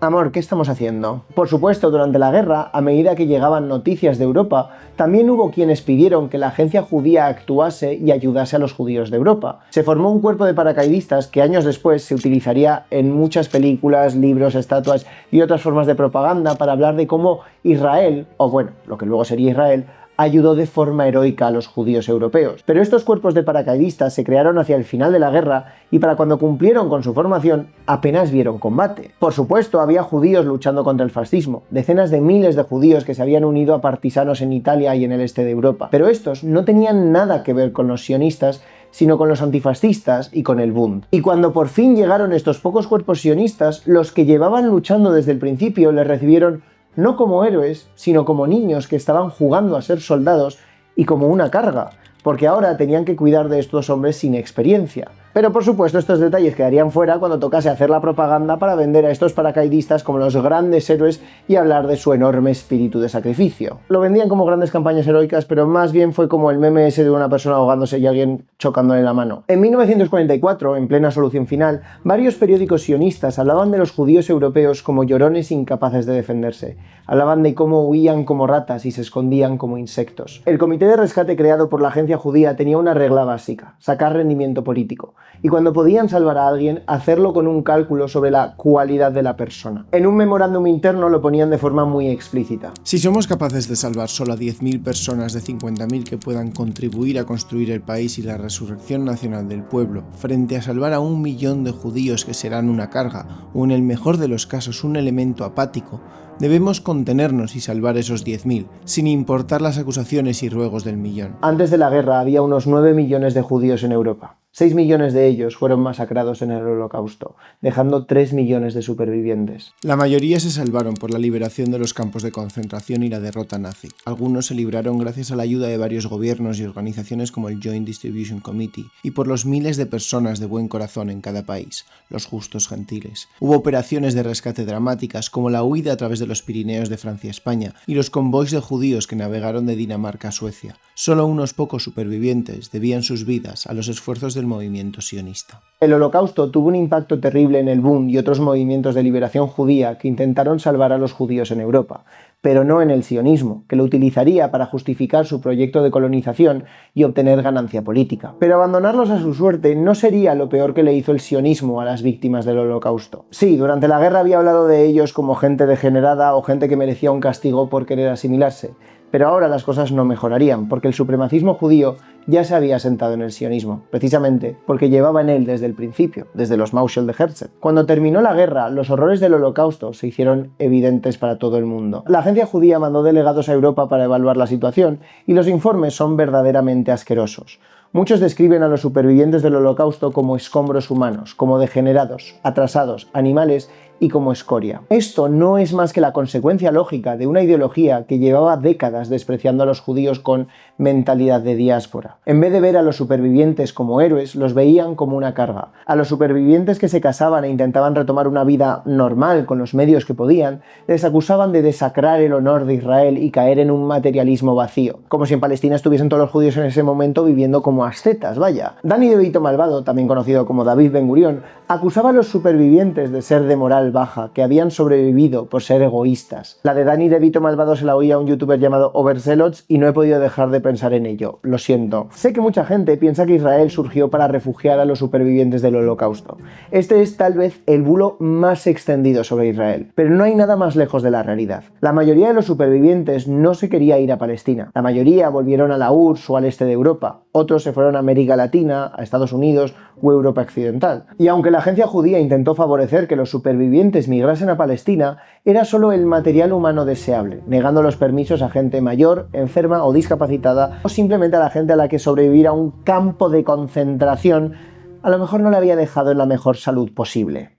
Amor, ¿qué estamos haciendo? Por supuesto, durante la guerra, a medida que llegaban noticias de Europa, también hubo quienes pidieron que la agencia judía actuase y ayudase a los judíos de Europa. Se formó un cuerpo de paracaidistas que años después se utilizaría en muchas películas, libros, estatuas y otras formas de propaganda para hablar de cómo Israel, o bueno, lo que luego sería Israel, ayudó de forma heroica a los judíos europeos. Pero estos cuerpos de paracaidistas se crearon hacia el final de la guerra y para cuando cumplieron con su formación apenas vieron combate. Por supuesto, había judíos luchando contra el fascismo, decenas de miles de judíos que se habían unido a partisanos en Italia y en el este de Europa. Pero estos no tenían nada que ver con los sionistas, sino con los antifascistas y con el Bund. Y cuando por fin llegaron estos pocos cuerpos sionistas, los que llevaban luchando desde el principio les recibieron no como héroes, sino como niños que estaban jugando a ser soldados y como una carga, porque ahora tenían que cuidar de estos hombres sin experiencia. Pero por supuesto estos detalles quedarían fuera cuando tocase hacer la propaganda para vender a estos paracaidistas como los grandes héroes y hablar de su enorme espíritu de sacrificio. Lo vendían como grandes campañas heroicas, pero más bien fue como el meme ese de una persona ahogándose y alguien chocándole la mano. En 1944, en plena solución final, varios periódicos sionistas hablaban de los judíos europeos como llorones incapaces de defenderse. Hablaban de cómo huían como ratas y se escondían como insectos. El comité de rescate creado por la agencia judía tenía una regla básica: sacar rendimiento político. Y cuando podían salvar a alguien, hacerlo con un cálculo sobre la cualidad de la persona. En un memorándum interno lo ponían de forma muy explícita. Si somos capaces de salvar solo a 10.000 personas de 50.000 que puedan contribuir a construir el país y la resurrección nacional del pueblo, frente a salvar a 1 millón de judíos que serán una carga, o en el mejor de los casos un elemento apático, debemos contenernos y salvar esos 10.000, sin importar las acusaciones y ruegos del millón. Antes de la guerra había unos 9 millones de judíos en Europa. 6 millones de ellos fueron masacrados en el Holocausto, dejando 3 millones de supervivientes. La mayoría se salvaron por la liberación de los campos de concentración y la derrota nazi. Algunos se libraron gracias a la ayuda de varios gobiernos y organizaciones como el Joint Distribution Committee y por los miles de personas de buen corazón en cada país, los justos gentiles. Hubo operaciones de rescate dramáticas como la huida a través de los Pirineos de Francia a España y los convoys de judíos que navegaron de Dinamarca a Suecia. Solo unos pocos supervivientes debían sus vidas a los esfuerzos del movimiento sionista. El Holocausto tuvo un impacto terrible en el Bund y otros movimientos de liberación judía que intentaron salvar a los judíos en Europa, pero no en el sionismo, que lo utilizaría para justificar su proyecto de colonización y obtener ganancia política. Pero abandonarlos a su suerte no sería lo peor que le hizo el sionismo a las víctimas del Holocausto. Sí, durante la guerra había hablado de ellos como gente degenerada o gente que merecía un castigo por querer asimilarse, pero ahora las cosas no mejorarían, porque el supremacismo judío ya se había asentado en el sionismo, precisamente porque llevaba en él desde el principio, desde los Mauschel de Herzl. Cuando terminó la guerra, los horrores del Holocausto se hicieron evidentes para todo el mundo. La agencia judía mandó delegados a Europa para evaluar la situación, y los informes son verdaderamente asquerosos. Muchos describen a los supervivientes del Holocausto como escombros humanos, como degenerados, atrasados, animales y como escoria. Esto no es más que la consecuencia lógica de una ideología que llevaba décadas despreciando a los judíos con mentalidad de diáspora. En vez de ver a los supervivientes como héroes, los veían como una carga. A los supervivientes que se casaban e intentaban retomar una vida normal con los medios que podían, les acusaban de desacrar el honor de Israel y caer en un materialismo vacío, como si en Palestina estuviesen todos los judíos en ese momento viviendo como ascetas, vaya. Danny DeVito Malvado, también conocido como David Ben Gurion, acusaba a los supervivientes de ser de moral baja, que habían sobrevivido por ser egoístas. La de Danny DeVito Malvado se la oía a un youtuber llamado Overzealots y no he podido dejar de pensar en ello, lo siento. Sé que mucha gente piensa que Israel surgió para refugiar a los supervivientes del Holocausto. Este es tal vez el bulo más extendido sobre Israel, pero no hay nada más lejos de la realidad. La mayoría de los supervivientes no se quería ir a Palestina. La mayoría volvieron a la URSS o al este de Europa. Otros se fueron a América Latina, a Estados Unidos o Europa Occidental. Y aunque la agencia judía intentó favorecer que los supervivientes migrasen a Palestina, era solo el material humano deseable, negando los permisos a gente mayor, enferma o discapacitada, o simplemente a la gente a la que sobrevivir a un campo de concentración a lo mejor no le había dejado en la mejor salud posible.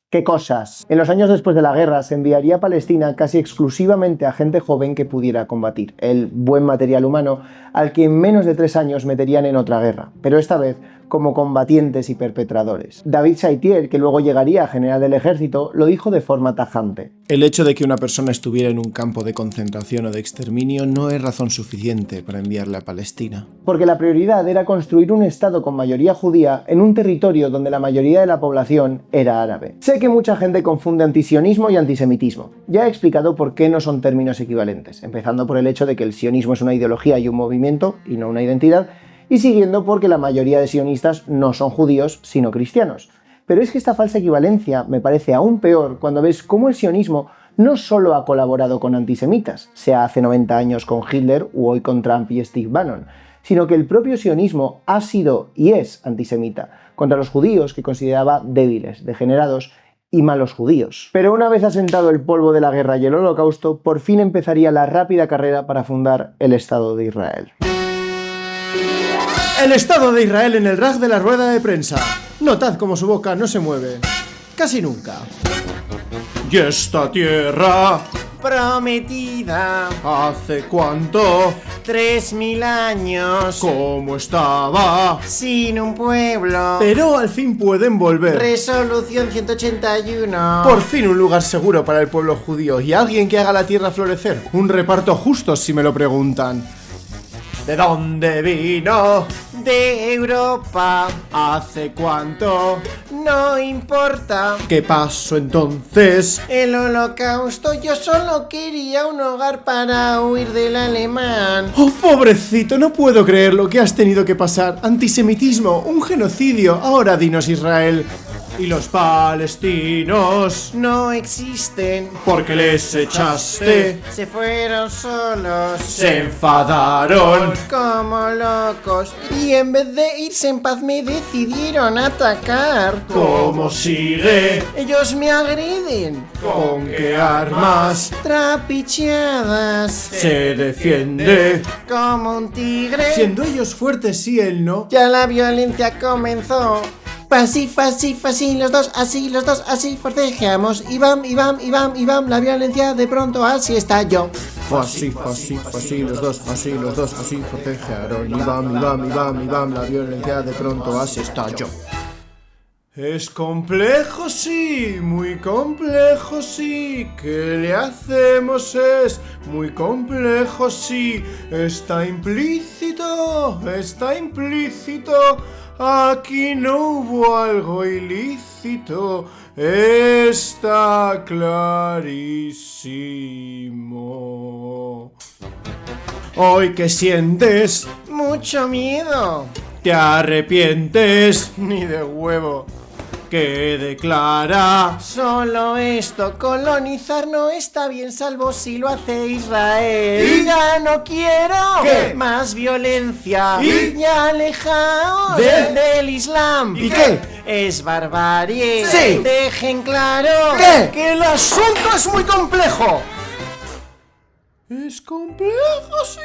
¿Qué cosas? En los años después de la guerra se enviaría a Palestina casi exclusivamente a gente joven que pudiera combatir, el buen material humano al que en menos de 3 años meterían en otra guerra, pero esta vez como combatientes y perpetradores. David Saitier, que luego llegaría a general del ejército, lo dijo de forma tajante. El hecho de que una persona estuviera en un campo de concentración o de exterminio no es razón suficiente para enviarla a Palestina. Porque la prioridad era construir un estado con mayoría judía en un territorio donde la mayoría de la población era árabe. Sé que mucha gente confunde antisionismo y antisemitismo. Ya he explicado por qué no son términos equivalentes, empezando por el hecho de que el sionismo es una ideología y un movimiento y no una identidad, y siguiendo porque la mayoría de sionistas no son judíos, sino cristianos. Pero es que esta falsa equivalencia me parece aún peor cuando ves cómo el sionismo no solo ha colaborado con antisemitas, sea hace 90 años con Hitler u hoy con Trump y Steve Bannon, sino que el propio sionismo ha sido y es antisemita contra los judíos que consideraba débiles, degenerados y malos judíos. Pero una vez asentado el polvo de la guerra y el holocausto, por fin empezaría la rápida carrera para fundar el Estado de Israel. El Estado de Israel en el rag de la rueda de prensa. Notad cómo su boca no se mueve. Casi nunca. Y esta tierra Prometida, ¿hace cuánto? 3000 años, ¿Cómo estaba? sin un pueblo. Pero al fin pueden volver. Resolución 181. Por fin un lugar seguro para el pueblo judío y alguien que haga la tierra florecer. Un reparto justo si me lo preguntan. ¿De dónde vino? De Europa. ¿Hace cuánto? No importa. ¿Qué pasó entonces? El holocausto, yo solo quería un hogar para huir del alemán. ¡Oh, pobrecito! No puedo creer lo que has tenido que pasar. Antisemitismo, un genocidio. Ahora dinos Israel. ¿Y los palestinos? No existen. ¿Por qué les echaste? Se fueron solos. Se enfadaron. Como locos. Y en vez de irse en paz me decidieron atacar. ¿Cómo sigue? Ellos me agreden. ¿Con qué armas? Trapicheadas. Se defiende. Como un tigre. Siendo ellos fuertes y él no. Ya la violencia comenzó. Así, los dos, así, forcejeamos. Y bam, la violencia de pronto así estalló. Así, los dos, así, forcejearon. Y bam, la violencia de pronto así estalló. Es complejo, sí, muy complejo, sí. ¿Qué le hacemos? Es muy complejo, sí. Está implícito. Aquí no hubo algo ilícito. Está clarísimo. Hoy, ¿qué sientes? Mucho miedo. ¿Te arrepientes? Ni de huevo. ¿Qué declara? Solo esto, colonizar no está bien salvo si lo hace Israel. ¿Y? Ya no quiero ¿Qué? más violencia. ¿Y? Ya alejaos del Islam. ¿Y qué? Es barbarie. Sí. Dejen claro ¿Qué? que el asunto es muy complejo. Es complejo, sí,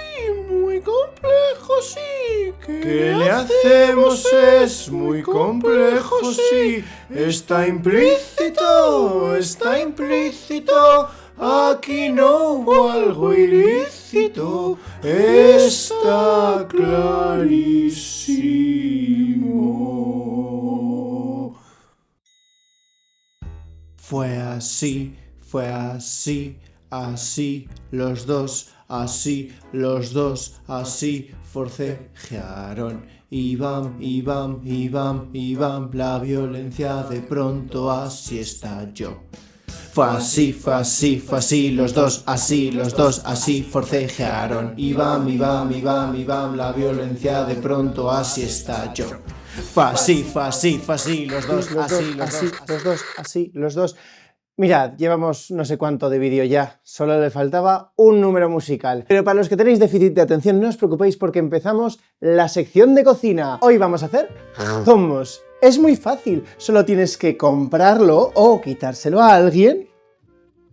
muy complejo, sí. ¿Qué le hacemos? Es muy complejo, sí. Está implícito. Aquí no hubo algo ilícito. Está clarísimo. Fue así, así, los dos, así, forcejearon. Y bam, la violencia de pronto así estalló. Fue así, los dos, así, forcejearon. Y bam, la violencia de pronto así estalló. Fue así, los dos, los dos. Mirad, llevamos no sé cuánto de vídeo ya, solo le faltaba un número musical. Pero para los que tenéis déficit de atención, no os preocupéis porque empezamos la sección de cocina. Hoy vamos a hacer hummus. Es muy fácil, solo tienes que comprarlo o quitárselo a alguien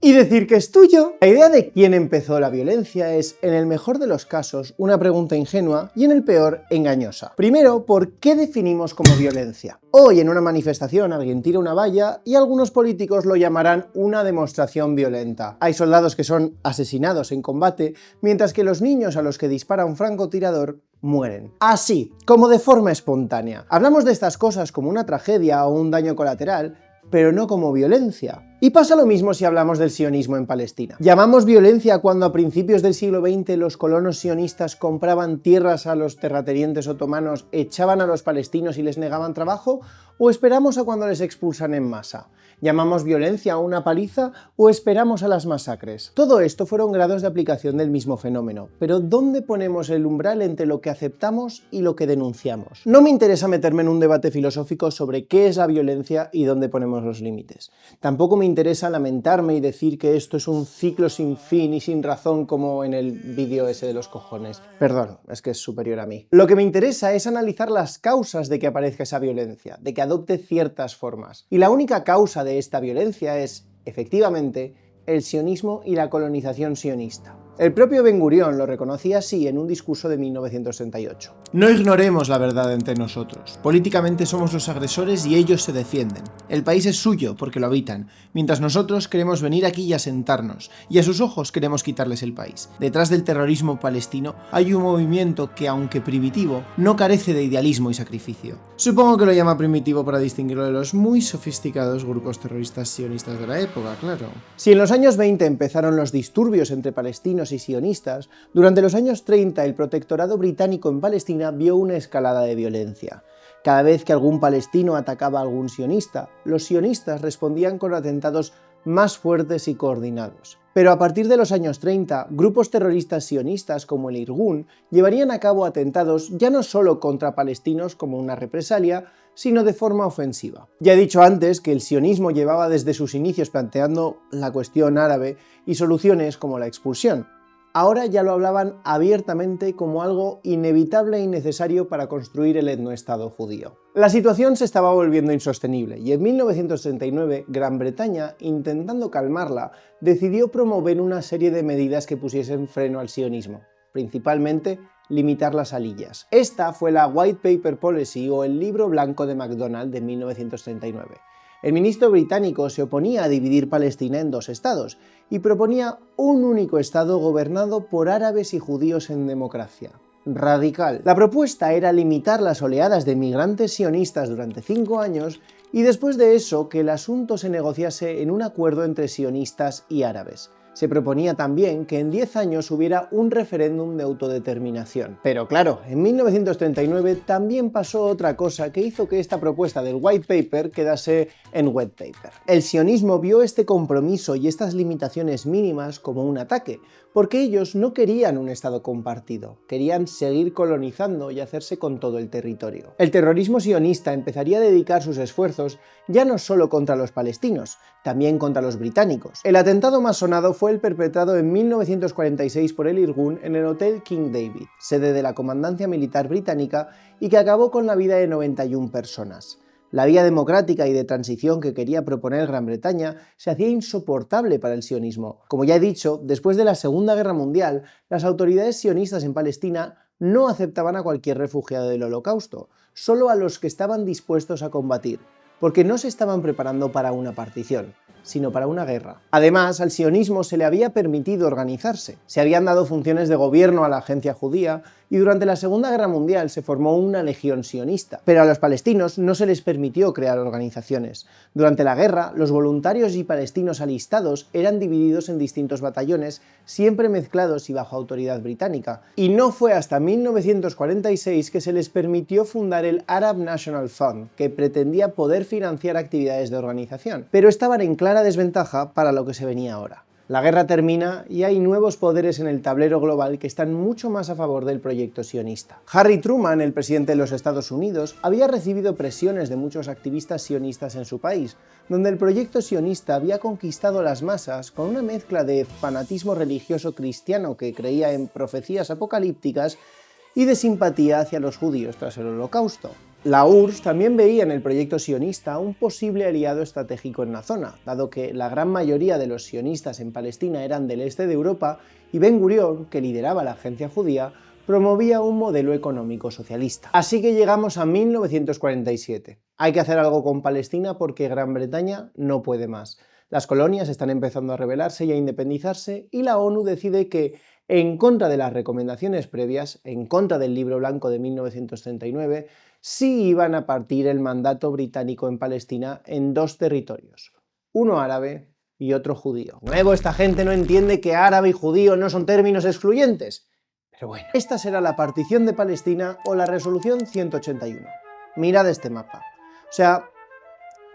y decir que es tuyo. La idea de quién empezó la violencia es, en el mejor de los casos, una pregunta ingenua y en el peor, engañosa. Primero, ¿por qué definimos como violencia? Hoy en una manifestación alguien tira una valla y algunos políticos lo llamarán una demostración violenta. Hay soldados que son asesinados en combate, mientras que los niños a los que dispara un francotirador mueren. Así, como de forma espontánea. Hablamos de estas cosas como una tragedia o un daño colateral, pero no como violencia. Y pasa lo mismo si hablamos del sionismo en Palestina. ¿Llamamos violencia cuando a principios del siglo XX los colonos sionistas compraban tierras a los terratenientes otomanos, echaban a los palestinos y les negaban trabajo? ¿O esperamos a cuando les expulsan en masa? ¿Llamamos violencia a una paliza o esperamos a las masacres? Todo esto fueron grados de aplicación del mismo fenómeno, pero ¿dónde ponemos el umbral entre lo que aceptamos y lo que denunciamos? No me interesa meterme en un debate filosófico sobre qué es la violencia y dónde ponemos los límites. Tampoco me interesa lamentarme y decir que esto es un ciclo sin fin y sin razón como en el vídeo ese de los cojones. Perdón, es que es superior a mí. Lo que me interesa es analizar las causas de que aparezca esa violencia, de que adopte ciertas formas. Y la única causa de esta violencia es, efectivamente, el sionismo y la colonización sionista. El propio Ben Gurión lo reconocía así en un discurso de 1968. No ignoremos la verdad entre nosotros. Políticamente somos los agresores y ellos se defienden. El país es suyo porque lo habitan, mientras nosotros queremos venir aquí y asentarnos, y a sus ojos queremos quitarles el país. Detrás del terrorismo palestino hay un movimiento que, aunque primitivo, no carece de idealismo y sacrificio. Supongo que lo llama primitivo para distinguirlo de los muy sofisticados grupos terroristas sionistas de la época, claro. Si en los años 20 empezaron los disturbios entre palestinos y sionistas, durante los años 30 el protectorado británico en Palestina vio una escalada de violencia. Cada vez que algún palestino atacaba a algún sionista, los sionistas respondían con atentados más fuertes y coordinados. Pero a partir de los años 30, grupos terroristas sionistas como el Irgun llevarían a cabo atentados ya no solo contra palestinos como una represalia, sino de forma ofensiva. Ya he dicho antes que el sionismo llevaba desde sus inicios planteando la cuestión árabe y soluciones como la expulsión. Ahora ya lo hablaban abiertamente como algo inevitable y necesario para construir el etnoestado judío. La situación se estaba volviendo insostenible y en 1939 Gran Bretaña, intentando calmarla, decidió promover una serie de medidas que pusiesen freno al sionismo, principalmente limitar las aliyas. Esta fue la White Paper Policy o el Libro Blanco de MacDonald de 1939. El ministro británico se oponía a dividir Palestina en dos estados y proponía un único estado gobernado por árabes y judíos en democracia. Radical. La propuesta era limitar las oleadas de migrantes sionistas durante 5 años y después de eso que el asunto se negociase en un acuerdo entre sionistas y árabes. Se proponía también que en 10 años hubiera un referéndum de autodeterminación. Pero claro, en 1939 también pasó otra cosa que hizo que esta propuesta del White Paper quedase en Wet Paper. El sionismo vio este compromiso y estas limitaciones mínimas como un ataque, porque ellos no querían un estado compartido, querían seguir colonizando y hacerse con todo el territorio. El terrorismo sionista empezaría a dedicar sus esfuerzos ya no solo contra los palestinos, también contra los británicos. El atentado más sonado fue el perpetrado en 1946 por el Irgun en el Hotel King David, sede de la Comandancia Militar Británica, y que acabó con la vida de 91 personas. La vía democrática y de transición que quería proponer Gran Bretaña se hacía insoportable para el sionismo. Como ya he dicho, después de la Segunda Guerra Mundial, las autoridades sionistas en Palestina no aceptaban a cualquier refugiado del Holocausto, solo a los que estaban dispuestos a combatir, porque no se estaban preparando para una partición, sino para una guerra. Además, al sionismo se le había permitido organizarse, se habían dado funciones de gobierno a la agencia judía y durante la Segunda Guerra Mundial se formó una legión sionista. Pero a los palestinos no se les permitió crear organizaciones. Durante la guerra, los voluntarios y palestinos alistados eran divididos en distintos batallones, siempre mezclados y bajo autoridad británica. Y no fue hasta 1946 que se les permitió fundar el Arab National Fund, que pretendía poder financiar actividades de organización. Pero estaban en clara desventaja para lo que se venía ahora. La guerra termina y hay nuevos poderes en el tablero global que están mucho más a favor del proyecto sionista. Harry Truman, el presidente de los Estados Unidos, había recibido presiones de muchos activistas sionistas en su país, donde el proyecto sionista había conquistado las masas con una mezcla de fanatismo religioso cristiano que creía en profecías apocalípticas y de simpatía hacia los judíos tras el Holocausto. La URSS también veía en el proyecto sionista un posible aliado estratégico en la zona, dado que la gran mayoría de los sionistas en Palestina eran del este de Europa y Ben Gurión, que lideraba la agencia judía, promovía un modelo económico socialista. Así que llegamos a 1947. Hay que hacer algo con Palestina porque Gran Bretaña no puede más. Las colonias están empezando a rebelarse y a independizarse y la ONU decide que, en contra de las recomendaciones previas, en contra del Libro Blanco de 1939, sí iban a partir el mandato británico en Palestina en dos territorios, uno árabe y otro judío. Nuevo, esta gente no entiende que árabe y judío no son términos excluyentes. Pero bueno, esta será la partición de Palestina o la resolución 181. Mirad este mapa. O sea,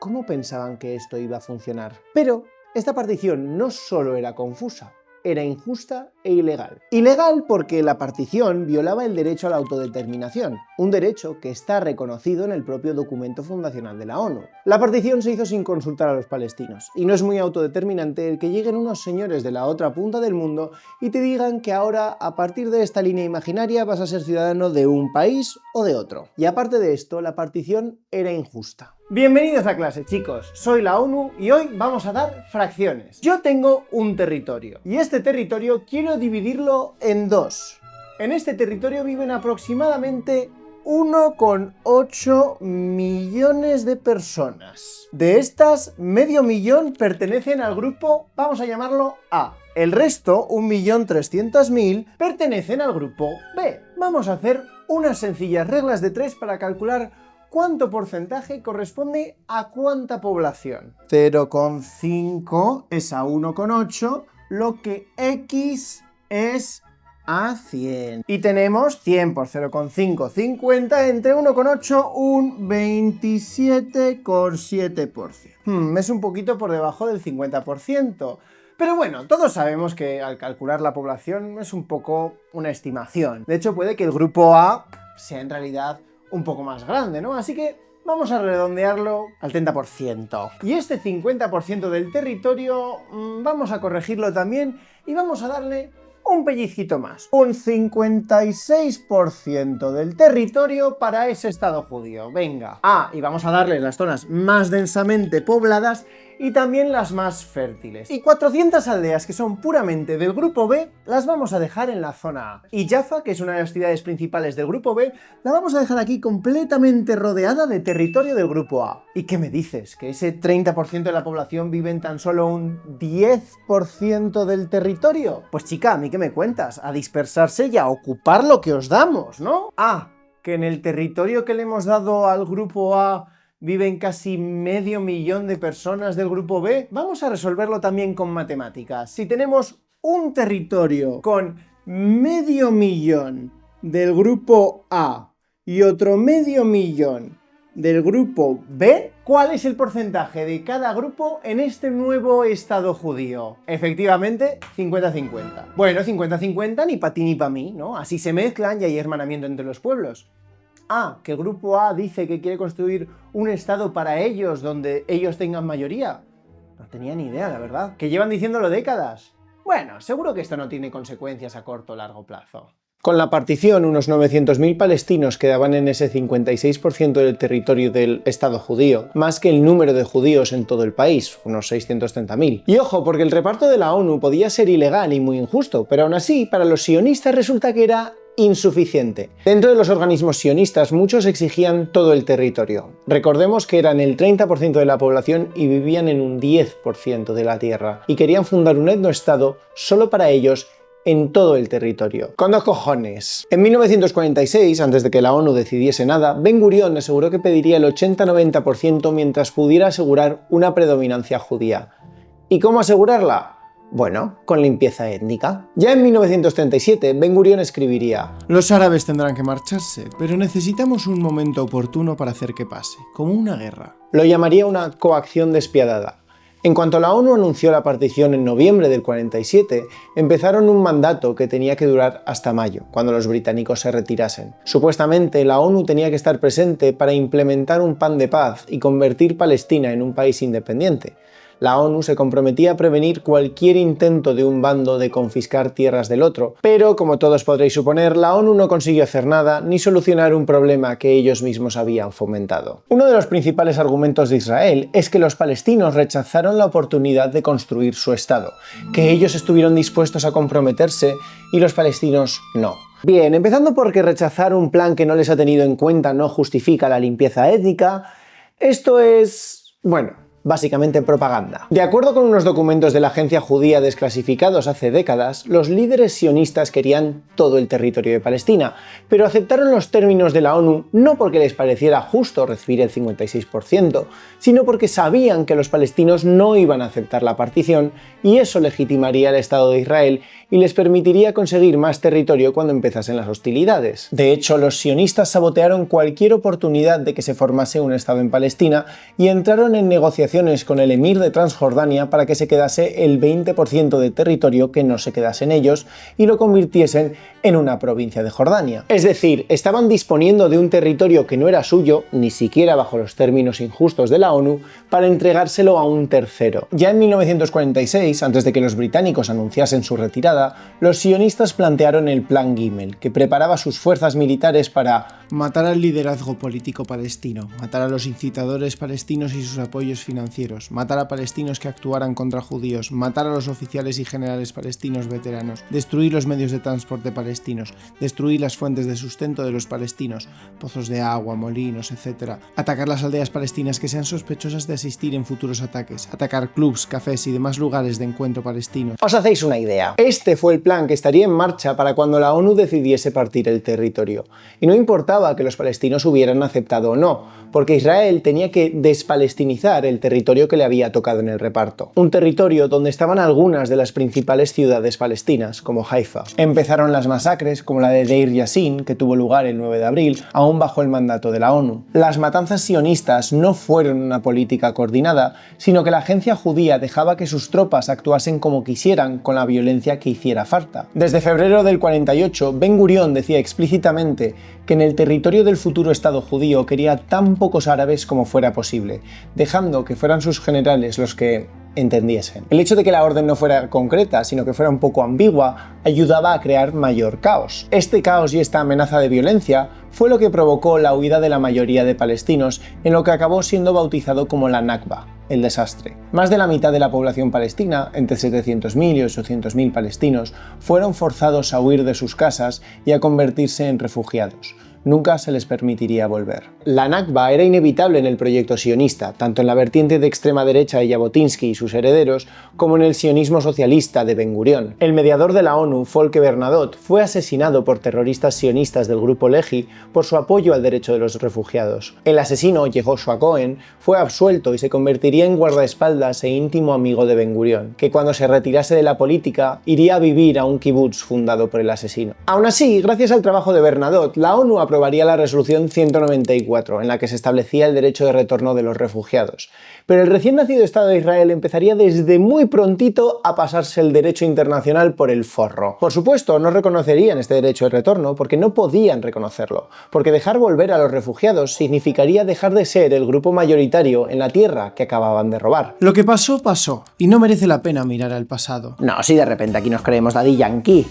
¿cómo pensaban que esto iba a funcionar? Pero esta partición no solo era confusa, era injusta e ilegal. Ilegal porque la partición violaba el derecho a la autodeterminación, un derecho que está reconocido en el propio documento fundacional de la ONU. La partición se hizo sin consultar a los palestinos, y no es muy autodeterminante el que lleguen unos señores de la otra punta del mundo y te digan que ahora, a partir de esta línea imaginaria, vas a ser ciudadano de un país o de otro. Y aparte de esto, la partición era injusta. Bienvenidos a clase, chicos. Soy la ONU y hoy vamos a dar fracciones. Yo tengo un territorio y este territorio quiero dividirlo en dos. En este territorio viven aproximadamente 1,8 millones de personas. De estas, medio millón pertenecen al grupo, vamos a llamarlo A. El resto, 1.300.000, pertenecen al grupo B. Vamos a hacer unas sencillas reglas de 3 para calcular ¿cuánto porcentaje corresponde a cuánta población? 0,5 es a 1,8, lo que X es a 100. Y tenemos 100 por 0,5, 50, entre 1,8, un 27,7%. Es un poquito por debajo del 50%. Pero bueno, todos sabemos que al calcular la población es un poco una estimación. De hecho, puede que el grupo A sea en realidad un poco más grande, ¿no? Así que vamos a redondearlo al 30%. Y este 50% del territorio vamos a corregirlo también y vamos a darle un pellizquito más. Un 56% del territorio para ese estado judío. Venga. Y vamos a darle las zonas más densamente pobladas y también las más fértiles. Y 400 aldeas que son puramente del grupo B las vamos a dejar en la zona A. Y Jaffa, que es una de las ciudades principales del grupo B, la vamos a dejar aquí completamente rodeada de territorio del grupo A. ¿Y qué me dices? ¿Que ese 30% de la población vive en tan solo un 10% del territorio? Pues chica, ¿a mí qué me cuentas? A dispersarse y a ocupar lo que os damos, ¿no? Que en el territorio que le hemos dado al grupo A viven casi medio millón de personas del grupo B. Vamos a resolverlo también con matemáticas. Si tenemos un territorio con medio millón del grupo A y otro medio millón del grupo B, ¿cuál es el porcentaje de cada grupo en este nuevo estado judío? Efectivamente, 50-50. Bueno, 50-50 ni para ti ni para mí, ¿no? Así se mezclan y hay hermanamiento entre los pueblos. Que el grupo A dice que quiere construir un estado para ellos donde ellos tengan mayoría. No tenía ni idea, la verdad. Que llevan diciéndolo décadas. Bueno, seguro que esto no tiene consecuencias a corto o largo plazo. Con la partición, unos 900.000 palestinos quedaban en ese 56% del territorio del Estado judío, más que el número de judíos en todo el país, unos 630.000. Y ojo, porque el reparto de la ONU podía ser ilegal y muy injusto, pero aún así, para los sionistas resulta que era insuficiente. Dentro de los organismos sionistas, muchos exigían todo el territorio. Recordemos que eran el 30% de la población y vivían en un 10% de la tierra, y querían fundar un etnoestado solo para ellos en todo el territorio. ¡Con dos cojones! En 1946, antes de que la ONU decidiese nada, Ben Gurión aseguró que pediría el 80-90% mientras pudiera asegurar una predominancia judía. ¿Y cómo asegurarla? Bueno, con limpieza étnica. Ya en 1937, Ben Gurión escribiría: los árabes tendrán que marcharse, pero necesitamos un momento oportuno para hacer que pase, como una guerra. Lo llamaría una coacción despiadada. En cuanto la ONU anunció la partición en noviembre del 47, empezaron un mandato que tenía que durar hasta mayo, cuando los británicos se retirasen. Supuestamente, la ONU tenía que estar presente para implementar un plan de paz y convertir Palestina en un país independiente. La ONU se comprometía a prevenir cualquier intento de un bando de confiscar tierras del otro, pero como todos podréis suponer, la ONU no consiguió hacer nada ni solucionar un problema que ellos mismos habían fomentado. Uno de los principales argumentos de Israel es que los palestinos rechazaron la oportunidad de construir su Estado, que ellos estuvieron dispuestos a comprometerse y los palestinos no. Bien, empezando porque rechazar un plan que no les ha tenido en cuenta no justifica la limpieza étnica, esto es, bueno, básicamente propaganda. De acuerdo con unos documentos de la agencia judía desclasificados hace décadas, los líderes sionistas querían todo el territorio de Palestina, pero aceptaron los términos de la ONU no porque les pareciera justo recibir el 56%, sino porque sabían que los palestinos no iban a aceptar la partición y eso legitimaría el Estado de Israel y les permitiría conseguir más territorio cuando empezasen las hostilidades. De hecho, los sionistas sabotearon cualquier oportunidad de que se formase un Estado en Palestina y entraron en negociaciones con el emir de Transjordania para que se quedase el 20% de territorio que no se quedase en ellos y lo convirtiesen en una provincia de Jordania. Es decir, estaban disponiendo de un territorio que no era suyo, ni siquiera bajo los términos injustos de la ONU, para entregárselo a un tercero. Ya en 1946, antes de que los británicos anunciasen su retirada, los sionistas plantearon el Plan Gimel, que preparaba sus fuerzas militares para matar al liderazgo político palestino, matar a los incitadores palestinos y sus apoyos financieros, matar a palestinos que actuaran contra judíos, matar a los oficiales y generales palestinos veteranos, destruir los medios de transporte palestinos, destruir las fuentes de sustento de los palestinos, pozos de agua, molinos, etc., atacar las aldeas palestinas que sean sospechosas de asistir en futuros ataques, atacar clubs, cafés y demás lugares de encuentro palestinos. Os hacéis una idea. Este fue el plan que estaría en marcha para cuando la ONU decidiese partir el territorio. Y no importaba que los palestinos hubieran aceptado o no, porque Israel tenía que despalestinizar el territorio que le había tocado en el reparto. Un territorio donde estaban algunas de las principales ciudades palestinas, como Haifa. Empezaron las masacres, como la de Deir Yassin, que tuvo lugar el 9 de abril, aún bajo el mandato de la ONU. Las matanzas sionistas no fueron una política coordinada, sino que la agencia judía dejaba que sus tropas actuasen como quisieran con la violencia que hiciera falta. Desde febrero del 48, Ben Gurión decía explícitamente que en el territorio del futuro Estado judío quería tan pocos árabes como fuera posible, dejando que fueran sus generales los que entendiesen. El hecho de que la orden no fuera concreta, sino que fuera un poco ambigua, ayudaba a crear mayor caos. Este caos y esta amenaza de violencia fue lo que provocó la huida de la mayoría de palestinos en lo que acabó siendo bautizado como la Nakba, el desastre. Más de la mitad de la población palestina, entre 700.000 y 800.000 palestinos, fueron forzados a huir de sus casas y a convertirse en refugiados. Nunca se les permitiría volver. La Nakba era inevitable en el proyecto sionista, tanto en la vertiente de extrema derecha de Jabotinsky y sus herederos, como en el sionismo socialista de Ben Gurión. El mediador de la ONU, Volker Bernadotte, fue asesinado por terroristas sionistas del grupo Lehi por su apoyo al derecho de los refugiados. El asesino, Yehoshua Cohen, fue absuelto y se convertiría en guardaespaldas e íntimo amigo de Ben Gurión, que cuando se retirase de la política iría a vivir a un kibutz fundado por el asesino. Aún así, gracias al trabajo de Bernadotte, la ONU aprobaría la resolución 194, en la que se establecía el derecho de retorno de los refugiados. Pero el recién nacido Estado de Israel empezaría desde muy prontito a pasarse el derecho internacional por el forro. Por supuesto, no reconocerían este derecho de retorno porque no podían reconocerlo, porque dejar volver a los refugiados significaría dejar de ser el grupo mayoritario en la tierra que acababan de robar. Lo que pasó, pasó, y no merece la pena mirar al pasado. No, si de repente aquí nos creemos Daddy Yankee.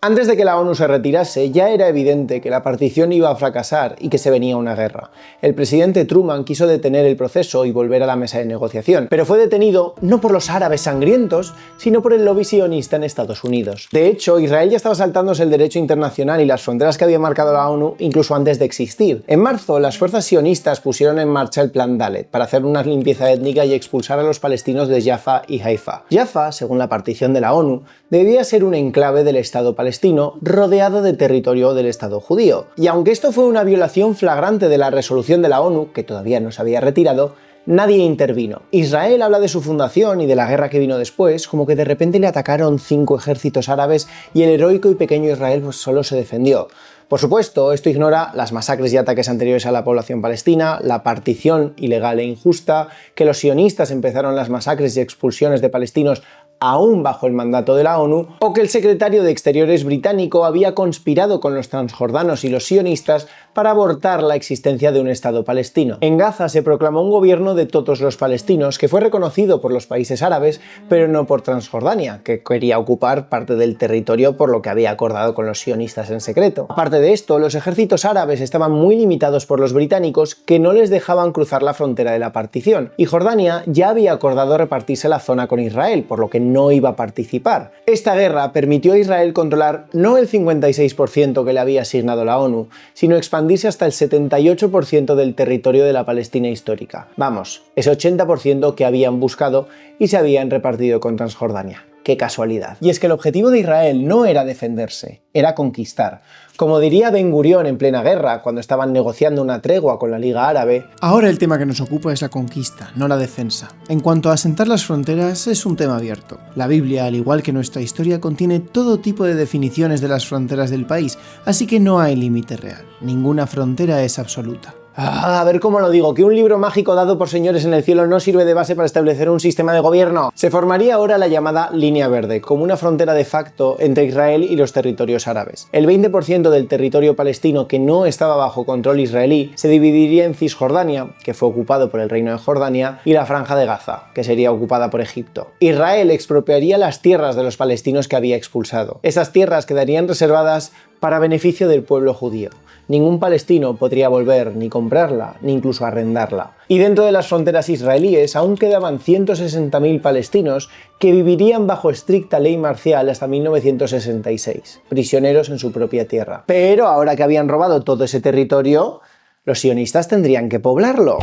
Antes de que la ONU se retirase, ya era evidente que la partición iba a fracasar y que se venía una guerra. El presidente Truman quiso detener el proceso y volver a la mesa de negociación, pero fue detenido no por los árabes sangrientos, sino por el lobby sionista en Estados Unidos. De hecho, Israel ya estaba saltándose el derecho internacional y las fronteras que había marcado la ONU incluso antes de existir. En marzo, las fuerzas sionistas pusieron en marcha el Plan Dalet para hacer una limpieza étnica y expulsar a los palestinos de Jaffa y Haifa. Jaffa, según la partición de la ONU, debía ser un enclave del Estado palestino rodeado de territorio del Estado judío. Y aunque esto fue una violación flagrante de la resolución de la ONU, que todavía no se había retirado, nadie intervino. Israel habla de su fundación y de la guerra que vino después, como que de repente le atacaron 5 ejércitos árabes y el heroico y pequeño Israel pues solo se defendió. Por supuesto, esto ignora las masacres y ataques anteriores a la población palestina, la partición ilegal e injusta, que los sionistas empezaron las masacres y expulsiones de palestinos aún bajo el mandato de la ONU, o que el secretario de Exteriores británico había conspirado con los transjordanos y los sionistas para abortar la existencia de un Estado palestino. En Gaza se proclamó un gobierno de todos los palestinos que fue reconocido por los países árabes, pero no por Transjordania, que quería ocupar parte del territorio por lo que había acordado con los sionistas en secreto. Aparte de esto, los ejércitos árabes estaban muy limitados por los británicos, que no les dejaban cruzar la frontera de la partición, y Jordania ya había acordado repartirse la zona con Israel, por lo que no iba a participar. Esta guerra permitió a Israel controlar no el 56% que le había asignado la ONU, sino expandirse hasta el 78% del territorio de la Palestina histórica. Vamos, ese 80% que habían buscado y se habían repartido con Transjordania. ¡Qué casualidad! Y es que el objetivo de Israel no era defenderse, era conquistar. Como diría Ben Gurión en plena guerra, cuando estaban negociando una tregua con la Liga Árabe. Ahora el tema que nos ocupa es la conquista, no la defensa. En cuanto a asentar las fronteras, es un tema abierto. La Biblia, al igual que nuestra historia, contiene todo tipo de definiciones de las fronteras del país, así que no hay límite real. Ninguna frontera es absoluta. A ver cómo lo digo, que un libro mágico dado por señores en el cielo no sirve de base para establecer un sistema de gobierno. Se formaría ahora la llamada Línea Verde, como una frontera de facto entre Israel y los territorios árabes. El 20% del territorio palestino que no estaba bajo control israelí se dividiría en Cisjordania, que fue ocupado por el Reino de Jordania, y la Franja de Gaza, que sería ocupada por Egipto. Israel expropiaría las tierras de los palestinos que había expulsado. Esas tierras quedarían reservadas para beneficio del pueblo judío. Ningún palestino podría volver ni comprarla, ni incluso arrendarla. Y dentro de las fronteras israelíes aún quedaban 160.000 palestinos que vivirían bajo estricta ley marcial hasta 1966, prisioneros en su propia tierra. Pero ahora que habían robado todo ese territorio, los sionistas tendrían que poblarlo.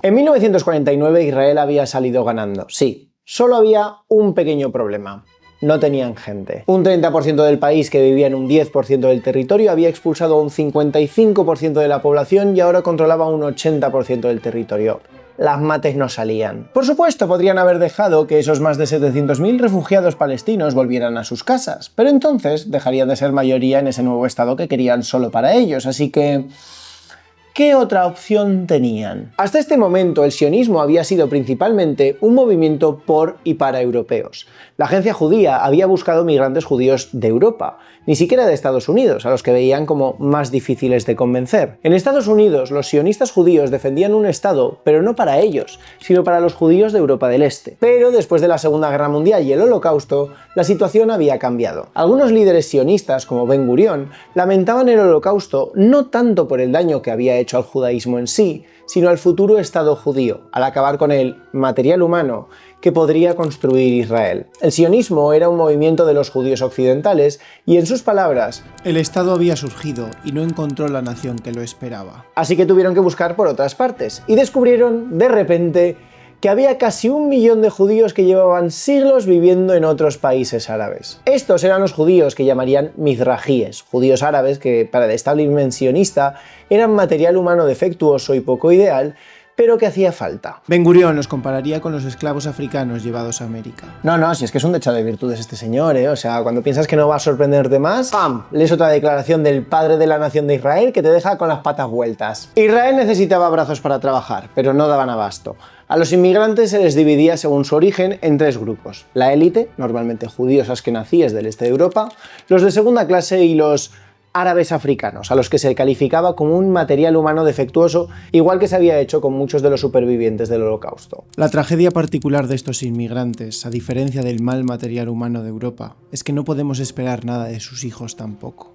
En 1949 Israel había salido ganando, sí. Solo había un pequeño problema. No tenían gente. Un 30% del país que vivía en un 10% del territorio había expulsado a un 55% de la población y ahora controlaba un 80% del territorio. Las mates no salían. Por supuesto, podrían haber dejado que esos más de 700.000 refugiados palestinos volvieran a sus casas, pero entonces dejarían de ser mayoría en ese nuevo estado que querían solo para ellos, así que... ¿qué otra opción tenían? Hasta este momento el sionismo había sido principalmente un movimiento por y para europeos. La agencia judía había buscado migrantes judíos de Europa, ni siquiera de Estados Unidos, a los que veían como más difíciles de convencer. En Estados Unidos, los sionistas judíos defendían un Estado, pero no para ellos, sino para los judíos de Europa del Este. Pero después de la Segunda Guerra Mundial y el Holocausto, la situación había cambiado. Algunos líderes sionistas, como Ben Gurión, lamentaban el Holocausto no tanto por el daño que había hecho al judaísmo en sí, sino al futuro Estado judío, al acabar con el material humano que podría construir Israel. El sionismo era un movimiento de los judíos occidentales y, en sus palabras, el Estado había surgido y no encontró la nación que lo esperaba. Así que tuvieron que buscar por otras partes y descubrieron, de repente, que había casi 1 millón de judíos que llevaban siglos viviendo en otros países árabes. Estos eran los judíos que llamarían mizrajíes, judíos árabes que para el establishment sionista eran material humano defectuoso y poco ideal, pero que hacía falta. Ben Gurión los compararía con los esclavos africanos llevados a América. No, si es que es un dechado de virtudes este señor, ¿eh? O sea, cuando piensas que no va a sorprenderte más, ¡pam! Lees otra declaración del padre de la nación de Israel que te deja con las patas vueltas. Israel necesitaba brazos para trabajar, pero no daban abasto. A los inmigrantes se les dividía según su origen en 3 grupos. La élite, normalmente judíos askenazíes del este de Europa, los de segunda clase y los árabes africanos, a los que se calificaba como un material humano defectuoso, igual que se había hecho con muchos de los supervivientes del Holocausto. La tragedia particular de estos inmigrantes, a diferencia del mal material humano de Europa, es que no podemos esperar nada de sus hijos tampoco.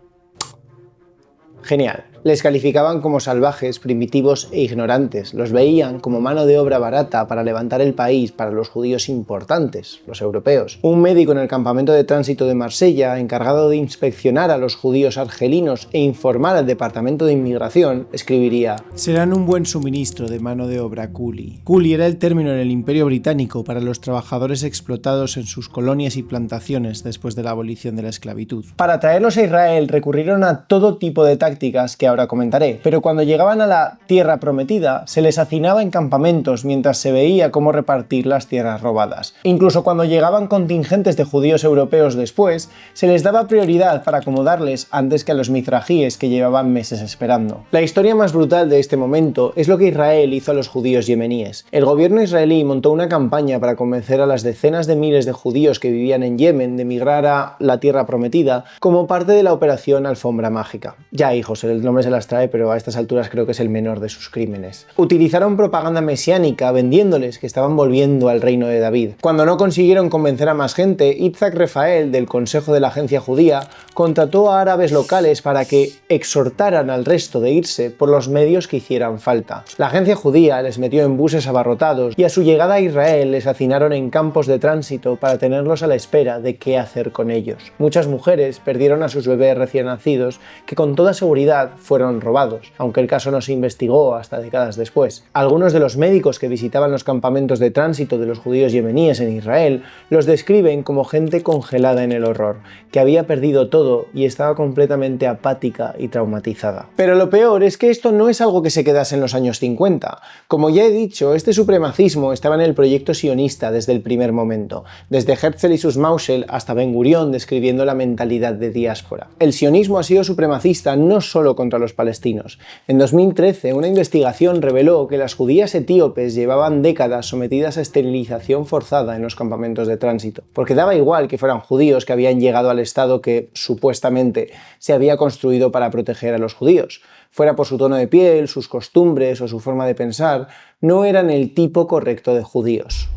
Genial. Les calificaban como salvajes, primitivos e ignorantes. Los veían como mano de obra barata para levantar el país para los judíos importantes, los europeos. Un médico en el campamento de tránsito de Marsella, encargado de inspeccionar a los judíos argelinos e informar al departamento de inmigración, escribiría: serán un buen suministro de mano de obra culi. Culi era el término en el Imperio Británico para los trabajadores explotados en sus colonias y plantaciones después de la abolición de la esclavitud. Para traerlos a Israel recurrieron a todo tipo de tácticas que ahora comentaré, pero cuando llegaban a la tierra prometida se les hacinaba en campamentos mientras se veía cómo repartir las tierras robadas. Incluso cuando llegaban contingentes de judíos europeos después, se les daba prioridad para acomodarles antes que a los mizrajíes que llevaban meses esperando. La historia más brutal de este momento es lo que Israel hizo a los judíos yemeníes. El gobierno israelí montó una campaña para convencer a las decenas de miles de judíos que vivían en Yemen de migrar a la tierra prometida como parte de la operación Alfombra Mágica. Ya, hijos, el nombre se las trae, pero a estas alturas creo que es el menor de sus crímenes. Utilizaron propaganda mesiánica vendiéndoles que estaban volviendo al reino de David. Cuando no consiguieron convencer a más gente, Itzhak Rafael, del Consejo de la Agencia Judía, contrató a árabes locales para que exhortaran al resto de irse por los medios que hicieran falta. La agencia judía les metió en buses abarrotados y a su llegada a Israel les hacinaron en campos de tránsito para tenerlos a la espera de qué hacer con ellos. Muchas mujeres perdieron a sus bebés recién nacidos, que con toda seguridad fueron robados, aunque el caso no se investigó hasta décadas después. Algunos de los médicos que visitaban los campamentos de tránsito de los judíos yemeníes en Israel los describen como gente congelada en el horror, que había perdido todo y estaba completamente apática y traumatizada. Pero lo peor es que esto no es algo que se quedase en los años 50. Como ya he dicho, este supremacismo estaba en el proyecto sionista desde el primer momento, desde Herzl y sus Mauschel hasta Ben Gurión describiendo la mentalidad de diáspora. El sionismo ha sido supremacista no solo contra los palestinos. En 2013, una investigación reveló que las judías etíopes llevaban décadas sometidas a esterilización forzada en los campamentos de tránsito, porque daba igual que fueran judíos que habían llegado al Estado que, supuestamente, se había construido para proteger a los judíos. Fuera por su tono de piel, sus costumbres o su forma de pensar, no eran el tipo correcto de judíos.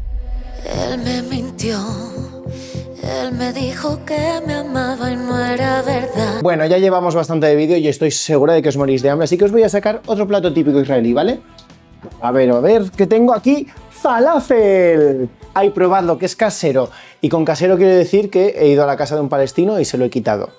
Él me mintió. Él me dijo que me amaba y no era verdad. Bueno, ya llevamos bastante de vídeo y estoy segura de que os morís de hambre, así que os voy a sacar otro plato típico israelí, ¿vale? A ver, que tengo aquí falafel. Ay, probadlo, que es casero. Y con casero quiero decir que he ido a la casa de un palestino y se lo he quitado.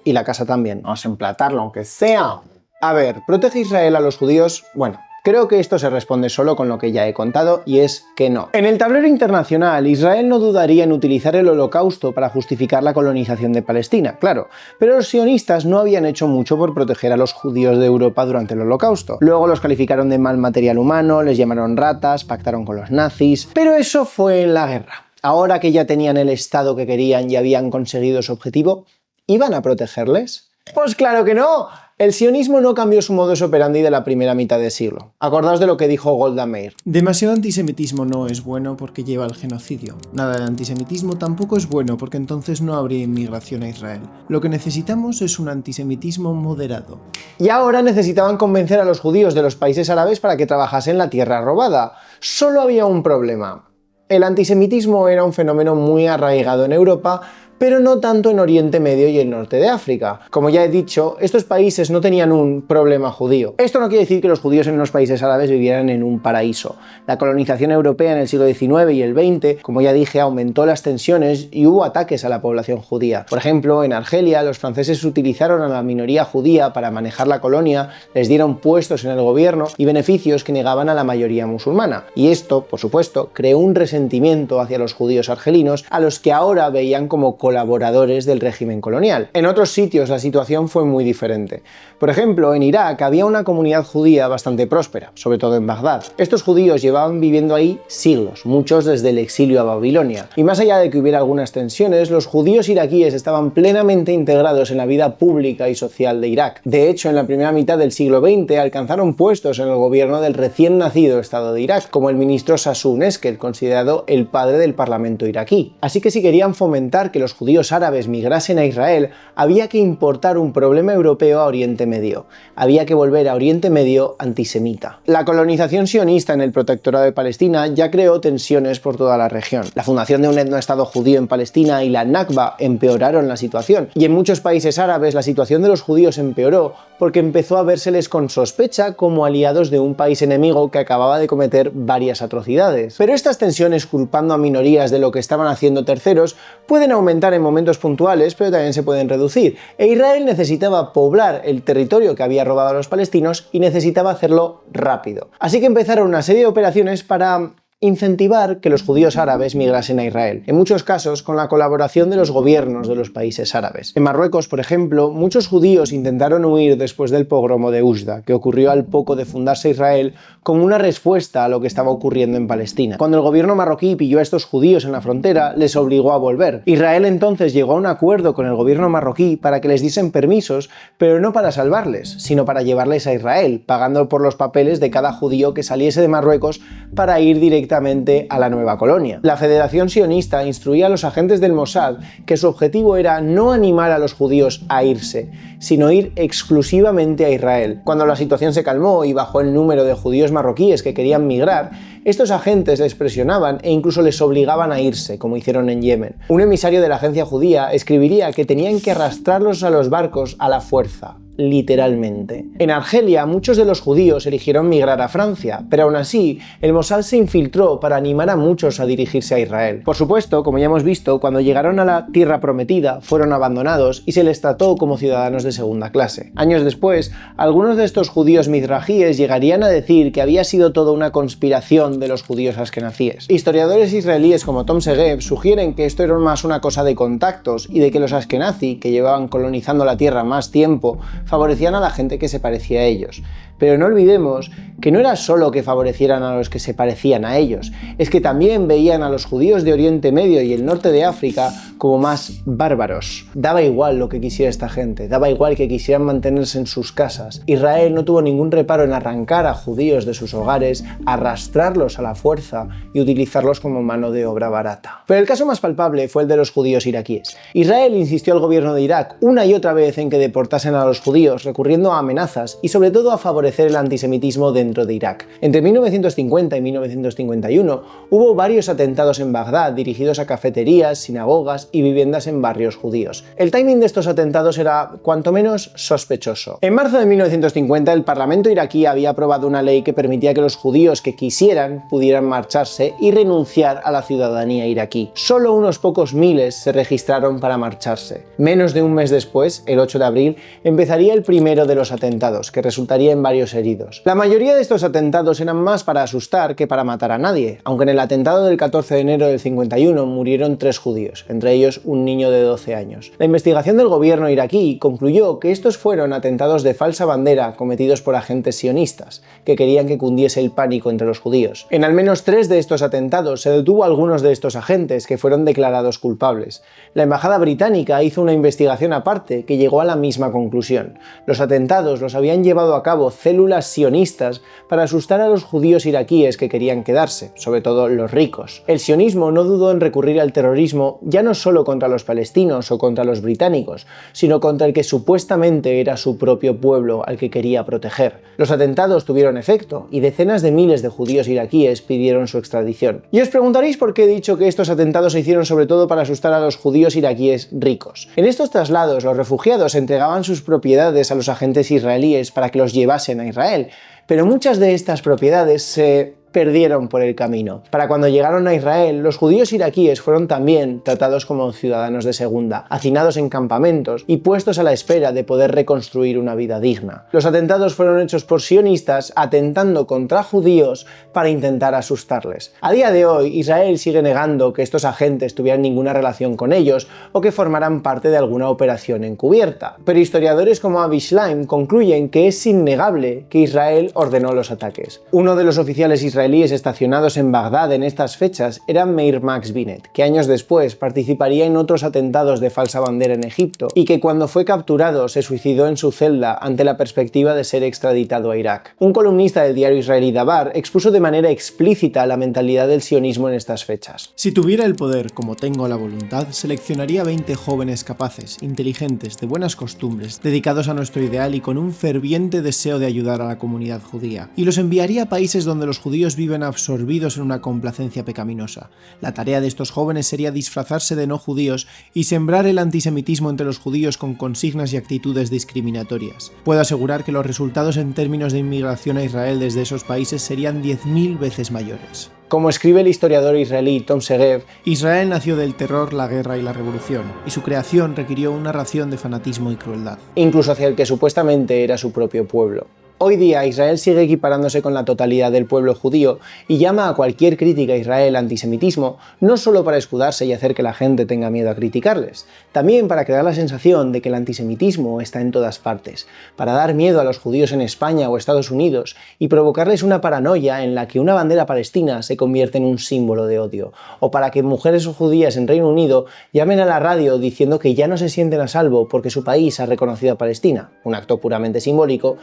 Y la casa también. Vamos a emplatarlo, aunque sea. A ver, ¿protege Israel a los judíos? Bueno, creo que esto se responde solo con lo que ya he contado, y es que no. En el tablero internacional, Israel no dudaría en utilizar el Holocausto para justificar la colonización de Palestina, claro, pero los sionistas no habían hecho mucho por proteger a los judíos de Europa durante el Holocausto. Luego los calificaron de mal material humano, les llamaron ratas, pactaron con los nazis, pero eso fue en la guerra. Ahora que ya tenían el Estado que querían y habían conseguido su objetivo, ¿iban a protegerles? Pues claro que no. El sionismo no cambió su modus operandi de la primera mitad del siglo. Acordaos de lo que dijo Golda Meir. Demasiado antisemitismo no es bueno porque lleva al genocidio. Nada de antisemitismo tampoco es bueno porque entonces no habría inmigración a Israel. Lo que necesitamos es un antisemitismo moderado. Y ahora necesitaban convencer a los judíos de los países árabes para que trabajasen la tierra robada. Solo había un problema. El antisemitismo era un fenómeno muy arraigado en Europa, pero no tanto en Oriente Medio y el norte de África. Como ya he dicho, estos países no tenían un problema judío. Esto no quiere decir que los judíos en los países árabes vivieran en un paraíso. La colonización europea en el siglo XIX y el XX, como ya dije, aumentó las tensiones y hubo ataques a la población judía. Por ejemplo, en Argelia, los franceses utilizaron a la minoría judía para manejar la colonia, les dieron puestos en el gobierno y beneficios que negaban a la mayoría musulmana. Y esto, por supuesto, creó un resentimiento hacia los judíos argelinos, a los que ahora veían como colaboradores del régimen colonial. En otros sitios la situación fue muy diferente. Por ejemplo, en Irak había una comunidad judía bastante próspera, sobre todo en Bagdad. Estos judíos llevaban viviendo ahí siglos, muchos desde el exilio a Babilonia. Y más allá de que hubiera algunas tensiones, los judíos iraquíes estaban plenamente integrados en la vida pública y social de Irak. De hecho, en la primera mitad del siglo XX alcanzaron puestos en el gobierno del recién nacido Estado de Irak, como el ministro Sassoon Esquel, considerado el padre del parlamento iraquí. Así que si querían fomentar que los judíos árabes migrasen a Israel, había que importar un problema europeo a Oriente Medio. Había que volver a Oriente Medio antisemita. La colonización sionista en el protectorado de Palestina ya creó tensiones por toda la región. La fundación de un etnoestado judío en Palestina y la Nakba empeoraron la situación. Y en muchos países árabes la situación de los judíos empeoró porque empezó a vérseles con sospecha como aliados de un país enemigo que acababa de cometer varias atrocidades. Pero estas tensiones, culpando a minorías de lo que estaban haciendo terceros, pueden aumentar en momentos puntuales, pero también se pueden reducir. E Israel necesitaba poblar el territorio que había robado a los palestinos y necesitaba hacerlo rápido. Así que empezaron una serie de operaciones para incentivar que los judíos árabes migrasen a Israel, en muchos casos con la colaboración de los gobiernos de los países árabes. En Marruecos, por ejemplo, muchos judíos intentaron huir después del pogromo de Oujda, que ocurrió al poco de fundarse Israel, como una respuesta a lo que estaba ocurriendo en Palestina. Cuando el gobierno marroquí pilló a estos judíos en la frontera, les obligó a volver. Israel entonces llegó a un acuerdo con el gobierno marroquí para que les diesen permisos, pero no para salvarles, sino para llevarles a Israel, pagando por los papeles de cada judío que saliese de Marruecos para ir directamente directamente a la nueva colonia. La Federación Sionista instruía a los agentes del Mossad que su objetivo era no animar a los judíos a irse, sino ir exclusivamente a Israel. Cuando la situación se calmó y bajó el número de judíos marroquíes que querían migrar, estos agentes les presionaban e incluso les obligaban a irse, como hicieron en Yemen. Un emisario de la agencia judía escribiría que tenían que arrastrarlos a los barcos a la fuerza. Literalmente. En Argelia, muchos de los judíos eligieron migrar a Francia, pero aún así, el Mossad se infiltró para animar a muchos a dirigirse a Israel. Por supuesto, como ya hemos visto, cuando llegaron a la tierra prometida, fueron abandonados y se les trató como ciudadanos de segunda clase. Años después, algunos de estos judíos mizrajíes llegarían a decir que había sido toda una conspiración de los judíos askenazíes. Historiadores israelíes como Tom Segev sugieren que esto era más una cosa de contactos y de que los askenazí, que llevaban colonizando la tierra más tiempo, favorecían a la gente que se parecía a ellos. Pero no olvidemos que no era solo que favorecieran a los que se parecían a ellos, es que también veían a los judíos de Oriente Medio y el norte de África como más bárbaros. Daba igual lo que quisiera esta gente, daba igual que quisieran mantenerse en sus casas. Israel no tuvo ningún reparo en arrancar a judíos de sus hogares, arrastrarlos a la fuerza y utilizarlos como mano de obra barata. Pero el caso más palpable fue el de los judíos iraquíes. Israel insistió al gobierno de Irak una y otra vez en que deportasen a los judíos, recurriendo a amenazas y sobre todo a favorecer el antisemitismo dentro de Irak. Entre 1950 y 1951 hubo varios atentados en Bagdad dirigidos a cafeterías, sinagogas y viviendas en barrios judíos. El timing de estos atentados era cuanto menos sospechoso. En marzo de 1950 el Parlamento iraquí había aprobado una ley que permitía que los judíos que quisieran pudieran marcharse y renunciar a la ciudadanía iraquí. Solo unos pocos miles se registraron para marcharse. Menos de un mes después, el 8 de abril, empezaría el primero de los atentados, que resultaría en varios heridos. La mayoría de estos atentados eran más para asustar que para matar a nadie, aunque en el atentado del 14 de enero del 51 murieron 3 judíos, entre ellos un niño de 12 años. La investigación del gobierno iraquí concluyó que estos fueron atentados de falsa bandera cometidos por agentes sionistas, que querían que cundiese el pánico entre los judíos. En al menos 3 de estos atentados se detuvo a algunos de estos agentes que fueron declarados culpables. La embajada británica hizo una investigación aparte que llegó a la misma conclusión. Los atentados los habían llevado a cabo células sionistas para asustar a los judíos iraquíes que querían quedarse, sobre todo los ricos. El sionismo no dudó en recurrir al terrorismo ya no solo contra los palestinos o contra los británicos, sino contra el que supuestamente era su propio pueblo al que quería proteger. Los atentados tuvieron efecto y decenas de miles de judíos iraquíes pidieron su extradición. Y os preguntaréis por qué he dicho que estos atentados se hicieron sobre todo para asustar a los judíos iraquíes ricos. En estos traslados los refugiados entregaban sus propiedades a los agentes israelíes para que los llevasen a Israel, pero muchas de estas propiedades se perdieron por el camino. Para cuando llegaron a Israel, los judíos iraquíes fueron también tratados como ciudadanos de segunda, hacinados en campamentos y puestos a la espera de poder reconstruir una vida digna. Los atentados fueron hechos por sionistas atentando contra judíos para intentar asustarles. A día de hoy, Israel sigue negando que estos agentes tuvieran ninguna relación con ellos o que formaran parte de alguna operación encubierta, pero historiadores como Avi Shlaim concluyen que es innegable que Israel ordenó los ataques. Uno de los oficiales israelíes estacionados en Bagdad en estas fechas era Meir Max Binet, que años después participaría en otros atentados de falsa bandera en Egipto y que cuando fue capturado se suicidó en su celda ante la perspectiva de ser extraditado a Irak. Un columnista del diario israelí Dabar expuso de manera explícita la mentalidad del sionismo en estas fechas. Si tuviera el poder, como tengo la voluntad, seleccionaría 20 jóvenes capaces, inteligentes, de buenas costumbres, dedicados a nuestro ideal y con un ferviente deseo de ayudar a la comunidad judía, y los enviaría a países donde los judíos viven absorbidos en una complacencia pecaminosa. La tarea de estos jóvenes sería disfrazarse de no judíos y sembrar el antisemitismo entre los judíos con consignas y actitudes discriminatorias. Puedo asegurar que los resultados en términos de inmigración a Israel desde esos países serían 10.000 veces mayores. Como escribe el historiador israelí Tom Segev, Israel nació del terror, la guerra y la revolución, y su creación requirió una ración de fanatismo y crueldad. Incluso hacia el que supuestamente era su propio pueblo. Hoy día Israel sigue equiparándose con la totalidad del pueblo judío y llama a cualquier crítica a Israel antisemitismo no solo para escudarse y hacer que la gente tenga miedo a criticarles, también para crear la sensación de que el antisemitismo está en todas partes, para dar miedo a los judíos en España o Estados Unidos y provocarles una paranoia en la que una bandera palestina se convierte en un símbolo de odio, o para que mujeres judías en Reino Unido llamen a la radio diciendo que ya no se sienten a salvo porque su país ha reconocido a Palestina, un acto puramente simbólico.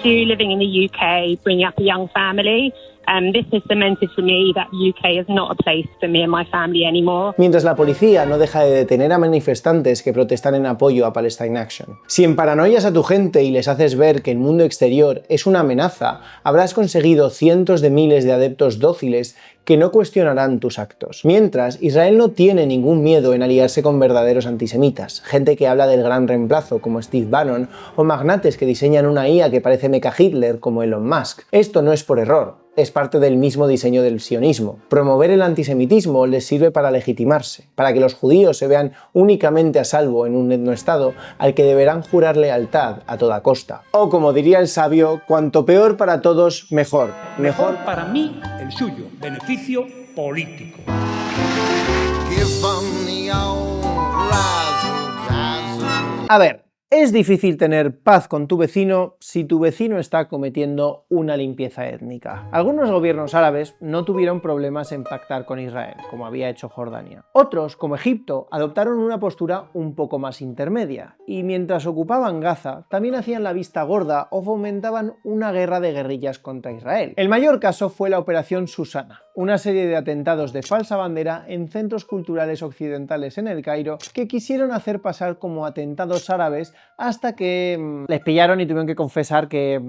Living in the UK, bringing up a young family, This has cemented for me that the UK is not a place for me and my family anymore. Mientras la policía no deja de detener a manifestantes que protestan en apoyo a Palestine Action. Si emparanoias a tu gente y les haces ver que el mundo exterior es una amenaza, habrás conseguido cientos de miles de adeptos dóciles que no cuestionarán tus actos. Mientras, Israel no tiene ningún miedo en aliarse con verdaderos antisemitas, gente que habla del gran reemplazo como Steve Bannon o magnates que diseñan una IA que parece mecha Hitler como Elon Musk. Esto no es por error, es parte del mismo diseño del sionismo. Promover el antisemitismo les sirve para legitimarse, para que los judíos se vean únicamente a salvo en un etnoestado al que deberán jurar lealtad a toda costa. O como diría el sabio, cuanto peor para todos, mejor. Mejor para mí, el suyo. Beneficio político. A ver, es difícil tener paz con tu vecino si tu vecino está cometiendo una limpieza étnica. Algunos gobiernos árabes no tuvieron problemas en pactar con Israel, como había hecho Jordania. Otros, como Egipto, adoptaron una postura un poco más intermedia, y mientras ocupaban Gaza, también hacían la vista gorda o fomentaban una guerra de guerrillas contra Israel. El mayor caso fue la Operación Susana, una serie de atentados de falsa bandera en centros culturales occidentales en El Cairo que quisieron hacer pasar como atentados árabes hasta que les pillaron y tuvieron que confesar que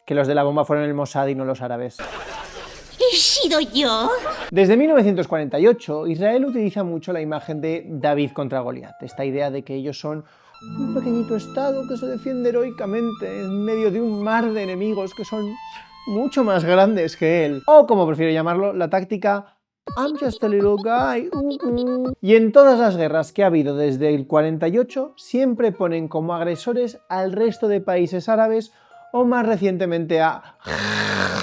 los de la bomba fueron el Mossad y no los árabes. ¿He sido yo? Desde 1948, Israel utiliza mucho la imagen de David contra Goliat, esta idea de que ellos son un pequeñito estado que se defiende heroicamente en medio de un mar de enemigos que son mucho más grandes que él. O, como prefiero llamarlo, la táctica I'm just a little guy. Y en todas las guerras que ha habido desde el 48, siempre ponen como agresores al resto de países árabes o más recientemente a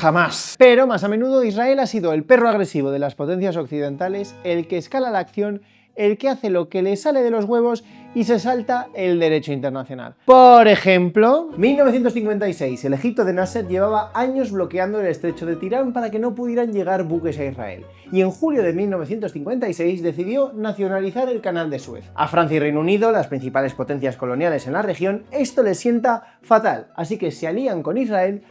Hamas. Pero más a menudo Israel ha sido el perro agresivo de las potencias occidentales, el que escala la acción, el que hace lo que le sale de los huevos y se salta el derecho internacional. Por ejemplo, 1956, el Egipto de Nasser llevaba años bloqueando el estrecho de Tirán para que no pudieran llegar buques a Israel. Y en julio de 1956 decidió nacionalizar el Canal de Suez. A Francia y Reino Unido, las principales potencias coloniales en la región, esto les sienta fatal, así que se alían con Israel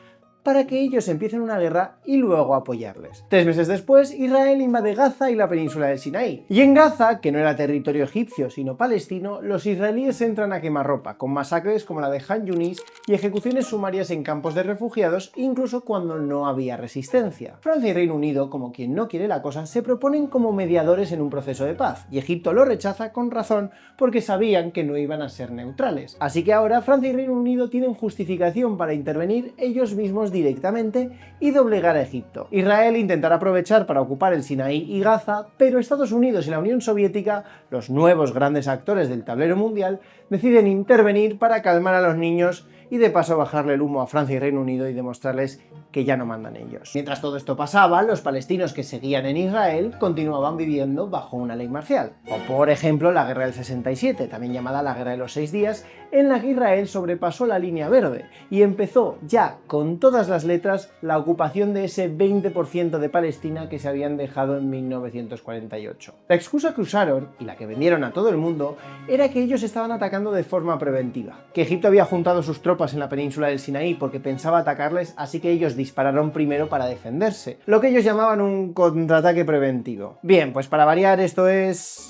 para que ellos empiecen una guerra y luego apoyarles. 3 meses después, Israel invade Gaza y la península del Sinaí. Y en Gaza, que no era territorio egipcio sino palestino, los israelíes entran a quemarropa, con masacres como la de Han Yunis y ejecuciones sumarias en campos de refugiados, incluso cuando no había resistencia. Francia y Reino Unido, como quien no quiere la cosa, se proponen como mediadores en un proceso de paz, y Egipto lo rechaza con razón porque sabían que no iban a ser neutrales. Así que ahora Francia y Reino Unido tienen justificación para intervenir ellos mismos directamente y doblegar a Egipto. Israel intentará aprovechar para ocupar el Sinaí y Gaza, pero Estados Unidos y la Unión Soviética, los nuevos grandes actores del tablero mundial, deciden intervenir para calmar a los niños y de paso bajarle el humo a Francia y Reino Unido y demostrarles que ya no mandan ellos. Mientras todo esto pasaba, los palestinos que seguían en Israel continuaban viviendo bajo una ley marcial. O por ejemplo la Guerra del 67, también llamada la Guerra de los 6 días, en la que Israel sobrepasó la línea verde y empezó ya con todas las letras la ocupación de ese 20% de Palestina que se habían dejado en 1948. La excusa que usaron, y la que vendieron a todo el mundo, era que ellos estaban atacando de forma preventiva, que Egipto había juntado sus tropas en la península del Sinaí porque pensaba atacarles, así que ellos dispararon primero para defenderse, lo que ellos llamaban un contraataque preventivo. Bien, pues para variar esto es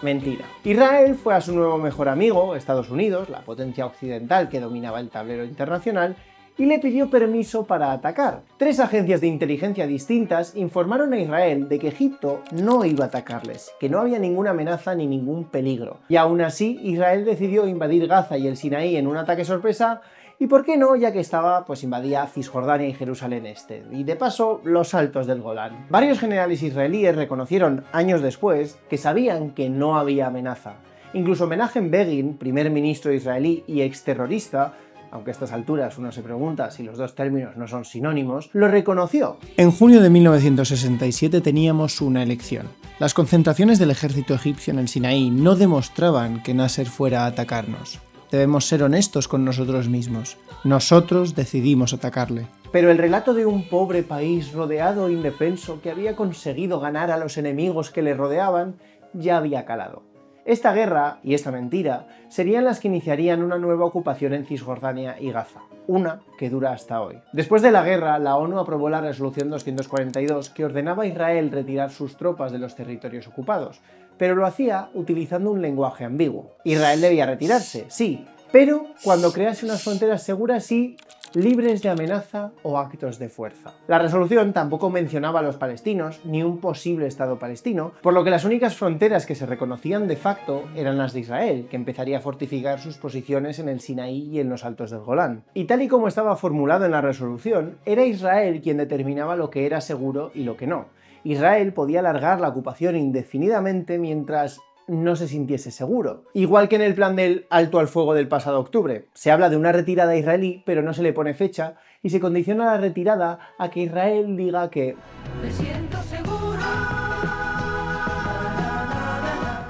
mentira. Israel fue a su nuevo mejor amigo, Estados Unidos, la potencia occidental que dominaba el tablero internacional, y le pidió permiso para atacar. 3 agencias de inteligencia distintas informaron a Israel de que Egipto no iba a atacarles, que no había ninguna amenaza ni ningún peligro. Y aún así, Israel decidió invadir Gaza y el Sinaí en un ataque sorpresa. ¿Y por qué no? Ya que estaba, pues invadía Cisjordania y Jerusalén Este, y de paso los Altos del Golán. Varios generales israelíes reconocieron años después que sabían que no había amenaza. Incluso Menachem Begin, primer ministro israelí y exterrorista, aunque a estas alturas uno se pregunta si los dos términos no son sinónimos, lo reconoció. En junio de 1967 teníamos una elección. Las concentraciones del ejército egipcio en el Sinaí no demostraban que Nasser fuera a atacarnos. Debemos ser honestos con nosotros mismos. Nosotros decidimos atacarle. Pero el relato de un pobre país rodeado e indefenso que había conseguido ganar a los enemigos que le rodeaban ya había calado. Esta guerra y esta mentira serían las que iniciarían una nueva ocupación en Cisjordania y Gaza, una que dura hasta hoy. Después de la guerra, la ONU aprobó la resolución 242 que ordenaba a Israel retirar sus tropas de los territorios ocupados, pero lo hacía utilizando un lenguaje ambiguo. Israel debía retirarse, sí, pero cuando crease unas fronteras seguras y libres de amenaza o actos de fuerza. La resolución tampoco mencionaba a los palestinos ni un posible Estado palestino, por lo que las únicas fronteras que se reconocían de facto eran las de Israel, que empezaría a fortificar sus posiciones en el Sinaí y en los altos del Golán. Y tal y como estaba formulado en la resolución, era Israel quien determinaba lo que era seguro y lo que no. Israel podía alargar la ocupación indefinidamente mientras no se sintiese seguro. Igual que en el plan del alto al fuego del pasado octubre. Se habla de una retirada israelí, pero no se le pone fecha, y se condiciona la retirada a que Israel diga que Me siento seguro.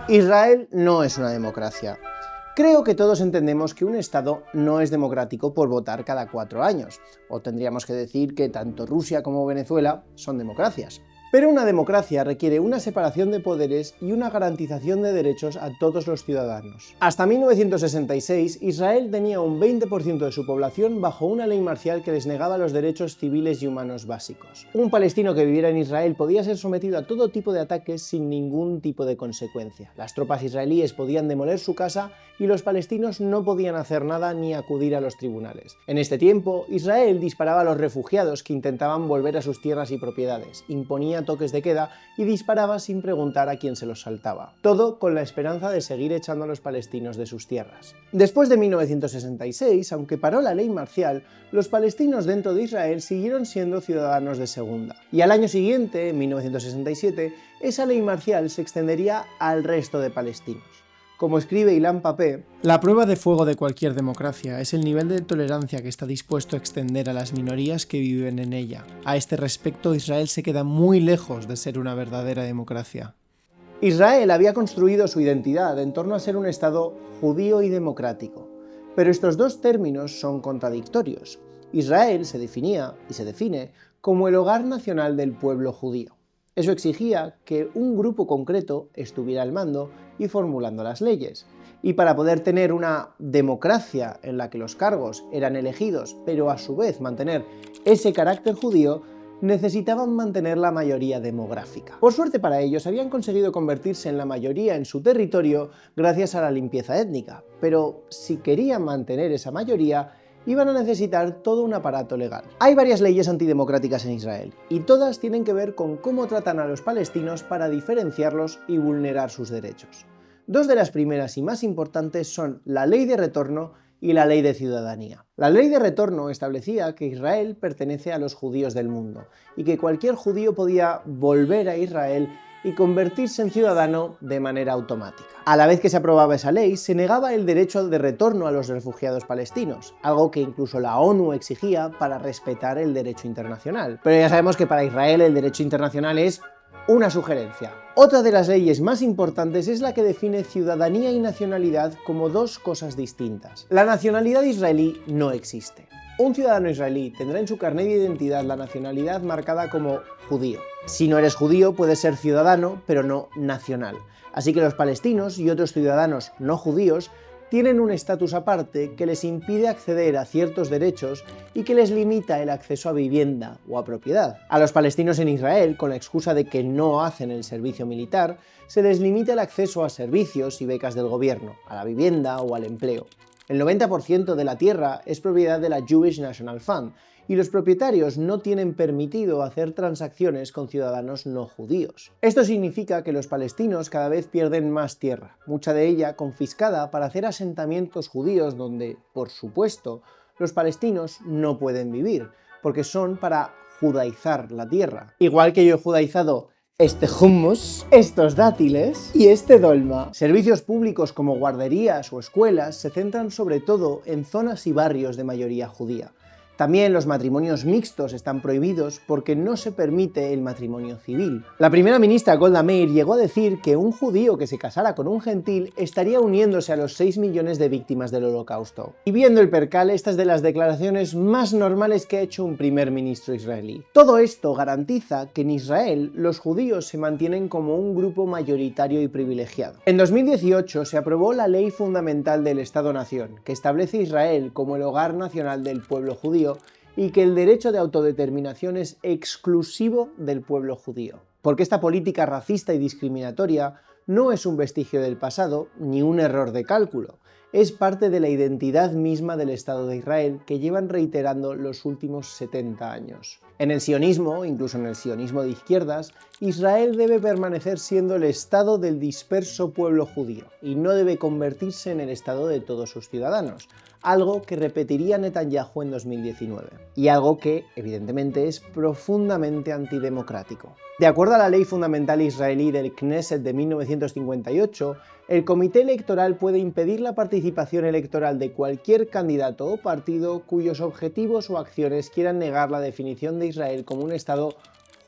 Israel no es una democracia. Creo que todos entendemos que un Estado no es democrático por votar cada 4 años, o tendríamos que decir que tanto Rusia como Venezuela son democracias. Pero una democracia requiere una separación de poderes y una garantización de derechos a todos los ciudadanos. Hasta 1966, Israel tenía un 20% de su población bajo una ley marcial que les negaba los derechos civiles y humanos básicos. Un palestino que viviera en Israel podía ser sometido a todo tipo de ataques sin ningún tipo de consecuencia. Las tropas israelíes podían demoler su casa y los palestinos no podían hacer nada ni acudir a los tribunales. En este tiempo, Israel disparaba a los refugiados que intentaban volver a sus tierras y propiedades, imponía toques de queda y disparaba sin preguntar a quién se los saltaba. Todo con la esperanza de seguir echando a los palestinos de sus tierras. Después de 1966, aunque paró la ley marcial, los palestinos dentro de Israel siguieron siendo ciudadanos de segunda. Y al año siguiente, en 1967, esa ley marcial se extendería al resto de palestinos. Como escribe Ilan Pappé, la prueba de fuego de cualquier democracia es el nivel de tolerancia que está dispuesto a extender a las minorías que viven en ella. A este respecto, Israel se queda muy lejos de ser una verdadera democracia. Israel había construido su identidad en torno a ser un Estado judío y democrático. Pero estos dos términos son contradictorios. Israel se definía y se define como el hogar nacional del pueblo judío. Eso exigía que un grupo concreto estuviera al mando y formulando las leyes. Y para poder tener una democracia en la que los cargos eran elegidos, pero a su vez mantener ese carácter judío, necesitaban mantener la mayoría demográfica. Por suerte para ellos, habían conseguido convertirse en la mayoría en su territorio gracias a la limpieza étnica, pero si querían mantener esa mayoría, iban a necesitar todo un aparato legal. Hay varias leyes antidemocráticas en Israel, y todas tienen que ver con cómo tratan a los palestinos para diferenciarlos y vulnerar sus derechos. Dos de las primeras y más importantes son la ley de retorno y la ley de ciudadanía. La ley de retorno establecía que Israel pertenece a los judíos del mundo, y que cualquier judío podía volver a Israel y convertirse en ciudadano de manera automática. A la vez que se aprobaba esa ley, se negaba el derecho de retorno a los refugiados palestinos, algo que incluso la ONU exigía para respetar el derecho internacional. Pero ya sabemos que para Israel el derecho internacional es una sugerencia. Otra de las leyes más importantes es la que define ciudadanía y nacionalidad como dos cosas distintas. La nacionalidad israelí no existe. Un ciudadano israelí tendrá en su carnet de identidad la nacionalidad marcada como judío. Si no eres judío, puedes ser ciudadano, pero no nacional. Así que los palestinos y otros ciudadanos no judíos tienen un estatus aparte que les impide acceder a ciertos derechos y que les limita el acceso a vivienda o a propiedad. A los palestinos en Israel, con la excusa de que no hacen el servicio militar, se les limita el acceso a servicios y becas del gobierno, a la vivienda o al empleo. El 90% de la tierra es propiedad de la Jewish National Fund, y los propietarios no tienen permitido hacer transacciones con ciudadanos no judíos. Esto significa que los palestinos cada vez pierden más tierra, mucha de ella confiscada para hacer asentamientos judíos donde, por supuesto, los palestinos no pueden vivir, porque son para judaizar la tierra. Igual que yo he judaizado este hummus, estos dátiles y este dolma. Servicios públicos como guarderías o escuelas se centran sobre todo en zonas y barrios de mayoría judía. También los matrimonios mixtos están prohibidos porque no se permite el matrimonio civil. La primera ministra Golda Meir llegó a decir que un judío que se casara con un gentil estaría uniéndose a los 6 millones de víctimas del Holocausto. Y viendo el percal, esta es de las declaraciones más normales que ha hecho un primer ministro israelí. Todo esto garantiza que en Israel los judíos se mantienen como un grupo mayoritario y privilegiado. En 2018 se aprobó la Ley Fundamental del Estado-Nación, que establece a Israel como el hogar nacional del pueblo judío y que el derecho de autodeterminación es exclusivo del pueblo judío. Porque esta política racista y discriminatoria no es un vestigio del pasado ni un error de cálculo, es parte de la identidad misma del Estado de Israel que llevan reiterando los últimos 70 años. En el sionismo, incluso en el sionismo de izquierdas, Israel debe permanecer siendo el Estado del disperso pueblo judío y no debe convertirse en el Estado de todos sus ciudadanos, algo que repetiría Netanyahu en 2019, y algo que, evidentemente, es profundamente antidemocrático. De acuerdo a la ley fundamental israelí del Knesset de 1958, el comité electoral puede impedir la participación electoral de cualquier candidato o partido cuyos objetivos o acciones quieran negar la definición de Israel como un Estado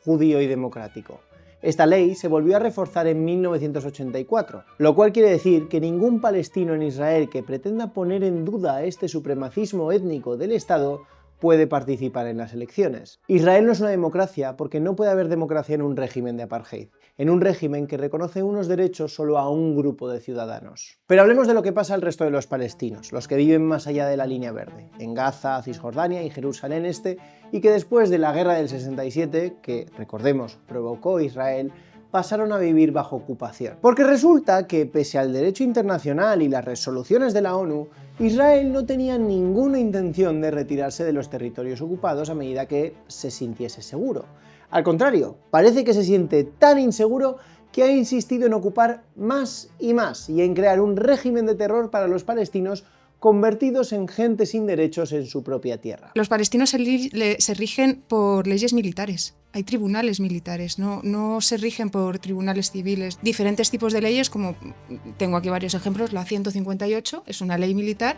judío y democrático. Esta ley se volvió a reforzar en 1984, lo cual quiere decir que ningún palestino en Israel que pretenda poner en duda este supremacismo étnico del Estado puede participar en las elecciones. Israel no es una democracia porque no puede haber democracia en un régimen de apartheid, en un régimen que reconoce unos derechos solo a un grupo de ciudadanos. Pero hablemos de lo que pasa al resto de los palestinos, los que viven más allá de la línea verde, en Gaza, Cisjordania y Jerusalén Este, y que después de la guerra del 67, que recordemos provocó Israel, pasaron a vivir bajo ocupación. Porque resulta que, pese al derecho internacional y las resoluciones de la ONU, Israel no tenía ninguna intención de retirarse de los territorios ocupados a medida que se sintiese seguro. Al contrario, parece que se siente tan inseguro que ha insistido en ocupar más y en crear un régimen de terror para los palestinos convertidos en gente sin derechos en su propia tierra. Los palestinos se rigen por leyes militares. Hay tribunales militares, no se rigen por tribunales civiles. Diferentes tipos de leyes, como tengo aquí varios ejemplos, la 158 es una ley militar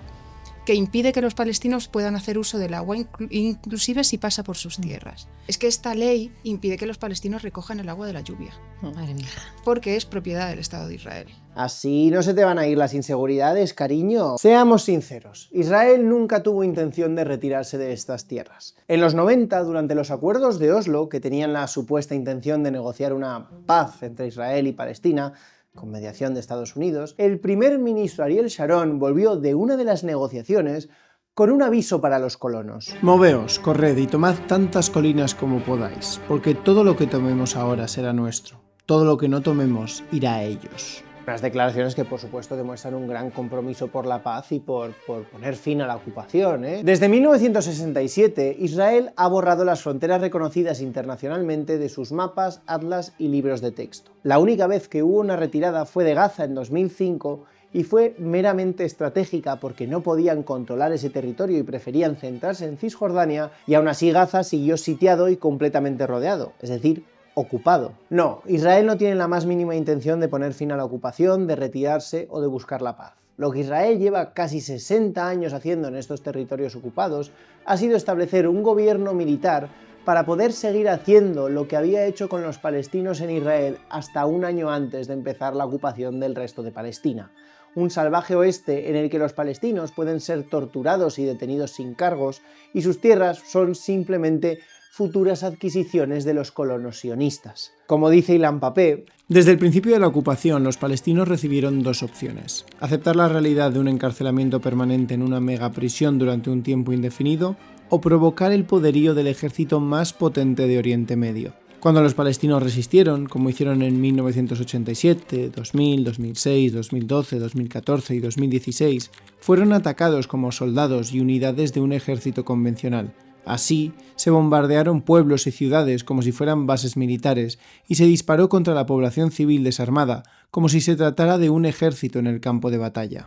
que impide que los palestinos puedan hacer uso del agua, inclusive si pasa por sus tierras. Es que esta ley impide que los palestinos recojan el agua de la lluvia. Madre mía. Porque es propiedad del Estado de Israel. Así no se te van a ir las inseguridades, cariño. Seamos sinceros, Israel nunca tuvo intención de retirarse de estas tierras. En los 90, durante los acuerdos de Oslo, que tenían la supuesta intención de negociar una paz entre Israel y Palestina, con mediación de Estados Unidos, el primer ministro Ariel Sharon volvió de una de las negociaciones con un aviso para los colonos. Moveos, corred y tomad tantas colinas como podáis, porque todo lo que tomemos ahora será nuestro. Todo lo que no tomemos irá a ellos. Unas declaraciones que por supuesto demuestran un gran compromiso por la paz y por poner fin a la ocupación. Desde 1967, Israel ha borrado las fronteras reconocidas internacionalmente de sus mapas, atlas y libros de texto. La única vez que hubo una retirada fue de Gaza en 2005 y fue meramente estratégica porque no podían controlar ese territorio y preferían centrarse en Cisjordania, y aún así Gaza siguió sitiado y completamente rodeado, es decir, ocupado. No, Israel no tiene la más mínima intención de poner fin a la ocupación, de retirarse o de buscar la paz. Lo que Israel lleva casi 60 años haciendo en estos territorios ocupados ha sido establecer un gobierno militar para poder seguir haciendo lo que había hecho con los palestinos en Israel hasta un año antes de empezar la ocupación del resto de Palestina. Un salvaje oeste en el que los palestinos pueden ser torturados y detenidos sin cargos y sus tierras son simplemente futuras adquisiciones de los colonos sionistas. Como dice Ilan Pappé, desde el principio de la ocupación los palestinos recibieron dos opciones: aceptar la realidad de un encarcelamiento permanente en una megaprisión durante un tiempo indefinido o provocar el poderío del ejército más potente de Oriente Medio. Cuando los palestinos resistieron, como hicieron en 1987, 2000, 2006, 2012, 2014 y 2016, fueron atacados como soldados y unidades de un ejército convencional. Así, se bombardearon pueblos y ciudades como si fueran bases militares y se disparó contra la población civil desarmada, como si se tratara de un ejército en el campo de batalla.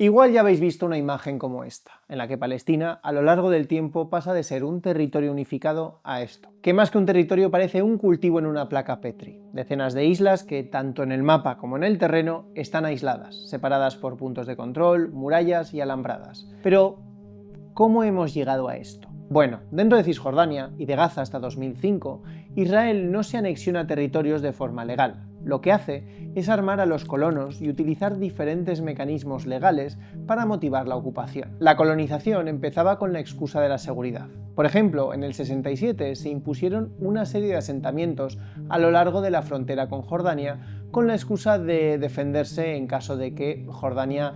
Igual ya habéis visto una imagen como esta, en la que Palestina a lo largo del tiempo pasa de ser un territorio unificado a esto, que más que un territorio parece un cultivo en una placa Petri. Decenas de islas que, tanto en el mapa como en el terreno, están aisladas, separadas por puntos de control, murallas y alambradas. Pero, ¿cómo hemos llegado a esto? Bueno, dentro de Cisjordania y de Gaza hasta 2005, Israel no se anexiona territorios de forma legal. Lo que hace es armar a los colonos y utilizar diferentes mecanismos legales para motivar la ocupación. La colonización empezaba con la excusa de la seguridad. Por ejemplo, en el 67 se impusieron una serie de asentamientos a lo largo de la frontera con Jordania con la excusa de defenderse en caso de que Jordania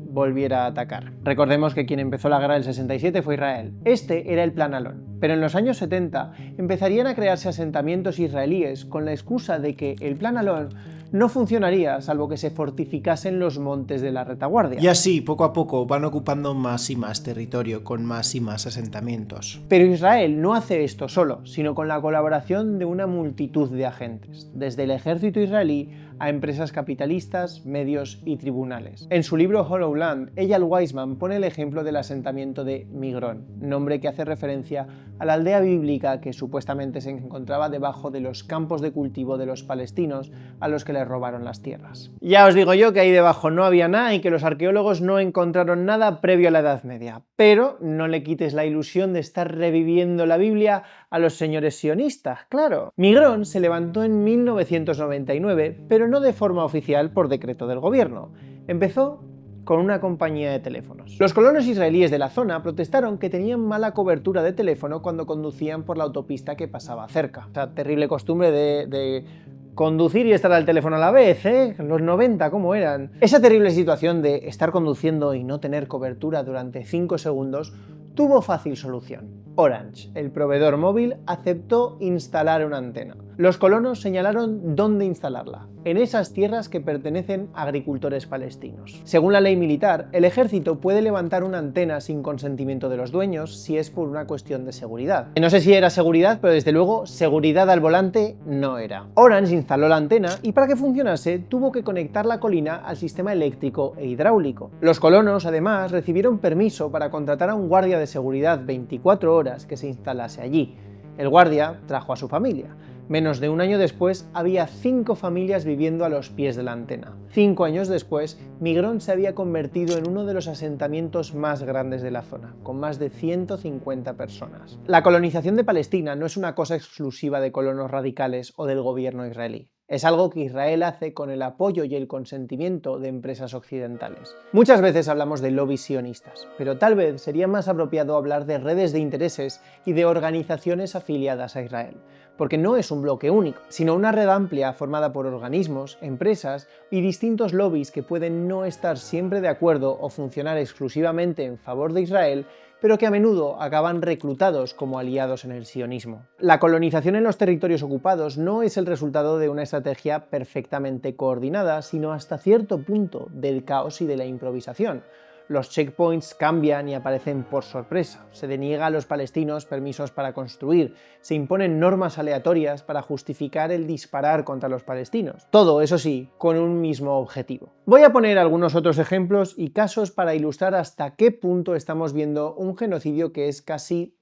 volviera a atacar. Recordemos que quien empezó la guerra del 67 fue Israel. Este era el Plan Alon. Pero en los años 70 empezarían a crearse asentamientos israelíes con la excusa de que el Plan Alon no funcionaría salvo que se fortificasen los montes de la retaguardia. Y así, poco a poco, van ocupando más y más territorio, con más y más asentamientos. Pero Israel no hace esto solo, sino con la colaboración de una multitud de agentes, desde el ejército israelí a empresas capitalistas, medios y tribunales. En su libro Hollow Land, Eyal Weizman pone el ejemplo del asentamiento de Migrón, nombre que hace referencia a la aldea bíblica que supuestamente se encontraba debajo de los campos de cultivo de los palestinos a los que les robaron las tierras. Ya os digo yo que ahí debajo no había nada y que los arqueólogos no encontraron nada previo a la Edad Media, pero no le quites la ilusión de estar reviviendo la Biblia a los señores sionistas, claro. Migrón se levantó en 1999, pero no de forma oficial por decreto del gobierno. Empezó con una compañía de teléfonos. Los colonos israelíes de la zona protestaron que tenían mala cobertura de teléfono cuando conducían por la autopista que pasaba cerca. Esa terrible costumbre de conducir y estar al teléfono a la vez, ¿eh? Los 90, ¿cómo eran? Esa terrible situación de estar conduciendo y no tener cobertura durante 5 segundos tuvo fácil solución. Orange, el proveedor móvil, aceptó instalar una antena. Los colonos señalaron dónde instalarla, en esas tierras que pertenecen a agricultores palestinos. Según la ley militar, el ejército puede levantar una antena sin consentimiento de los dueños si es por una cuestión de seguridad. No sé si era seguridad, pero desde luego seguridad al volante no era. Orange instaló la antena y para que funcionase tuvo que conectar la colina al sistema eléctrico e hidráulico. Los colonos además recibieron permiso para contratar a un guardia de seguridad 24 horas que se instalase allí. El guardia trajo a su familia. Menos de un año después, había 5 familias viviendo a los pies de la antena. 5 años después, Migrón se había convertido en uno de los asentamientos más grandes de la zona, con más de 150 personas. La colonización de Palestina no es una cosa exclusiva de colonos radicales o del gobierno israelí. Es algo que Israel hace con el apoyo y el consentimiento de empresas occidentales. Muchas veces hablamos de lobbies sionistas, pero tal vez sería más apropiado hablar de redes de intereses y de organizaciones afiliadas a Israel, porque no es un bloque único, sino una red amplia formada por organismos, empresas y distintos lobbies que pueden no estar siempre de acuerdo o funcionar exclusivamente en favor de Israel, pero que a menudo acaban reclutados como aliados en el sionismo. La colonización en los territorios ocupados no es el resultado de una estrategia perfectamente coordinada, sino hasta cierto punto del caos y de la improvisación. Los checkpoints cambian y aparecen por sorpresa, se deniega a los palestinos permisos para construir, se imponen normas aleatorias para justificar el disparar contra los palestinos. Todo, eso sí, con un mismo objetivo. Voy a poner algunos otros ejemplos y casos para ilustrar hasta qué punto estamos viendo un genocidio que es casi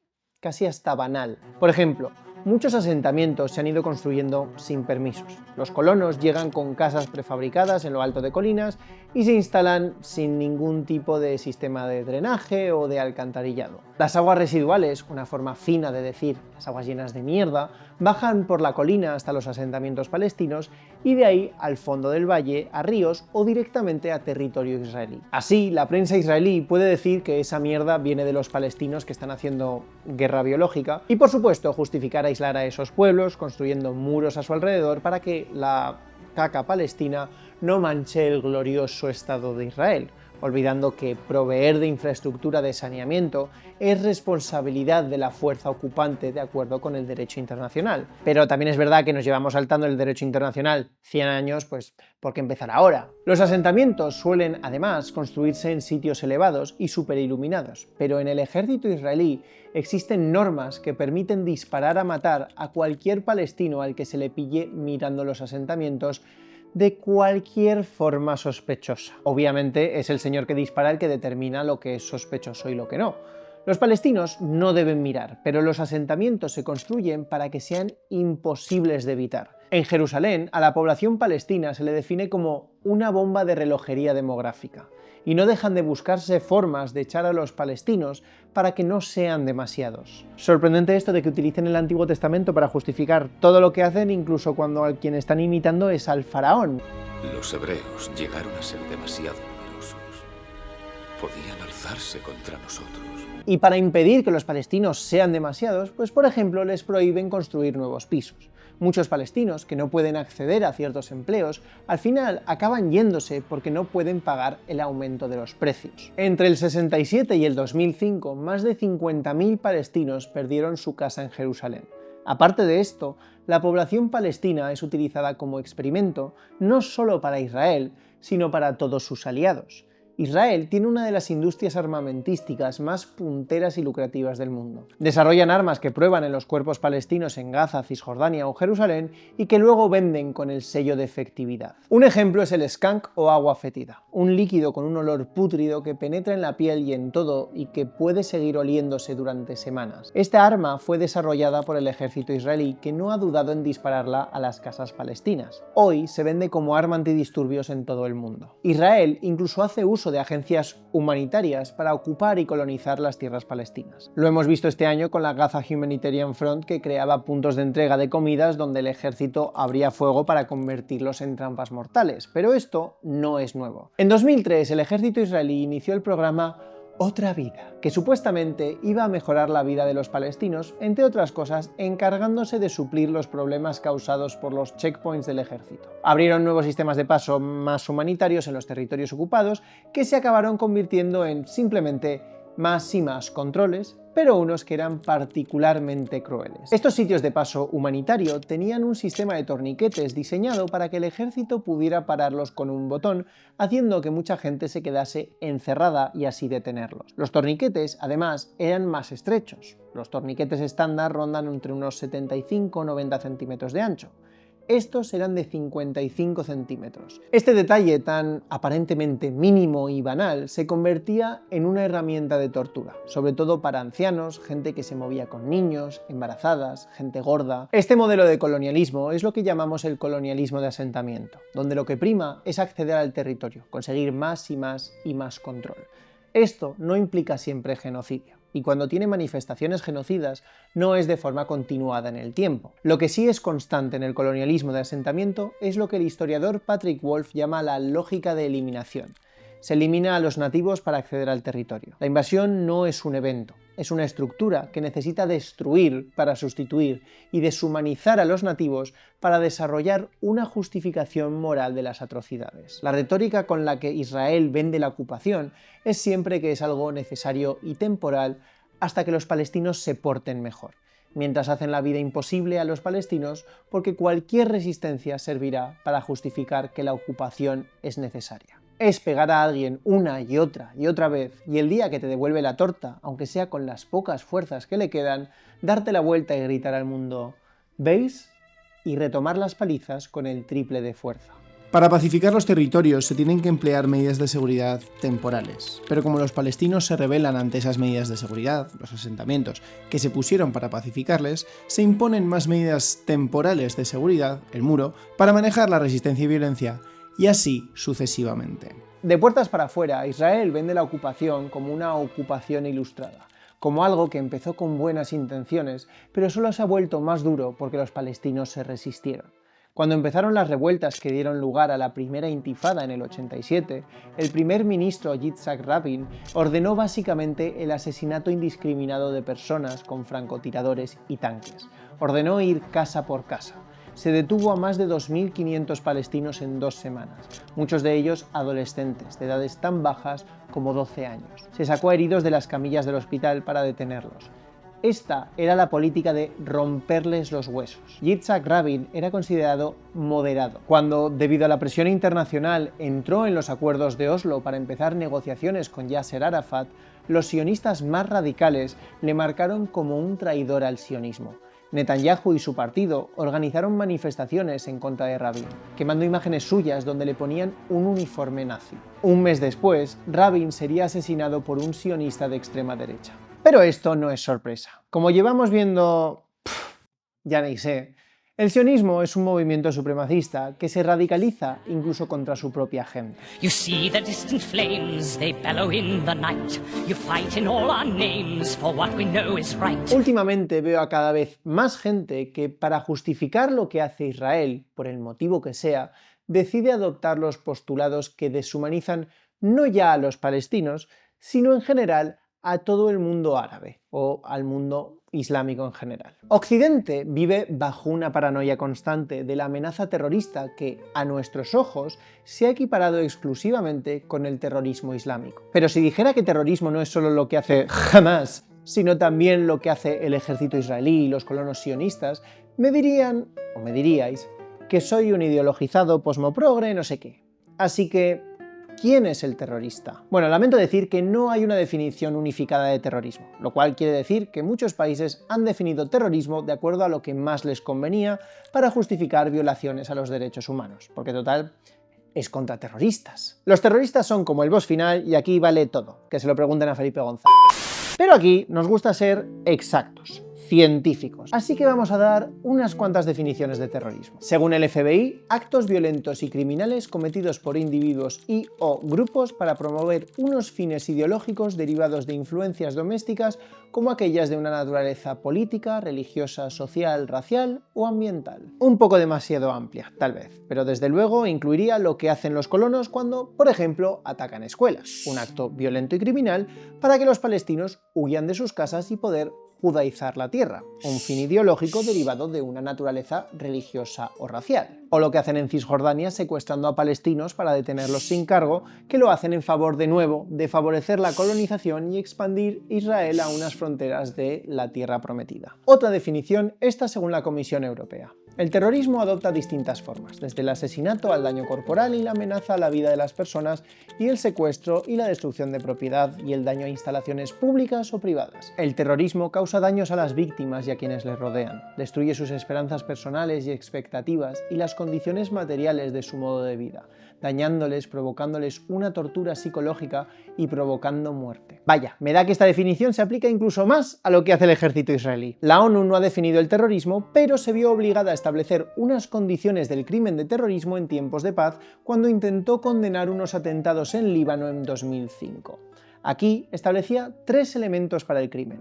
hasta banal. Por ejemplo, muchos asentamientos se han ido construyendo sin permisos. Los colonos llegan con casas prefabricadas en lo alto de colinas y se instalan sin ningún tipo de sistema de drenaje o de alcantarillado. Las aguas residuales, una forma fina de decir las aguas llenas de mierda, bajan por la colina hasta los asentamientos palestinos y de ahí al fondo del valle, a ríos o directamente a territorio israelí. Así, la prensa israelí puede decir que esa mierda viene de los palestinos que están haciendo guerra biológica y, por supuesto, justificar aislar a esos pueblos construyendo muros a su alrededor para que la caca palestina no manche el glorioso Estado de Israel, olvidando que proveer de infraestructura de saneamiento es responsabilidad de la fuerza ocupante de acuerdo con el derecho internacional. Pero también es verdad que nos llevamos saltando el derecho internacional 100 años, pues ¿por qué empezar ahora? Los asentamientos suelen además construirse en sitios elevados y superiluminados, pero en el ejército israelí existen normas que permiten disparar a matar a cualquier palestino al que se le pille mirando los asentamientos de cualquier forma sospechosa. Obviamente es el señor que dispara el que determina lo que es sospechoso y lo que no. Los palestinos no deben mirar, pero los asentamientos se construyen para que sean imposibles de evitar. En Jerusalén, a la población palestina se le define como una bomba de relojería demográfica, y no dejan de buscarse formas de echar a los palestinos para que no sean demasiados. Sorprendente esto de que utilicen el Antiguo Testamento para justificar todo lo que hacen, incluso cuando a quien están imitando es al faraón. Los hebreos llegaron a ser demasiado numerosos. Podían alzarse contra nosotros. Y para impedir que los palestinos sean demasiados, pues por ejemplo les prohíben construir nuevos pisos. Muchos palestinos que no pueden acceder a ciertos empleos, al final acaban yéndose porque no pueden pagar el aumento de los precios. Entre el 67 y el 2005, más de 50.000 palestinos perdieron su casa en Jerusalén. Aparte de esto, la población palestina es utilizada como experimento no solo para Israel, sino para todos sus aliados. Israel tiene una de las industrias armamentísticas más punteras y lucrativas del mundo. Desarrollan armas que prueban en los cuerpos palestinos en Gaza, Cisjordania o Jerusalén y que luego venden con el sello de efectividad. Un ejemplo es el skunk o agua fétida, un líquido con un olor pútrido que penetra en la piel y en todo y que puede seguir oliéndose durante semanas. Esta arma fue desarrollada por el ejército israelí, que no ha dudado en dispararla a las casas palestinas. Hoy se vende como arma antidisturbios en todo el mundo. Israel incluso hace uso de agencias humanitarias para ocupar y colonizar las tierras palestinas. Lo hemos visto este año con la Gaza Humanitarian Front, que creaba puntos de entrega de comidas donde el ejército abría fuego para convertirlos en trampas mortales, pero esto no es nuevo. En 2003 el ejército israelí inició el programa Otra Vida, que supuestamente iba a mejorar la vida de los palestinos, entre otras cosas, encargándose de suplir los problemas causados por los checkpoints del ejército. Abrieron nuevos sistemas de paso más humanitarios en los territorios ocupados, que se acabaron convirtiendo en simplemente más y más controles, pero unos que eran particularmente crueles. Estos sitios de paso humanitario tenían un sistema de torniquetes diseñado para que el ejército pudiera pararlos con un botón, haciendo que mucha gente se quedase encerrada y así detenerlos. Los torniquetes, además, eran más estrechos. Los torniquetes estándar rondan entre unos 75 o 90 centímetros de ancho. Estos eran de 55 centímetros. Este detalle tan aparentemente mínimo y banal se convertía en una herramienta de tortura, sobre todo para ancianos, gente que se movía con niños, embarazadas, gente gorda. Este modelo de colonialismo es lo que llamamos el colonialismo de asentamiento, donde lo que prima es acceder al territorio, conseguir más y más y más control. Esto no implica siempre genocidio, y cuando tiene manifestaciones genocidas no es de forma continuada en el tiempo. Lo que sí es constante en el colonialismo de asentamiento es lo que el historiador Patrick Wolf llama la lógica de eliminación. Se elimina a los nativos para acceder al territorio. La invasión no es un evento, es una estructura que necesita destruir para sustituir y deshumanizar a los nativos para desarrollar una justificación moral de las atrocidades. La retórica con la que Israel vende la ocupación es siempre que es algo necesario y temporal hasta que los palestinos se porten mejor, mientras hacen la vida imposible a los palestinos porque cualquier resistencia servirá para justificar que la ocupación es necesaria. Es pegar a alguien una y otra vez, y el día que te devuelve la torta, aunque sea con las pocas fuerzas que le quedan, darte la vuelta y gritar al mundo ¿veis? Y retomar las palizas con el triple de fuerza. Para pacificar los territorios se tienen que emplear medidas de seguridad temporales, pero como los palestinos se rebelan ante esas medidas de seguridad, los asentamientos que se pusieron para pacificarles, se imponen más medidas temporales de seguridad, el muro, para manejar la resistencia y violencia, y así sucesivamente. De puertas para afuera, Israel vende la ocupación como una ocupación ilustrada, como algo que empezó con buenas intenciones, pero solo se ha vuelto más duro porque los palestinos se resistieron. Cuando empezaron las revueltas que dieron lugar a la primera intifada en el 87, el primer ministro Yitzhak Rabin ordenó básicamente el asesinato indiscriminado de personas con francotiradores y tanques. Ordenó ir casa por casa. Se detuvo a más de 2.500 palestinos en 2 semanas, muchos de ellos adolescentes, de edades tan bajas como 12 años. Se sacó a heridos de las camillas del hospital para detenerlos. Esta era la política de romperles los huesos. Yitzhak Rabin era considerado moderado. Cuando, debido a la presión internacional, entró en los acuerdos de Oslo para empezar negociaciones con Yasser Arafat, los sionistas más radicales le marcaron como un traidor al sionismo. Netanyahu y su partido organizaron manifestaciones en contra de Rabin, quemando imágenes suyas donde le ponían un uniforme nazi. Un mes después, Rabin sería asesinado por un sionista de extrema derecha. Pero esto no es sorpresa. Como llevamos viendo... ya ni sé... El sionismo es un movimiento supremacista que se radicaliza incluso contra su propia gente. Últimamente veo a cada vez más gente que, para justificar lo que hace Israel, por el motivo que sea, decide adoptar los postulados que deshumanizan no ya a los palestinos, sino en general a todo el mundo árabe o al mundo islámico en general. Occidente vive bajo una paranoia constante de la amenaza terrorista que, a nuestros ojos, se ha equiparado exclusivamente con el terrorismo islámico. Pero si dijera que terrorismo no es solo lo que hace Hamas, sino también lo que hace el ejército israelí y los colonos sionistas, me dirían, o me diríais, que soy un ideologizado posmoprogre no sé qué. Así que... ¿quién es el terrorista? Bueno, lamento decir que no hay una definición unificada de terrorismo, lo cual quiere decir que muchos países han definido terrorismo de acuerdo a lo que más les convenía para justificar violaciones a los derechos humanos, porque total, es contra terroristas. Los terroristas son como el boss final y aquí vale todo, que se lo pregunten a Felipe González. Pero aquí nos gusta ser exactos, científicos. Así que vamos a dar unas cuantas definiciones de terrorismo. Según el FBI, actos violentos y criminales cometidos por individuos y o grupos para promover unos fines ideológicos derivados de influencias domésticas como aquellas de una naturaleza política, religiosa, social, racial o ambiental. Un poco demasiado amplia, tal vez, pero desde luego incluiría lo que hacen los colonos cuando, por ejemplo, atacan escuelas, un acto violento y criminal para que los palestinos huyan de sus casas y poder judaizar la tierra, un fin ideológico derivado de una naturaleza religiosa o racial. O lo que hacen en Cisjordania secuestrando a palestinos para detenerlos sin cargo, que lo hacen en favor de nuevo de favorecer la colonización y expandir Israel a unas fronteras de la tierra prometida. Otra definición, esta según la Comisión Europea. El terrorismo adopta distintas formas, desde el asesinato al daño corporal y la amenaza a la vida de las personas, y el secuestro y la destrucción de propiedad y el daño a instalaciones públicas o privadas. El terrorismo causa daños a las víctimas y a quienes les rodean, destruye sus esperanzas personales y expectativas y las condiciones materiales de su modo de vida, dañándoles, provocándoles una tortura psicológica y provocando muerte. Vaya, me da que esta definición se aplica incluso más a lo que hace el ejército israelí. La ONU no ha definido el terrorismo, pero se vio obligada a establecer unas condiciones del crimen de terrorismo en tiempos de paz cuando intentó condenar unos atentados en Líbano en 2005. Aquí establecía 3 elementos para el crimen.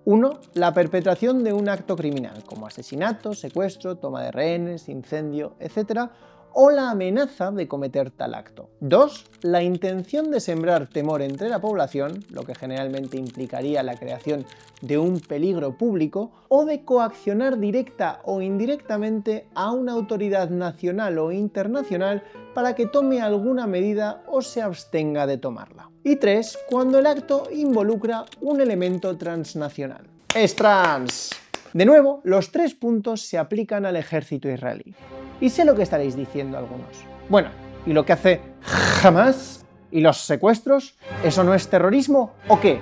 1. La perpetración de un acto criminal, como asesinato, secuestro, toma de rehenes, incendio, etc., o la amenaza de cometer tal acto. 2. La intención de sembrar temor entre la población, lo que generalmente implicaría la creación de un peligro público, o de coaccionar directa o indirectamente a una autoridad nacional o internacional para que tome alguna medida o se abstenga de tomarla. Y 3. Cuando el acto involucra un elemento transnacional. ¡Es trans! De nuevo, los 3 puntos se aplican al ejército israelí. Y sé lo que estaréis diciendo algunos. Bueno, ¿y lo que hace Hamas? ¿Y los secuestros? ¿Eso no es terrorismo o qué?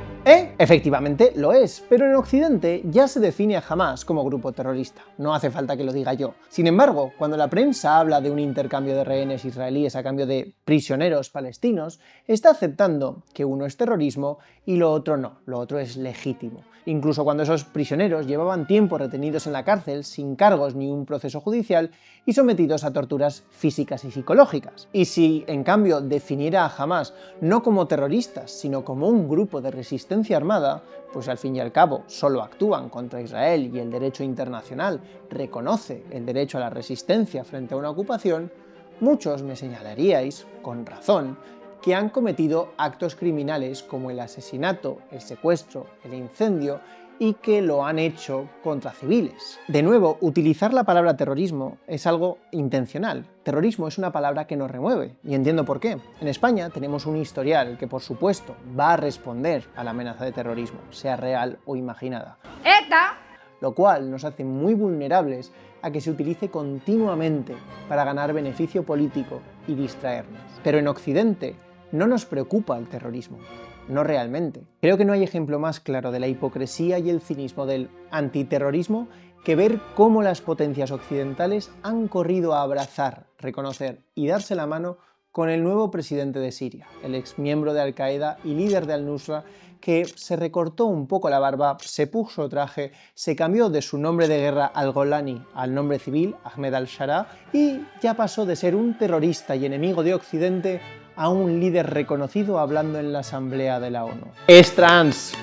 Efectivamente lo es, pero en Occidente ya se define a Hamas como grupo terrorista, no hace falta que lo diga yo. Sin embargo, cuando la prensa habla de un intercambio de rehenes israelíes a cambio de prisioneros palestinos, está aceptando que uno es terrorismo y lo otro no, lo otro es legítimo. Incluso cuando esos prisioneros llevaban tiempo retenidos en la cárcel sin cargos ni un proceso judicial y sometidos a torturas físicas y psicológicas. Y si, en cambio, definiera a Hamas no como terroristas, sino como un grupo de resistencia armada, pues al fin y al cabo solo actúan contra Israel y el derecho internacional reconoce el derecho a la resistencia frente a una ocupación, muchos me señalaríais, con razón, que han cometido actos criminales como el asesinato, el secuestro, el incendio y que lo han hecho contra civiles. De nuevo, utilizar la palabra terrorismo es algo intencional. Terrorismo es una palabra que nos remueve, y entiendo por qué. En España tenemos un historial que, por supuesto, va a responder a la amenaza de terrorismo, sea real o imaginada. ¡Eta! Lo cual nos hace muy vulnerables a que se utilice continuamente para ganar beneficio político y distraernos. Pero en Occidente no nos preocupa el terrorismo. No realmente. Creo que no hay ejemplo más claro de la hipocresía y el cinismo del antiterrorismo que ver cómo las potencias occidentales han corrido a abrazar, reconocer y darse la mano con el nuevo presidente de Siria, el ex miembro de Al-Qaeda y líder de Al-Nusra, que se recortó un poco la barba, se puso traje, se cambió de su nombre de guerra al-Golani al nombre civil, Ahmed al-Sharaa, y ya pasó de ser un terrorista y enemigo de Occidente a un líder reconocido hablando en la Asamblea de la ONU. ¡Es trans!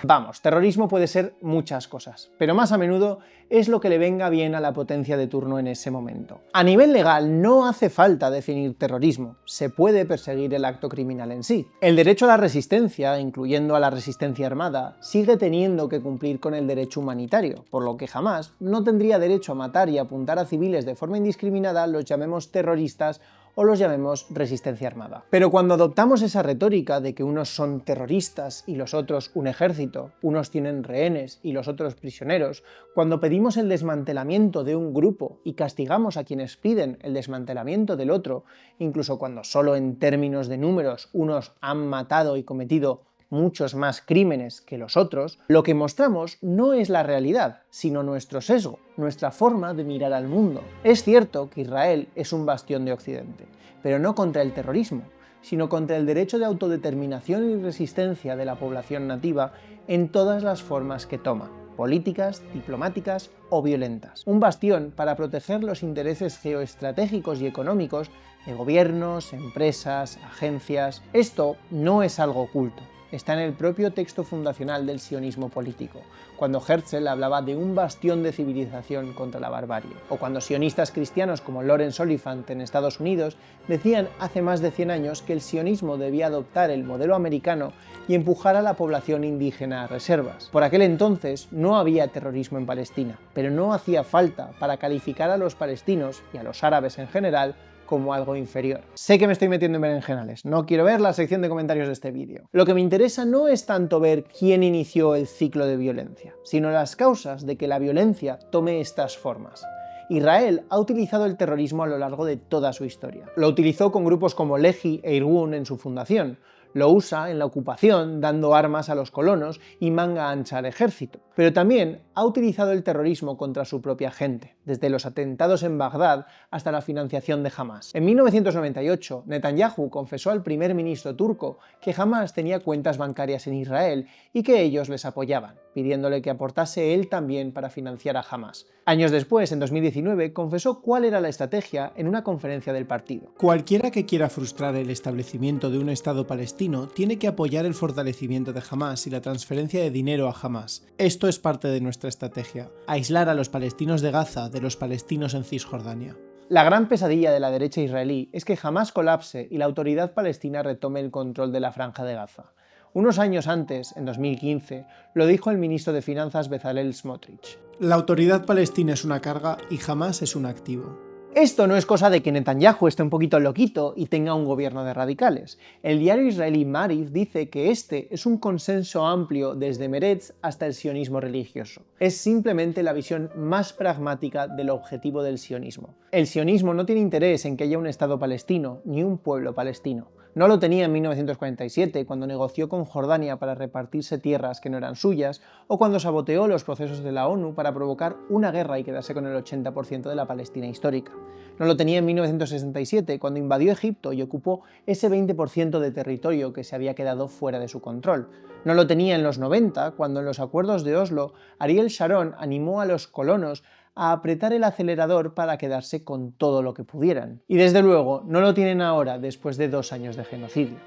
Vamos, terrorismo puede ser muchas cosas, pero más a menudo es lo que le venga bien a la potencia de turno en ese momento. A nivel legal no hace falta definir terrorismo, se puede perseguir el acto criminal en sí. El derecho a la resistencia, incluyendo a la resistencia armada, sigue teniendo que cumplir con el derecho humanitario, por lo que Hamás no tendría derecho a matar y apuntar a civiles de forma indiscriminada, los llamemos terroristas o los llamemos resistencia armada. Pero cuando adoptamos esa retórica de que unos son terroristas y los otros un ejército, unos tienen rehenes y los otros prisioneros, cuando pedimos el desmantelamiento de un grupo y castigamos a quienes piden el desmantelamiento del otro, incluso cuando solo en términos de números unos han matado y cometido muchos más crímenes que los otros, lo que mostramos no es la realidad, sino nuestro sesgo, nuestra forma de mirar al mundo. Es cierto que Israel es un bastión de Occidente, pero no contra el terrorismo, sino contra el derecho de autodeterminación y resistencia de la población nativa en todas las formas que toma, políticas, diplomáticas o violentas. Un bastión para proteger los intereses geoestratégicos y económicos de gobiernos, empresas, agencias. Esto no es algo oculto. Está en el propio texto fundacional del sionismo político, cuando Herzl hablaba de un bastión de civilización contra la barbarie, o cuando sionistas cristianos como Lawrence Oliphant en Estados Unidos decían hace más de 100 años que el sionismo debía adoptar el modelo americano y empujar a la población indígena a reservas. Por aquel entonces no había terrorismo en Palestina, pero no hacía falta para calificar a los palestinos y a los árabes en general como algo inferior. Sé que me estoy metiendo en berenjenales, no quiero ver la sección de comentarios de este vídeo. Lo que me interesa no es tanto ver quién inició el ciclo de violencia, sino las causas de que la violencia tome estas formas. Israel ha utilizado el terrorismo a lo largo de toda su historia. Lo utilizó con grupos como Lehi e Irgun en su fundación, lo usa en la ocupación dando armas a los colonos y manga ancha al ejército. Pero también ha utilizado el terrorismo contra su propia gente, desde los atentados en Bagdad hasta la financiación de Hamás. En 1998, Netanyahu confesó al primer ministro turco que Hamás tenía cuentas bancarias en Israel y que ellos les apoyaban, pidiéndole que aportase él también para financiar a Hamás. Años después, en 2019, confesó cuál era la estrategia en una conferencia del partido. Cualquiera que quiera frustrar el establecimiento de un Estado palestino tiene que apoyar el fortalecimiento de Hamás y la transferencia de dinero a Hamás. Esto es parte de nuestra estrategia, aislar a los palestinos de Gaza de los palestinos en Cisjordania. La gran pesadilla de la derecha israelí es que Hamás colapse y la autoridad palestina retome el control de la franja de Gaza. Unos años antes, en 2015, lo dijo el ministro de Finanzas Bezalel Smotrich. La autoridad palestina es una carga y Hamás es un activo. Esto no es cosa de que Netanyahu esté un poquito loquito y tenga un gobierno de radicales. El diario israelí Maariv dice que este es un consenso amplio desde Meretz hasta el sionismo religioso. Es simplemente la visión más pragmática del objetivo del sionismo. El sionismo no tiene interés en que haya un Estado palestino ni un pueblo palestino. No lo tenía en 1947, cuando negoció con Jordania para repartirse tierras que no eran suyas, o cuando saboteó los procesos de la ONU para provocar una guerra y quedarse con el 80% de la Palestina histórica. No lo tenía en 1967, cuando invadió Egipto y ocupó ese 20% de territorio que se había quedado fuera de su control. No lo tenía en los 90, cuando en los acuerdos de Oslo, Ariel Sharon animó a los colonos a apretar el acelerador para quedarse con todo lo que pudieran. Y desde luego, no lo tienen ahora, después de 2 años de genocidio.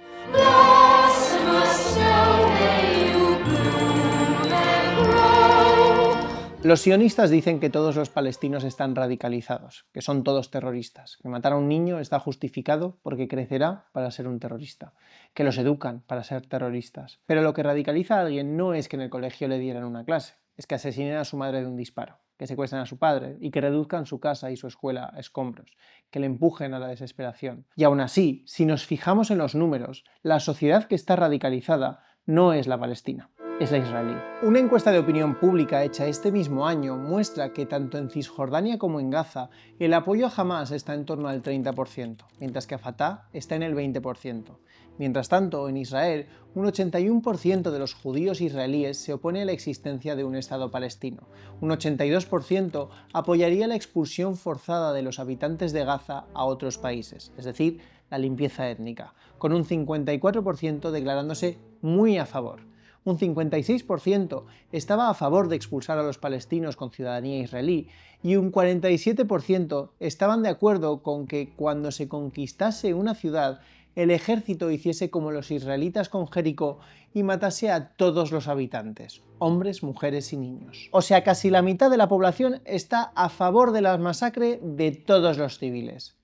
Los sionistas dicen que todos los palestinos están radicalizados, que son todos terroristas, que matar a un niño está justificado porque crecerá para ser un terrorista, que los educan para ser terroristas. Pero lo que radicaliza a alguien no es que en el colegio le dieran una clase, es que asesinen a su madre de un disparo, que secuestren a su padre y que reduzcan su casa y su escuela a escombros, que le empujen a la desesperación. Y aún así, si nos fijamos en los números, la sociedad que está radicalizada no es la palestina. es la israelí. Una encuesta de opinión pública hecha este mismo año muestra que tanto en Cisjordania como en Gaza el apoyo a Hamás está en torno al 30%, mientras que a Fatah está en el 20%. Mientras tanto, en Israel, un 81% de los judíos israelíes se opone a la existencia de un Estado palestino. Un 82% apoyaría la expulsión forzada de los habitantes de Gaza a otros países, es decir, la limpieza étnica, con un 54% declarándose muy a favor. Un 56% estaba a favor de expulsar a los palestinos con ciudadanía israelí y un 47% estaban de acuerdo con que cuando se conquistase una ciudad, el ejército hiciese como los israelitas con Jericó y matase a todos los habitantes, hombres, mujeres y niños. O sea, casi la mitad de la población está a favor de la masacre de todos los civiles.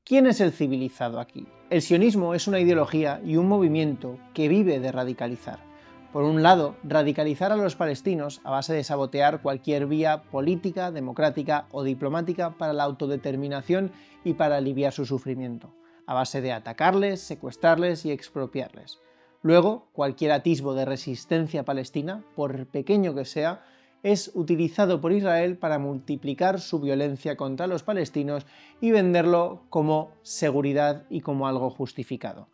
¿Quién es el civilizado aquí? El sionismo es una ideología y un movimiento que vive de radicalizar. Por un lado, radicalizar a los palestinos a base de sabotear cualquier vía política, democrática o diplomática para la autodeterminación y para aliviar su sufrimiento, a base de atacarles, secuestrarles y expropiarles. Luego, cualquier atisbo de resistencia palestina, por pequeño que sea, es utilizado por Israel para multiplicar su violencia contra los palestinos y venderlo como seguridad y como algo justificado.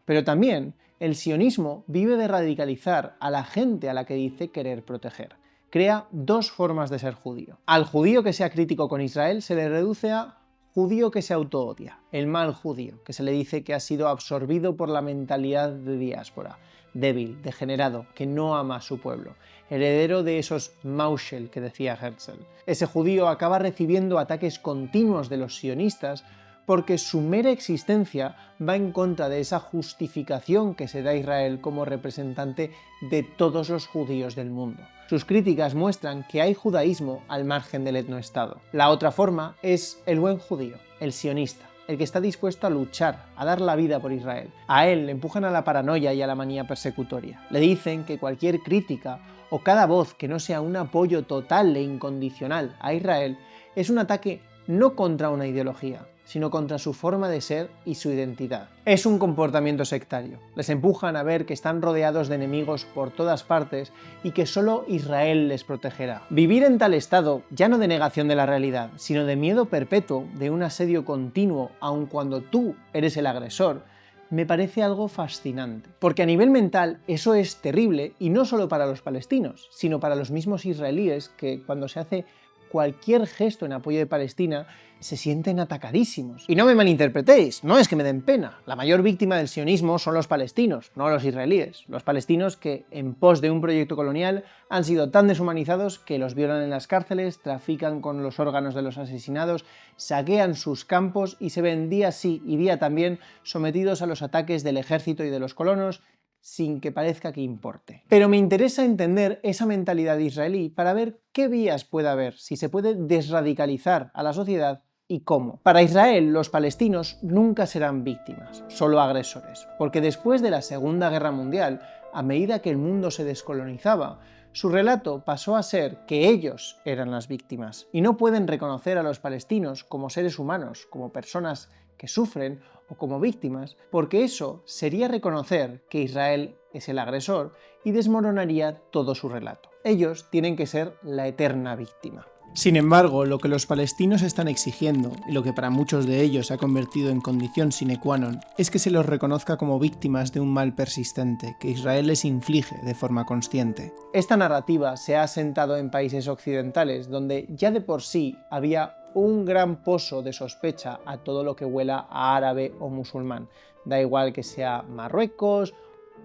Pero también el sionismo vive de radicalizar a la gente a la que dice querer proteger. Crea dos formas de ser judío. Al judío que sea crítico con Israel se le reduce a judío que se autoodia, el mal judío, que se le dice que ha sido absorbido por la mentalidad de diáspora, débil, degenerado, que no ama a su pueblo, heredero de esos Mauschel que decía Herzl. Ese judío acaba recibiendo ataques continuos de los sionistas porque su mera existencia va en contra de esa justificación que se da a Israel como representante de todos los judíos del mundo. Sus críticas muestran que hay judaísmo al margen del etnoestado. La otra forma es el buen judío, el sionista, el que está dispuesto a luchar, a dar la vida por Israel. A él le empujan a la paranoia y a la manía persecutoria. Le dicen que cualquier crítica o cada voz que no sea un apoyo total e incondicional a Israel es un ataque no contra una ideología, sino contra su forma de ser y su identidad. Es un comportamiento sectario. Les empujan a ver que están rodeados de enemigos por todas partes y que solo Israel les protegerá. Vivir en tal estado, ya no de negación de la realidad, sino de miedo perpetuo, de un asedio continuo, aun cuando tú eres el agresor, me parece algo fascinante. Porque a nivel mental eso es terrible, y no solo para los palestinos, sino para los mismos israelíes que cuando se hace cualquier gesto en apoyo de Palestina se sienten atacadísimos. Y no me malinterpretéis, no es que me den pena. La mayor víctima del sionismo son los palestinos, no los israelíes. Los palestinos que, en pos de un proyecto colonial, han sido tan deshumanizados que los violan en las cárceles, trafican con los órganos de los asesinados, saquean sus campos y se ven día sí y día también sometidos a los ataques del ejército y de los colonos, sin que parezca que importe. Pero me interesa entender esa mentalidad israelí para ver qué vías puede haber, si se puede desradicalizar a la sociedad y cómo. Para Israel, los palestinos nunca serán víctimas, solo agresores, porque después de la Segunda Guerra Mundial, a medida que el mundo se descolonizaba, su relato pasó a ser que ellos eran las víctimas, y no pueden reconocer a los palestinos como seres humanos, como personas que sufren o como víctimas, porque eso sería reconocer que Israel es el agresor y desmoronaría todo su relato. Ellos tienen que ser la eterna víctima. Sin embargo, lo que los palestinos están exigiendo, y lo que para muchos de ellos se ha convertido en condición sine qua non, es que se los reconozca como víctimas de un mal persistente que Israel les inflige de forma consciente. Esta narrativa se ha asentado en países occidentales, donde ya de por sí había un gran pozo de sospecha a todo lo que huela a árabe o musulmán. Da igual que sea Marruecos,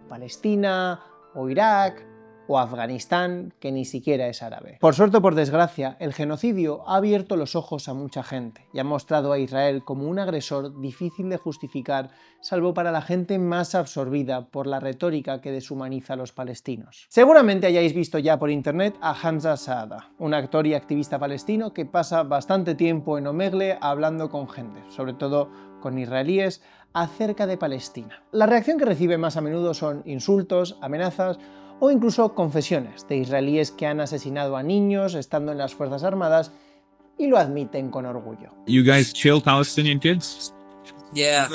Palestina o Irak o Afganistán, que ni siquiera es árabe. Por suerte o por desgracia, el genocidio ha abierto los ojos a mucha gente y ha mostrado a Israel como un agresor difícil de justificar, salvo para la gente más absorbida por la retórica que deshumaniza a los palestinos. Seguramente hayáis visto ya por internet a Hamza Saada, un actor y activista palestino que pasa bastante tiempo en Omegle hablando con gente, sobre todo con israelíes, acerca de Palestina. La reacción que recibe más a menudo son insultos, amenazas o incluso confesiones de israelíes que han asesinado a niños estando en las Fuerzas Armadas y lo admiten con orgullo. You guys kill Palestinian kids? Yeah.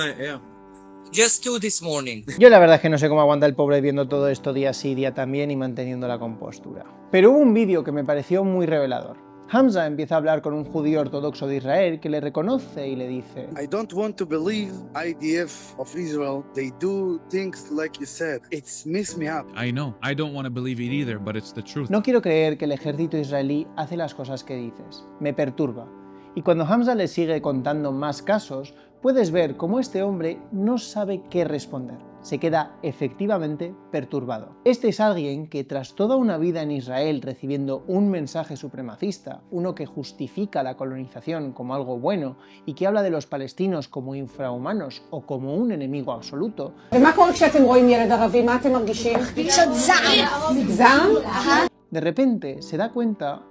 Just 2 this morning. Yo la verdad es que no sé cómo aguanta el pobre viendo todo esto día sí, día también y manteniendo la compostura. Pero hubo un vídeo que me pareció muy revelador. Hamza empieza a hablar con un judío ortodoxo de Israel que le reconoce y le dice: I don't want to believe IDF of Israel. They do things like you said. It's messed me up. I know. I don't want to believe it either, but it's the truth. No quiero creer que el ejército israelí hace las cosas que dices. Me perturba. Y cuando Hamza le sigue contando más casos, puedes ver cómo este hombre no sabe qué responder. Se queda efectivamente perturbado. Este es alguien que tras toda una vida en Israel recibiendo un mensaje supremacista, uno que justifica la colonización como algo bueno y que habla de los palestinos como infrahumanos o como un enemigo absoluto, de repente se da cuenta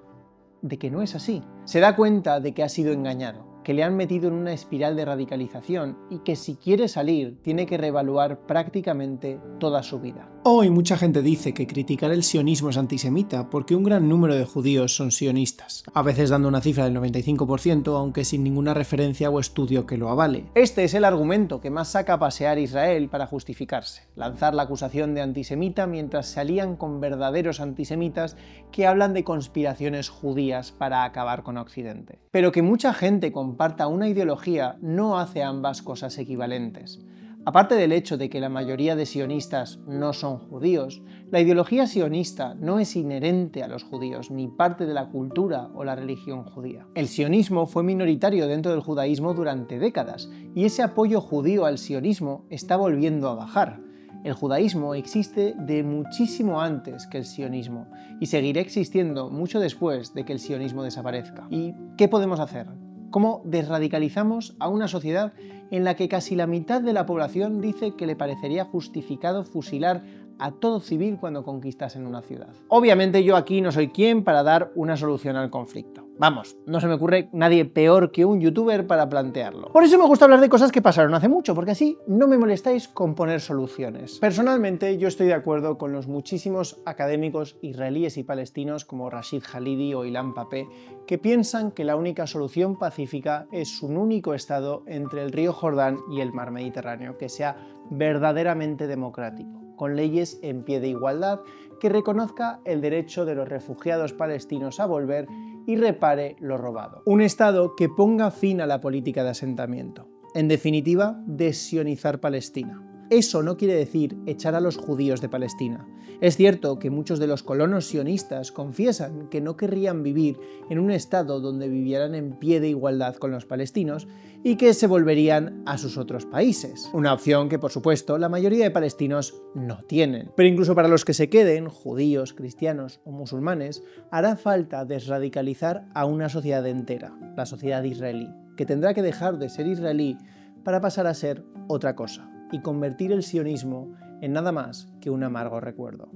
de que no es así. Se da cuenta de que ha sido engañado, que le han metido en una espiral de radicalización y que si quiere salir tiene que reevaluar prácticamente toda su vida. Hoy mucha gente dice que criticar el sionismo es antisemita porque un gran número de judíos son sionistas, a veces dando una cifra del 95%, aunque sin ninguna referencia o estudio que lo avale. Este es el argumento que más saca a pasear Israel para justificarse, lanzar la acusación de antisemita mientras se alían con verdaderos antisemitas que hablan de conspiraciones judías para acabar con Occidente. Pero que mucha gente comparta una ideología no hace ambas cosas equivalentes. Aparte del hecho de que la mayoría de sionistas no son judíos, la ideología sionista no es inherente a los judíos, ni parte de la cultura o la religión judía. El sionismo fue minoritario dentro del judaísmo durante décadas, y ese apoyo judío al sionismo está volviendo a bajar. El judaísmo existe de muchísimo antes que el sionismo, y seguirá existiendo mucho después de que el sionismo desaparezca. ¿Y qué podemos hacer? ¿Cómo desradicalizamos a una sociedad en la que casi la mitad de la población dice que le parecería justificado fusilar a todo civil cuando conquistasen una ciudad? Obviamente yo aquí no soy quien para dar una solución al conflicto. Vamos, no se me ocurre nadie peor que un youtuber para plantearlo. Por eso me gusta hablar de cosas que pasaron hace mucho, porque así no me molestáis con poner soluciones. Personalmente yo estoy de acuerdo con los muchísimos académicos israelíes y palestinos como Rashid Khalidi o Ilan Pappé que piensan que la única solución pacífica es un único estado entre el río Jordán y el mar Mediterráneo que sea verdaderamente democrático, con leyes en pie de igualdad, que reconozca el derecho de los refugiados palestinos a volver y repare lo robado. Un Estado que ponga fin a la política de asentamiento. En definitiva, desionizar Palestina. Eso no quiere decir echar a los judíos de Palestina. Es cierto que muchos de los colonos sionistas confiesan que no querrían vivir en un estado donde vivieran en pie de igualdad con los palestinos y que se volverían a sus otros países. Una opción que, por supuesto, la mayoría de palestinos no tienen. Pero incluso para los que se queden, judíos, cristianos o musulmanes, hará falta desradicalizar a una sociedad entera, la sociedad israelí, que tendrá que dejar de ser israelí para pasar a ser otra cosa y convertir el sionismo en nada más que un amargo recuerdo.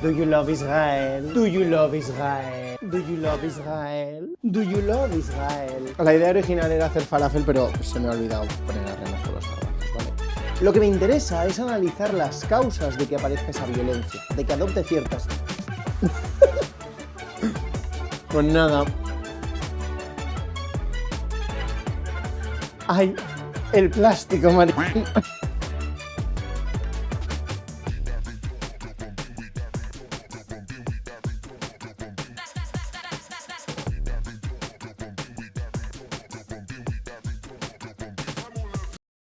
Do you love Israel? Do you love Israel? Do you love Israel? Do you love Israel? La idea original era hacer falafel, pero se me ha olvidado poner a remojo los garbanzos, ¿vale? Lo que me interesa es analizar las causas de que aparezca esa violencia, de que adopte ciertas... Pues nada. ¡Ay! El plástico, maricón.